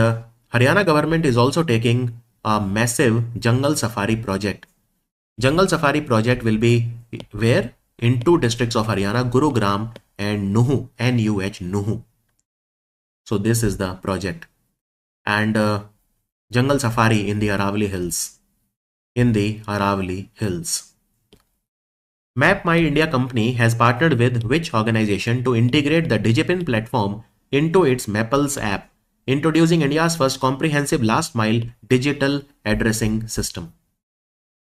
Haryana government is also taking a massive jungle safari project. Jungle safari project will be where? In 2 districts of Haryana, Gurugram and Nuh, Nuh. So this is the project. And jungle safari in the Aravalli Hills. Map My India company has partnered with which organization to integrate the DigiPin platform into its Mappls app, introducing India's first comprehensive last mile digital addressing system.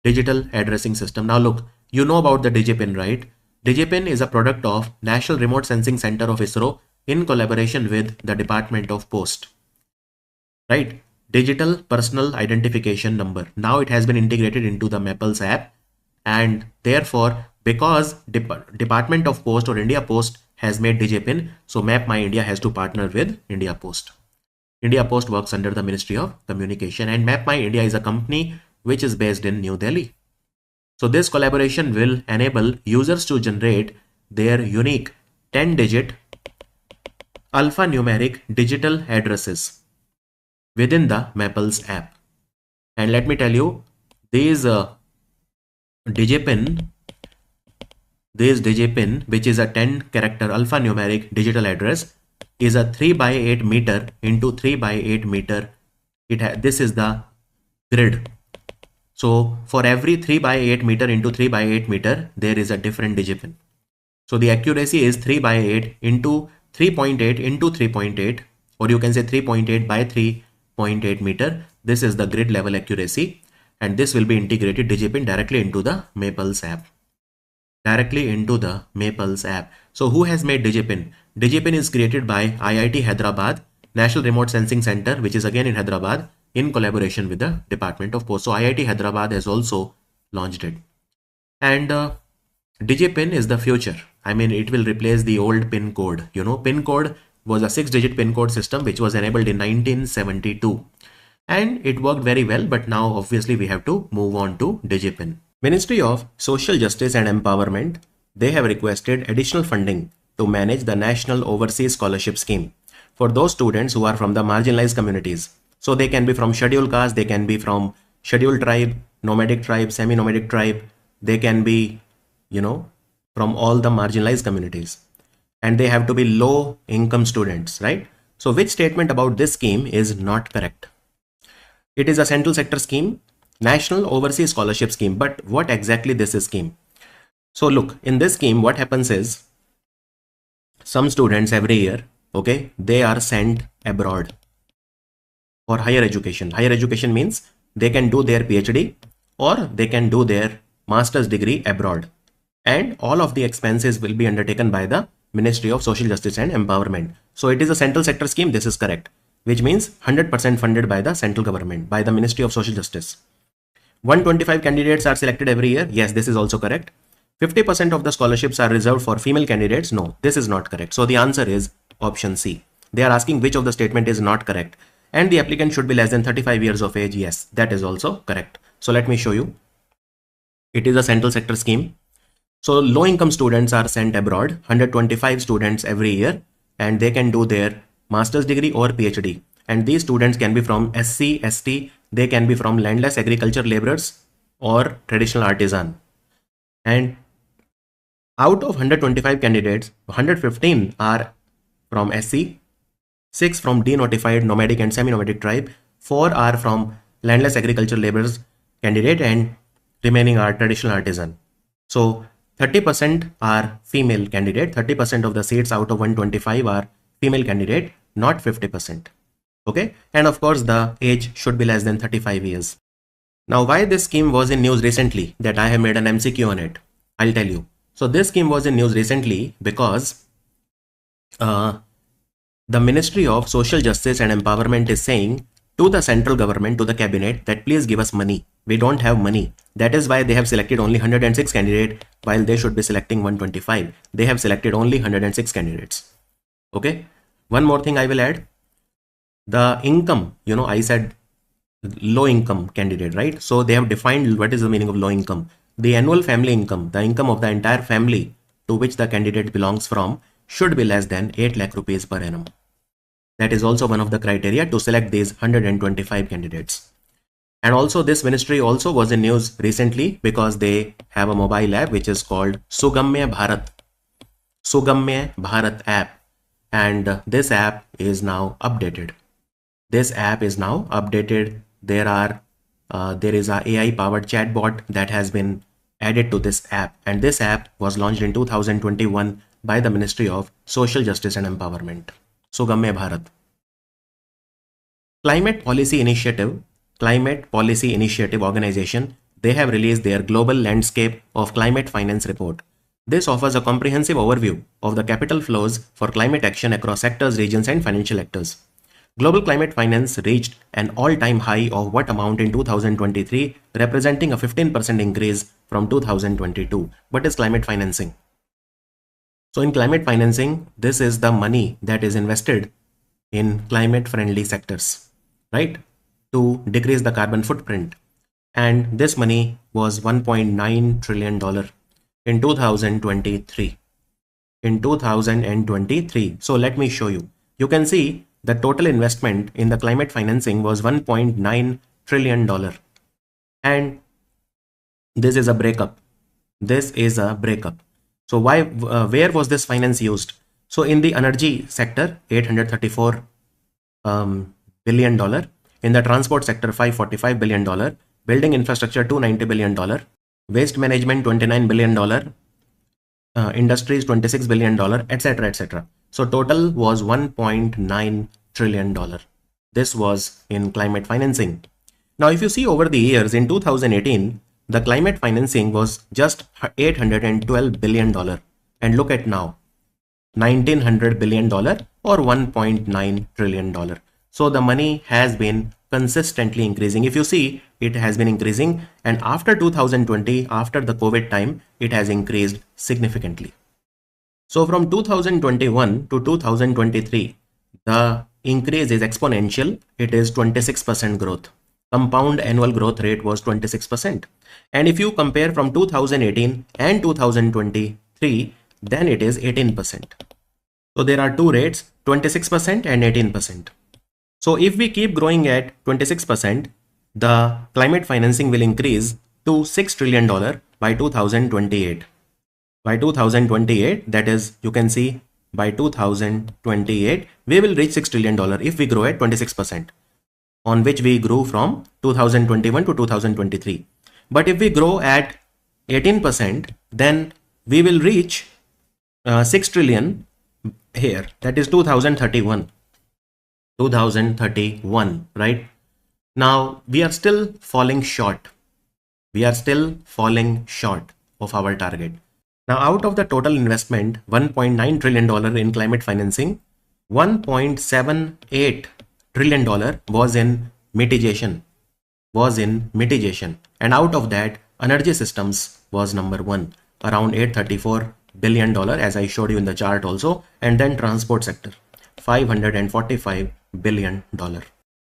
Now look, you know about the DigiPin, right? DigiPin is a product of National Remote Sensing Center of ISRO in collaboration with the Department of Post. Right? Digital Personal Identification Number. Now it has been integrated into the Mappls app, and therefore because Department of Post or India Post has made DigiPin, so Map My India has to partner with India Post. India Post works under the Ministry of Communication, and Map My India is a company which is based in New Delhi. So this collaboration will enable users to generate their unique 10-digit alphanumeric digital addresses within the Maples app. And let me tell you, these DigiPin, which is a 10-character alphanumeric digital address, is a 3 by 8 meter into 3 by 8 meter. This is the grid. So for every 3 by 8 meter into 3 by 8 meter, there is a different DigiPin. So the accuracy is 3 by 8 into 3.8 into 3.8, or you can say 3.8 by 3.8 meter. This is the grid level accuracy, and this will be integrated DigiPin directly into the Maples app. So who has made DigiPin? DigiPin is created by IIT Hyderabad, National Remote Sensing Center, which is again in Hyderabad, in collaboration with the Department of Post. So IIT Hyderabad has also launched it. And DigiPin is the future. I mean, it will replace the old PIN code. You know, PIN code was a 6-digit PIN code system which was enabled in 1972. And it worked very well, but now obviously we have to move on to DigiPin. Ministry of Social Justice and Empowerment, they have requested additional funding to manage the National Overseas Scholarship Scheme for those students who are from the marginalized communities. So they can be from scheduled caste, they can be from scheduled tribe, nomadic tribe, semi-nomadic tribe. They can be, you know, from all the marginalized communities. And they have to be low income students, right? So which statement about this scheme is not correct? It is a central sector scheme, National Overseas Scholarship Scheme. But what exactly this is scheme? So look, in this scheme, what happens is some students every year, okay, they are sent abroad for higher education. Higher education means they can do their PhD or they can do their master's degree abroad. And all of the expenses will be undertaken by the Ministry of Social Justice and Empowerment. So it is a central sector scheme. This is correct, which means 100% funded by the central government, by the Ministry of Social Justice. 125 candidates are selected every year. Yes, this is also correct. 50% of the scholarships are reserved for female candidates. No, this is not correct. So the answer is option C. They are asking which of the statement is not correct. And the applicant should be less than 35 years of age. Yes, that is also correct. So let me show you. It is a central sector scheme. So low income students are sent abroad, 125 students every year, and they can do their master's degree or PhD. And these students can be from SC, ST, they can be from landless agriculture laborers or traditional artisan. And out of 125 candidates, 115 are from SC, 6 from denotified nomadic and semi-nomadic tribe, 4 are from landless agriculture laborers candidate, and remaining are traditional artisan. So 30% are female candidate, 30% of the seats out of 125 are female candidate, not 50%. Okay, and of course the age should be less than 35 years. Now why this scheme was in news recently, that I have made an MCQ on it, I'll tell you. So this scheme was in news recently because the Ministry of Social Justice and Empowerment is saying to the central government, to the cabinet, that please give us money. We don't have money. That is why they have selected only 106 candidates while they should be selecting 125. They have selected only 106 candidates. Okay. One more thing I will add. The income, you know, I said low income candidate, right? So they have defined what is the meaning of low income. The annual family income, the income of the entire family to which the candidate belongs from, should be less than 8 lakh rupees per annum. That is also one of the criteria to select these 125 candidates. And also this ministry also was in news recently because they have a mobile app which is called Sugamya Bharat app. And this app is now updated. There is a AI powered chatbot that has been added to this app, and this app was launched in 2021 by the Ministry of Social Justice and Empowerment. Sugamya Bharat. Climate Policy Initiative organization, they have released their Global Landscape of Climate Finance report. This offers a comprehensive overview of the capital flows for climate action across sectors, regions, and financial actors. Global climate finance reached an all-time high of what amount in 2023, representing a 15% increase from 2022. What is climate financing? So in climate financing, this is the money that is invested in climate friendly sectors, right? To decrease the carbon footprint. And this money was $1.9 trillion in 2023. In 2023. So let me show you. You can see the total investment in the climate financing was $1.9 trillion. And this is a breakup. This is a breakup. So where was this finance used? So in the energy sector, $834 billion. In the transport sector, $545 billion. Building infrastructure, $290 billion. Waste management, $29 billion. Industries, $26 billion, etc. etc. So total was $1.9 trillion. This was in climate financing. Now, if you see over the years, in 2018, the climate financing was just $812 billion. And look at now, $1,900 billion or $1.9 trillion. So the money has been consistently increasing. If you see, it has been increasing, and after 2020, after the COVID time, it has increased significantly. So from 2021 to 2023, the increase is exponential. It is 26% growth. Compound annual growth rate was 26%. And if you compare from 2018 and 2023, then it is 18%. So there are two rates, 26% and 18%. So if we keep growing at 26%, the climate financing will increase to $6 trillion by 2028. By 2028, that is, you can see by 2028, we will reach $6 trillion if we grow at 26%, on which we grew from 2021 to 2023. But if we grow at 18%, then we will reach 6 trillion here, that is 2031. 2031, right? Now we are still falling short. We are still falling short of our target. Now, out of the total investment, $1.9 trillion in climate financing, $1.78 trillion was in mitigation. And out of that, energy systems was number one, around $834 billion, as I showed you in the chart also. And then transport sector, $545 billion.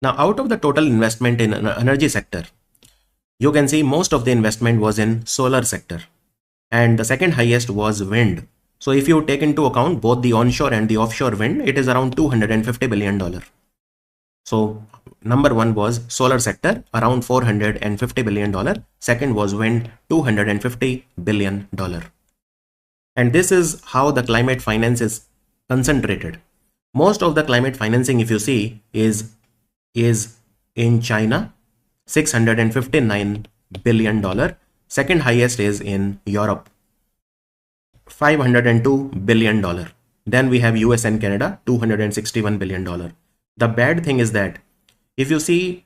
Now, out of the total investment in energy sector, you can see most of the investment was in solar sector, and the second highest was wind. So if you take into account both the onshore and the offshore wind, it is around $250 billion. So number one was solar sector, around $450 billion. Second was wind, $250 billion. And this is how the climate finance is concentrated. Most of the climate financing, if you see, is in China, $659 billion. Second highest is in Europe, $502 billion. Then we have US and Canada, $261 billion. The bad thing is that if you see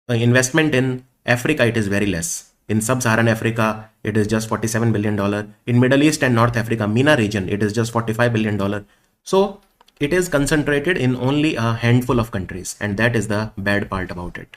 investment in Africa, it is very less. In sub-Saharan Africa, it is just $47 billion. In Middle East and North Africa, MENA region, it is just $45 billion. So it is concentrated in only a handful of countries, and that is the bad part about it.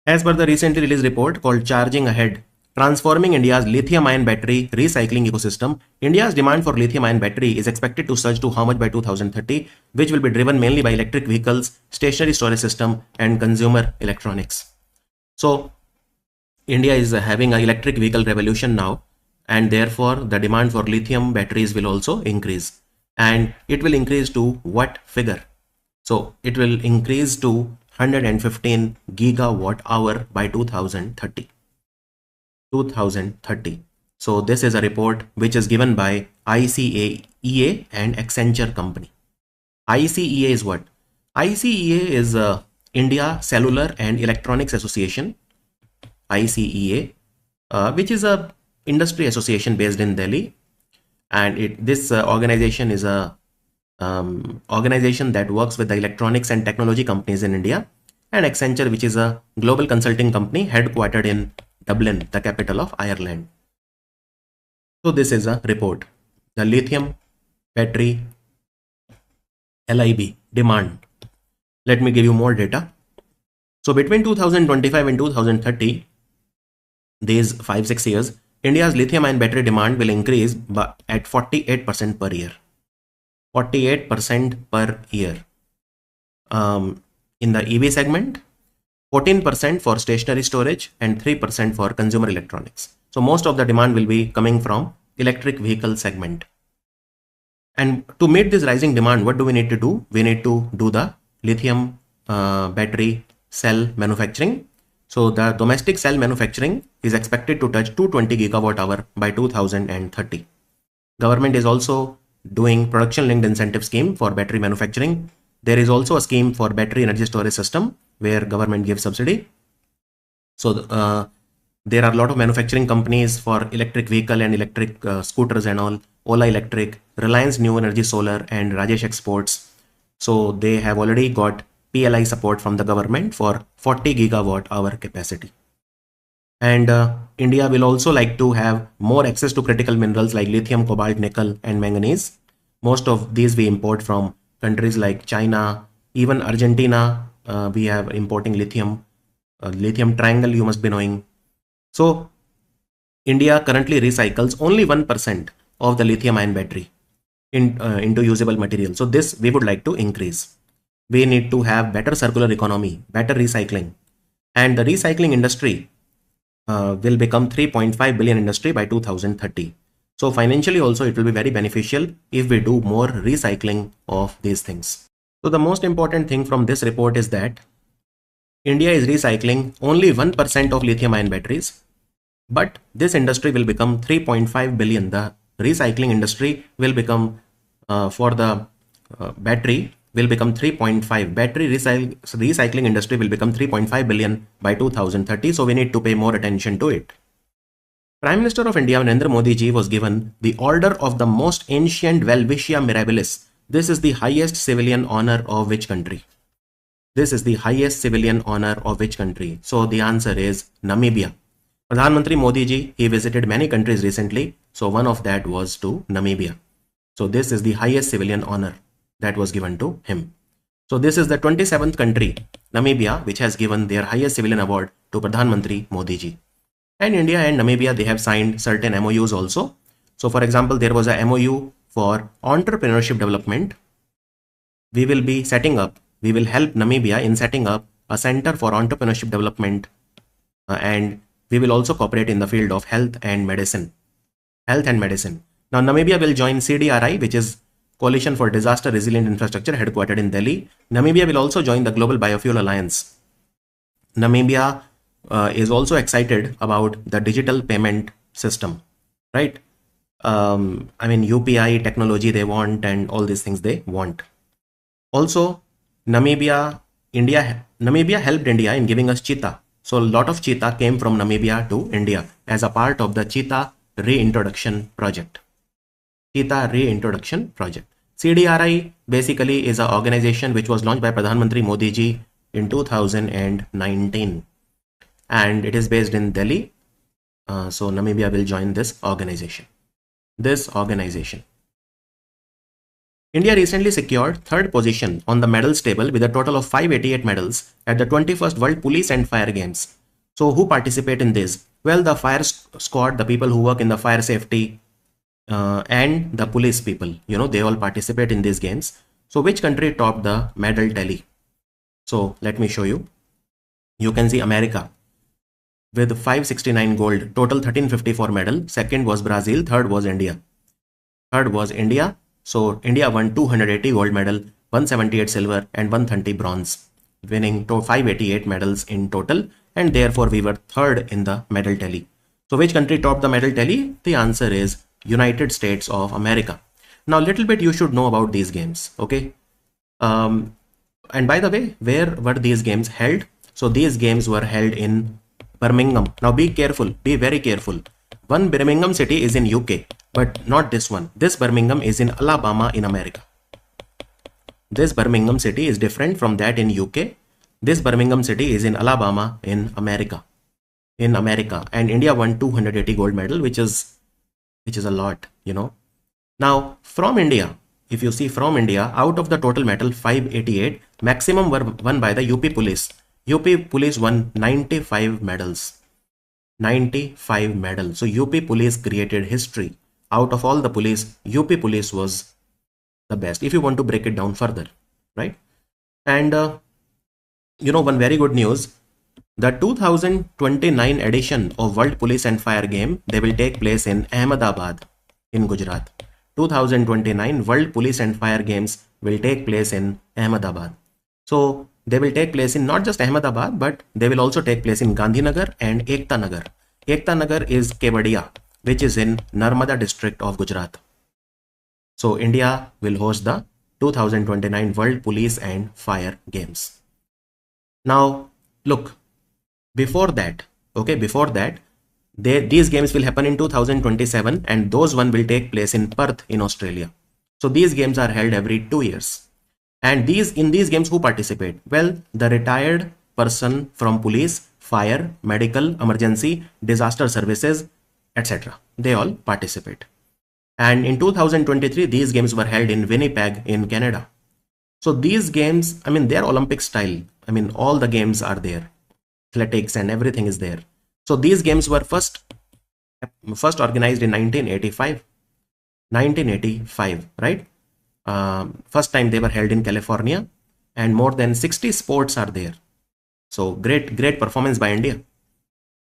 As per the recently released report called Charging Ahead, Transforming India's Lithium-Ion Battery Recycling Ecosystem, India's demand for lithium-ion battery is expected to surge to how much by 2030, which will be driven mainly by electric vehicles, stationary storage system, and consumer electronics. So India is having an electric vehicle revolution now, and therefore the demand for lithium batteries will also increase. And it will increase to what figure? So it will increase to 115 gigawatt hour by 2030. So this is a report which is given by ICAEA and Accenture company. ICEA is what? ICEA is India Cellular and Electronics Association, ICEA, which is a industry association based in Delhi. And this organization is a organization that works with the electronics and technology companies in India, and Accenture, which is a global consulting company headquartered in Dublin, the capital of Ireland. So this is a report, the lithium battery LIB demand. Let me give you more data. So between 2025 and 2030, these 5-6 years, India's lithium-ion battery demand will increase at 48% per year. 48% per year. in the EV segment, 14% for stationary storage, and 3% for consumer electronics. So most of the demand will be coming from electric vehicle segment. And to meet this rising demand, what do we need to do? We need to do the lithium battery cell manufacturing. So the domestic cell manufacturing is expected to touch 220 gigawatt hour by 2030. Government is also doing production linked incentive scheme for battery manufacturing. There is also a scheme for battery energy storage system where government gives subsidy. So there are a lot of manufacturing companies for electric vehicle and electric scooters and all. Ola Electric, Reliance New Energy Solar, and Rajesh Exports. So they have already got PLI support from the government for 40 gigawatt hour capacity. And India will also like to have more access to critical minerals like lithium, cobalt, nickel, and manganese. Most of these we import from countries like China, even Argentina. We have importing lithium. Lithium triangle you must be knowing. So India currently recycles only 1% of the lithium ion battery into usable material. So this we would like to increase. We need to have better circular economy, better recycling, and the recycling industry will become 3.5 billion industry by 2030. So financially also it will be very beneficial if we do more recycling of these things. So the most important thing from this report is that India is recycling only 1% of lithium ion batteries, but this industry will become 3.5 billion. The recycling industry will become for the battery will become 3.5. Battery recycling industry will become 3.5 billion by 2030. So we need to pay more attention to it. Prime Minister of India Narendra Modi ji was given the Order of the Most Ancient Welvicia Mirabilis. This is the highest civilian honor of which country? This is the highest civilian honor of which country? So the answer is Namibia. Pradhan Mantri Modi ji, he visited many countries recently. So one of that was to Namibia. So this is the highest civilian honor that was given to him. So this is the 27th country, Namibia, which has given their highest civilian award to Pradhan Mantri Modi ji. And India and Namibia, they have signed certain MOUs also. So for example, there was a MOU for entrepreneurship development. We will be setting up, we will help Namibia in setting up a center for entrepreneurship development, and we will also cooperate in the field of health and medicine. Now Namibia will join CDRI, which is Coalition for Disaster Resilient Infrastructure, headquartered in Delhi. Namibia will also join the Global Biofuel Alliance. Namibia is also excited about the digital payment system, right? I mean, UPI technology they want and all these things they want. Also, Namibia helped India in giving us cheetah. So a lot of cheetah came from Namibia to India as a part of the cheetah reintroduction project. CDRI basically is an organization which was launched by Pradhan Mantri Modi ji in 2019, and it is based in Delhi. So Namibia will join this organization. India recently secured third position on the medals table with a total of 588 medals at the 21st World Police and Fire Games. So who participate in this? Well, the fire squad, the people who work in the fire safety, and the police people, they all participate in these games. So which country topped the medal tally? So let me show you. You can see America with 569 gold, total 1354 medal. Second was Brazil, third was India. So India won 280 gold medal, 178 silver and 130 bronze, winning to 588 medals in total, and therefore we were third in the medal tally. So which country topped the medal tally? The answer is United States of America. Now little bit you should know about these games, okay? And by the way, where were these games held? So these games were held in Birmingham. Now be careful, be very careful. One Birmingham city is in UK, but not this one. This Birmingham is in Alabama in America. This Birmingham city is different from that in UK. This Birmingham city is in Alabama in America. And India won 280 gold medal, which is a lot, Now from India, if you see from India, out of the total medal 588, maximum were won by the UP Police. UP Police won 95 medals. 95 medals. So UP Police created history. Out of all the police, UP Police was the best, if you want to break it down further, right? And one very good news, the 2029 edition of World Police and Fire Game, they will take place in Ahmedabad in Gujarat. 2029 World Police and Fire Games will take place in Ahmedabad. So they will take place in not just Ahmedabad, but they will also take place in Gandhinagar and Ekta Nagar. Ekta Nagar is Kevadia, which is in Narmada district of Gujarat. So India will host the 2029 World Police and Fire Games. Now, look, before that, these games will happen in 2027, and those one will take place in Perth in Australia. So these games are held every 2 years. And in these games, who participate? Well, the retired person from police, fire, medical, emergency, disaster services, etc. They all participate. And in 2023, these games were held in Winnipeg in Canada. So these games, I mean, they're Olympic style. I mean, all the games are there. Athletics and everything is there. So these games were first organized in 1985. 1985, right? First time they were held in California, and more than 60 sports are there. So great performance by India.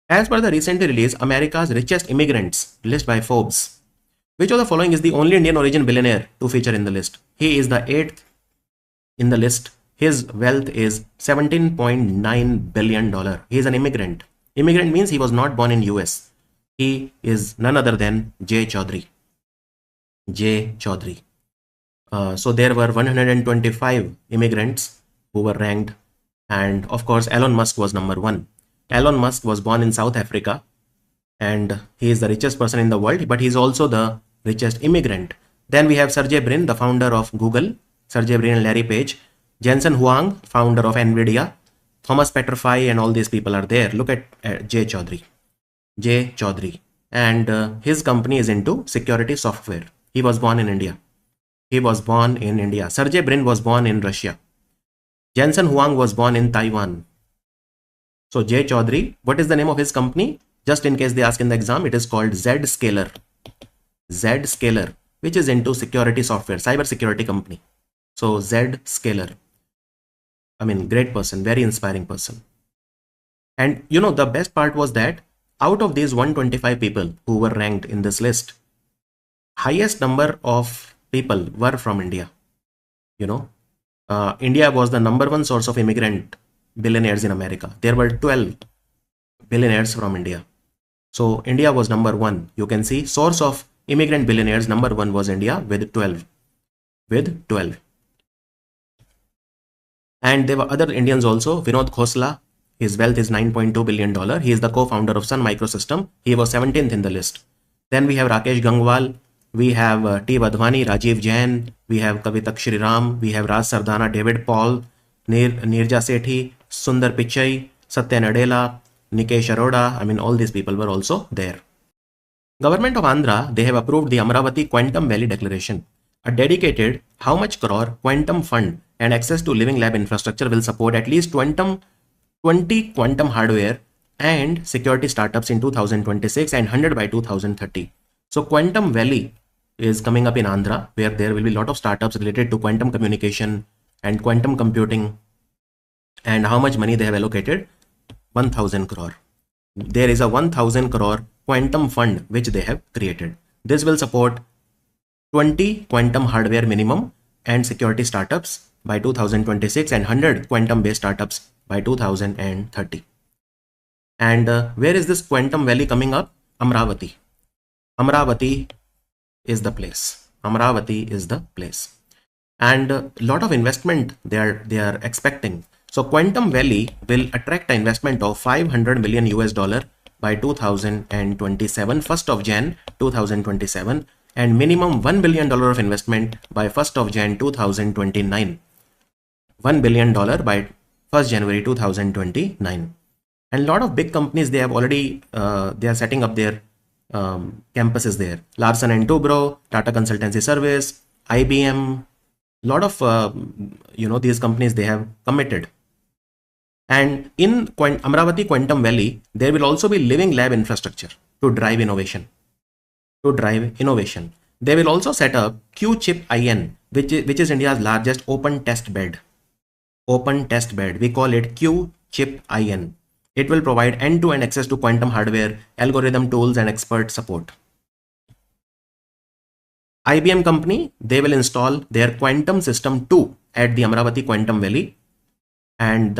As per the recently released America's Richest Immigrants list by Forbes, which of the following is the only Indian origin billionaire to feature in the list? He is the 8th in the list. His wealth is $17.9 billion. He is an immigrant. Immigrant means he was not born in US. He is none other than Jay Chaudhry. Jay Chaudhry. So there were 125 immigrants who were ranked. And of course, Elon Musk was number 1. Elon Musk was born in South Africa, and he is the richest person in the world, but he is also the richest immigrant. Then we have Sergey Brin, the founder of Google, Sergey Brin and Larry Page. Jensen Huang, founder of Nvidia. Thomas Petrify and all these people are there. Look at Jay Chaudhry. Jay Chaudhry. And his company is into security software. He was born in India. Sergey Brin was born in Russia. Jensen Huang was born in Taiwan. So Jay Chaudhry, what is the name of his company? Just in case they ask in the exam, it is called Zscaler. Zscaler, which is into security software, cyber security company. So Zscaler. I mean, great person, very inspiring person. And the best part was that out of these 125 people who were ranked in this list, highest number of people were from India. India was the number 1 source of immigrant billionaires in America. There were 12 billionaires from India. So India was number 1. You can see source of immigrant billionaires, number 1 was India with 12. And there were other Indians also. Vinod Khosla, his wealth is $9.2 billion. He is the co-founder of Sun Microsystem. He was 17th in the list. Then we have Rakesh Gangwal. We have T. Wadhwani, Rajiv Jain. We have Kavitak Shriram. We have Raj Sardana, David Paul, Nirja Sethi, Sundar Pichai, Satya Nadella, Nikesh Arora. I mean, all these people were also there. Government of Andhra, they have approved the Amravati Quantum Valley Declaration. A dedicated how much crore quantum fund and access to living lab infrastructure will support at least 20 quantum hardware and security startups in 2026 and 100 by 2030. So Quantum Valley is coming up in Andhra, where there will be a lot of startups related to quantum communication and quantum computing. And how much money they have allocated? 1000 crore. There is a 1000 crore quantum fund which they have created. This will support 20 quantum hardware minimum and security startups by 2026 and 100 quantum based startups by 2030. And where is this Quantum Valley coming up? Amravati. Amravati is the place. And a lot of investment they are expecting. So Quantum Valley will attract an investment of $500 million by 2027, 1st of Jan 2027, and minimum $1 billion of investment by 1st of Jan 2029. $1 billion by 1st January 2029. And a lot of big companies, they have already, they are setting up their campuses there. Larsen and Toubro, Tata Consultancy Service, IBM, a lot of, these companies, they have committed. And in Amravati Quantum Valley, there will also be living lab infrastructure to drive innovation. They will also set up Q-Chip IN, which is India's largest open test bed. open test bed. We call it Q-Chip-IN. It will provide end-to-end access to quantum hardware, algorithm tools, and expert support. IBM company, they will install their quantum system 2 at the Amravati Quantum Valley. And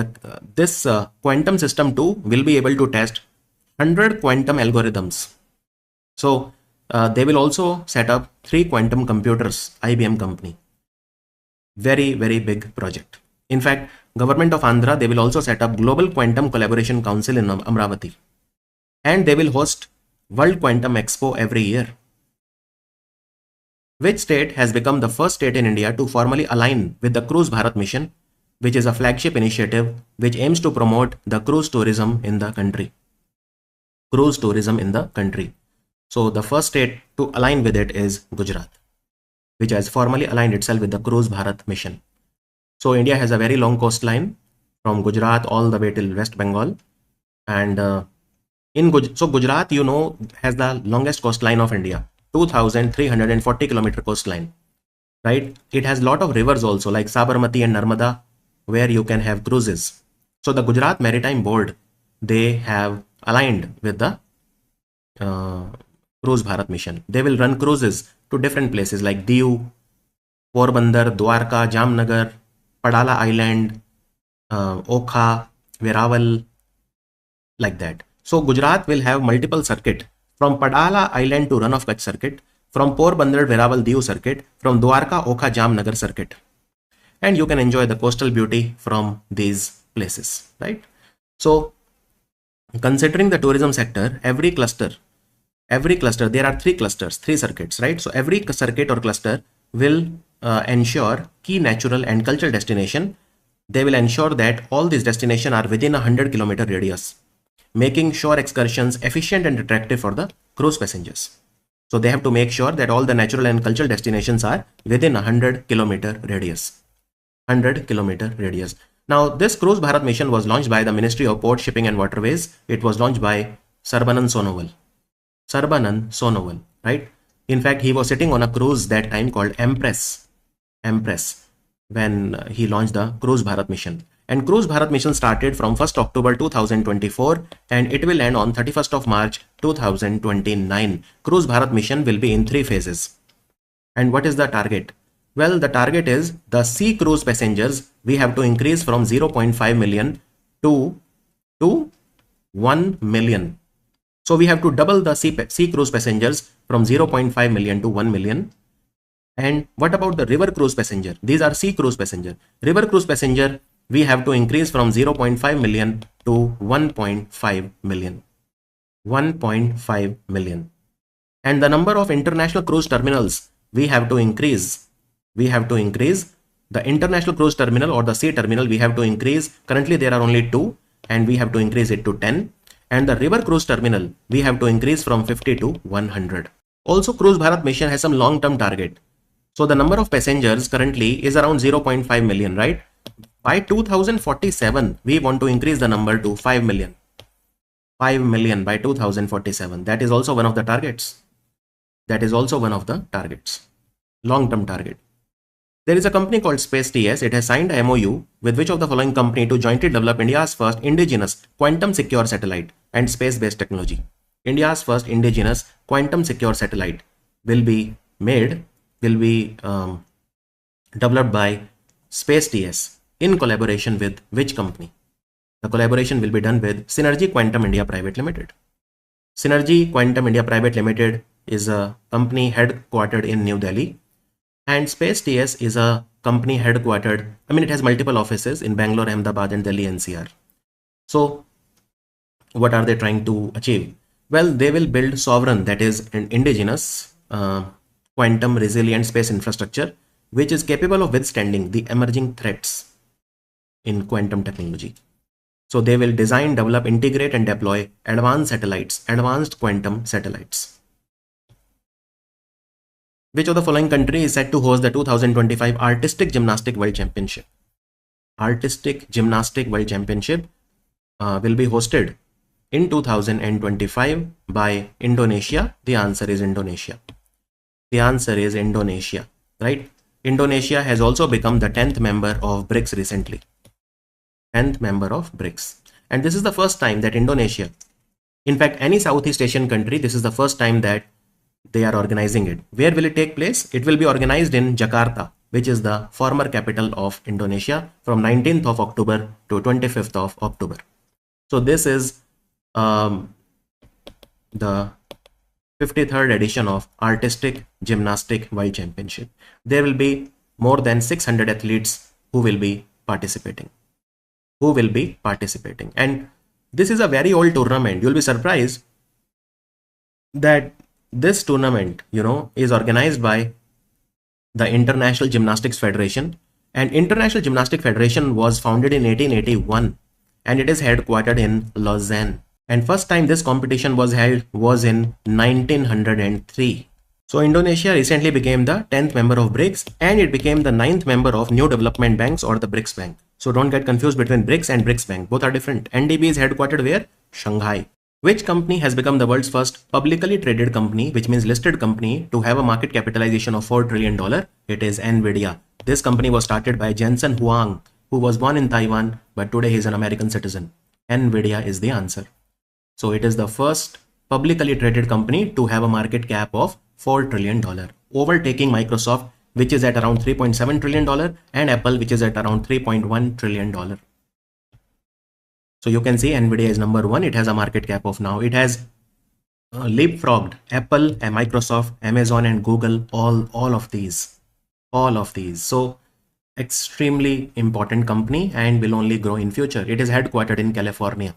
this quantum system 2 will be able to test 100 quantum algorithms. So they will also set up 3 quantum computers, IBM company. Very, very big project. In fact, government of Andhra, they will also set up Global Quantum Collaboration Council in Amravati. And they will host World Quantum Expo every year. Which state has become the first state in India to formally align with the Cruise Bharat mission, which is a flagship initiative which aims to promote the cruise tourism in the country. Cruise tourism in the country. So the first state to align with it is Gujarat, which has formally aligned itself with the Cruise Bharat mission. So India has a very long coastline from Gujarat all the way till West Bengal. And so Gujarat, you know, has the longest coastline of India, 2,340 kilometer coastline, right? It has a lot of rivers also like Sabarmati and Narmada, where you can have cruises. So the Gujarat Maritime Board, they have aligned with the Cruise Bharat mission. They will run cruises to different places like Diu, Porbandar, Dwarka, Jamnagar, Padala Island, Okha, Veraval, like that. So Gujarat will have multiple circuit from Padala Island to Run of Kutch circuit, from Porbandar, Veraval, Diu circuit, from Dwarka, Okha, Jamnagar circuit. And you can enjoy the coastal beauty from these places, right? So considering the tourism sector, every cluster, there are 3 clusters, 3 circuits, right? So every circuit or cluster will ensure key natural and cultural destination. They will ensure that all these destinations are within 100 kilometer radius, making shore excursions efficient and attractive for the cruise passengers. So they have to make sure that all the natural and cultural destinations are within 100 kilometer radius. 100 kilometer radius. Now this Cruise Bharat mission was launched by the Ministry of Port, Shipping and Waterways. It was launched by Sarbanand Sonowal, right? In fact, he was sitting on a cruise that time called Empress, when he launched the Cruise Bharat mission. And Cruise Bharat mission started from 1st October 2024 and it will end on 31st of March 2029. Cruise Bharat mission will be in 3 phases. And what is the target? Well, the target is the sea cruise passengers we have to increase from 0.5 million to 1 million. So we have to double the sea cruise passengers from 0.5 million to 1 million. And what about the river cruise passenger? These are sea cruise passenger. River cruise passenger, we have to increase from 0.5 million to 1.5 million. 1.5 million. And the number of international cruise terminals, we have to increase. The international cruise terminal or the sea terminal, we have to increase. Currently there are only 2 and we have to increase it to 10. And the river cruise terminal, we have to increase from 50 to 100. Also, Cruise Bharat mission has some long-term target. So the number of passengers currently is around 0.5 million, right? By 2047, we want to increase the number to 5 million. 5 million by 2047. That is also one of the targets. Long-term target. There is a company called Space TS. It has signed a MOU with which of the following company to jointly develop India's first indigenous quantum secure satellite and space-based technology. India's first indigenous quantum secure satellite will be developed by Space TS in collaboration with which company? The collaboration will be done with Synergy Quantum India Private Limited. Synergy Quantum India Private Limited is a company headquartered in New Delhi. And Space TS is a company headquartered, it has multiple offices in Bangalore, Ahmedabad and Delhi NCR. So what are they trying to achieve? Well, they will build sovereign, that is an indigenous quantum resilient space infrastructure, which is capable of withstanding the emerging threats in quantum technology. So they will design, develop, integrate and deploy advanced quantum satellites. Which of the following country is set to host the 2025 Artistic Gymnastic World Championship? Artistic Gymnastic World Championship will be hosted in 2025 by Indonesia. The answer is Indonesia. Right? Indonesia has also become the 10th member of BRICS recently. 10th member of BRICS. And this is the first time that Indonesia, in fact, any Southeast Asian country, this is the first time that they are organizing it. Where will it take place? It will be organized in Jakarta, which is the former capital of Indonesia, from 19th of October to 25th of October. So this is the 53rd edition of Artistic Gymnastic World Championship. There will be more than 600 athletes who will be participating. And this is a very old tournament. You'll be surprised that this tournament, is organized by the International Gymnastics Federation. And International Gymnastics Federation was founded in 1881 and it is headquartered in Lausanne. And first time this competition was held was in 1903. So Indonesia recently became the 10th member of BRICS and it became the 9th member of New Development Banks or the BRICS Bank. So don't get confused between BRICS and BRICS Bank. Both are different. NDB is headquartered where? Shanghai. Which company has become the world's first publicly traded company, which means listed company, to have a market capitalization of $4 trillion? It is NVIDIA. This company was started by Jensen Huang, who was born in Taiwan, but today he is an American citizen. NVIDIA is the answer. So it is the first publicly traded company to have a market cap of $4 trillion, overtaking Microsoft, which is at around $3.7 trillion, and Apple, which is at around $3.1 trillion. So you can see NVIDIA is number one. It has a market cap of now. It has leapfrogged Apple and Microsoft, Amazon and Google, all of these. So extremely important company and will only grow in future. It is headquartered in California.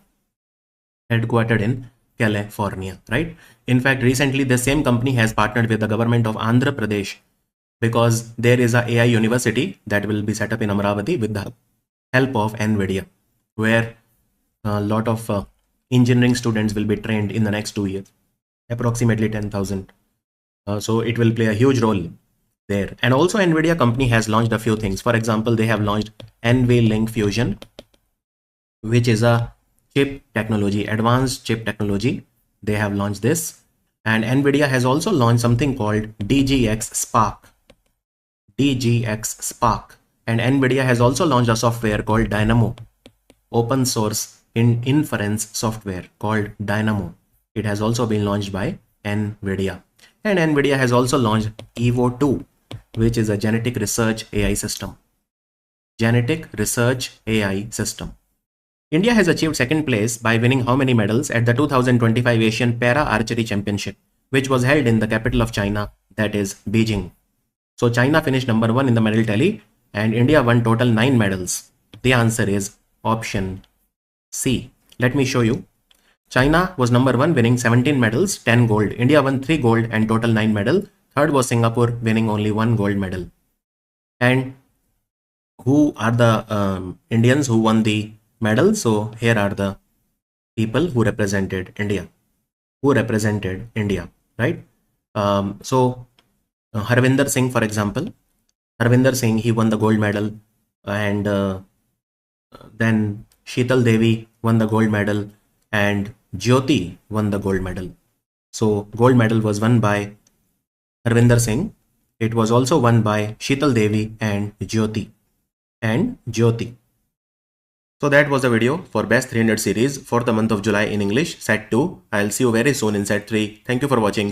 Right? In fact, recently the same company has partnered with the government of Andhra Pradesh because there is a AI university that will be set up in Amravati with the help of NVIDIA, where a lot of engineering students will be trained in the next 2 years, approximately 10,000. So it will play a huge role there. And also NVIDIA company has launched a few things. For example, they have launched NVLink Fusion, which is a advanced chip technology. They have launched this. And NVIDIA has also launched something called DGX Spark. And NVIDIA has also launched a software called Dynamo, open source inference software called Dynamo. It has also been launched by NVIDIA. And NVIDIA has also launched Evo 2, which is a genetic research AI system. India has achieved second place by winning how many medals at the 2025 Asian Para Archery Championship, which was held in the capital of China, that is Beijing. So China finished number one in the medal tally and India won total 9 medals. The answer is option C. Let me show you. China was number one, winning 17 medals, 10 gold. India won 3 gold and total 9 medal. Third was Singapore, winning only 1 gold medal. And who are the Indians who won the medal? So here are the people who represented India. Right? So Harvinder Singh, for example. Harvinder Singh, he won the gold medal. And then Sheetal Devi won the gold medal and Jyoti won the gold medal. So gold medal was won by Harvinder Singh. It was also won by Sheetal Devi and Jyoti. So that was the video for Best 300 series for the month of July in English, Set 2. I'll see you very soon in Set 3. Thank you for watching.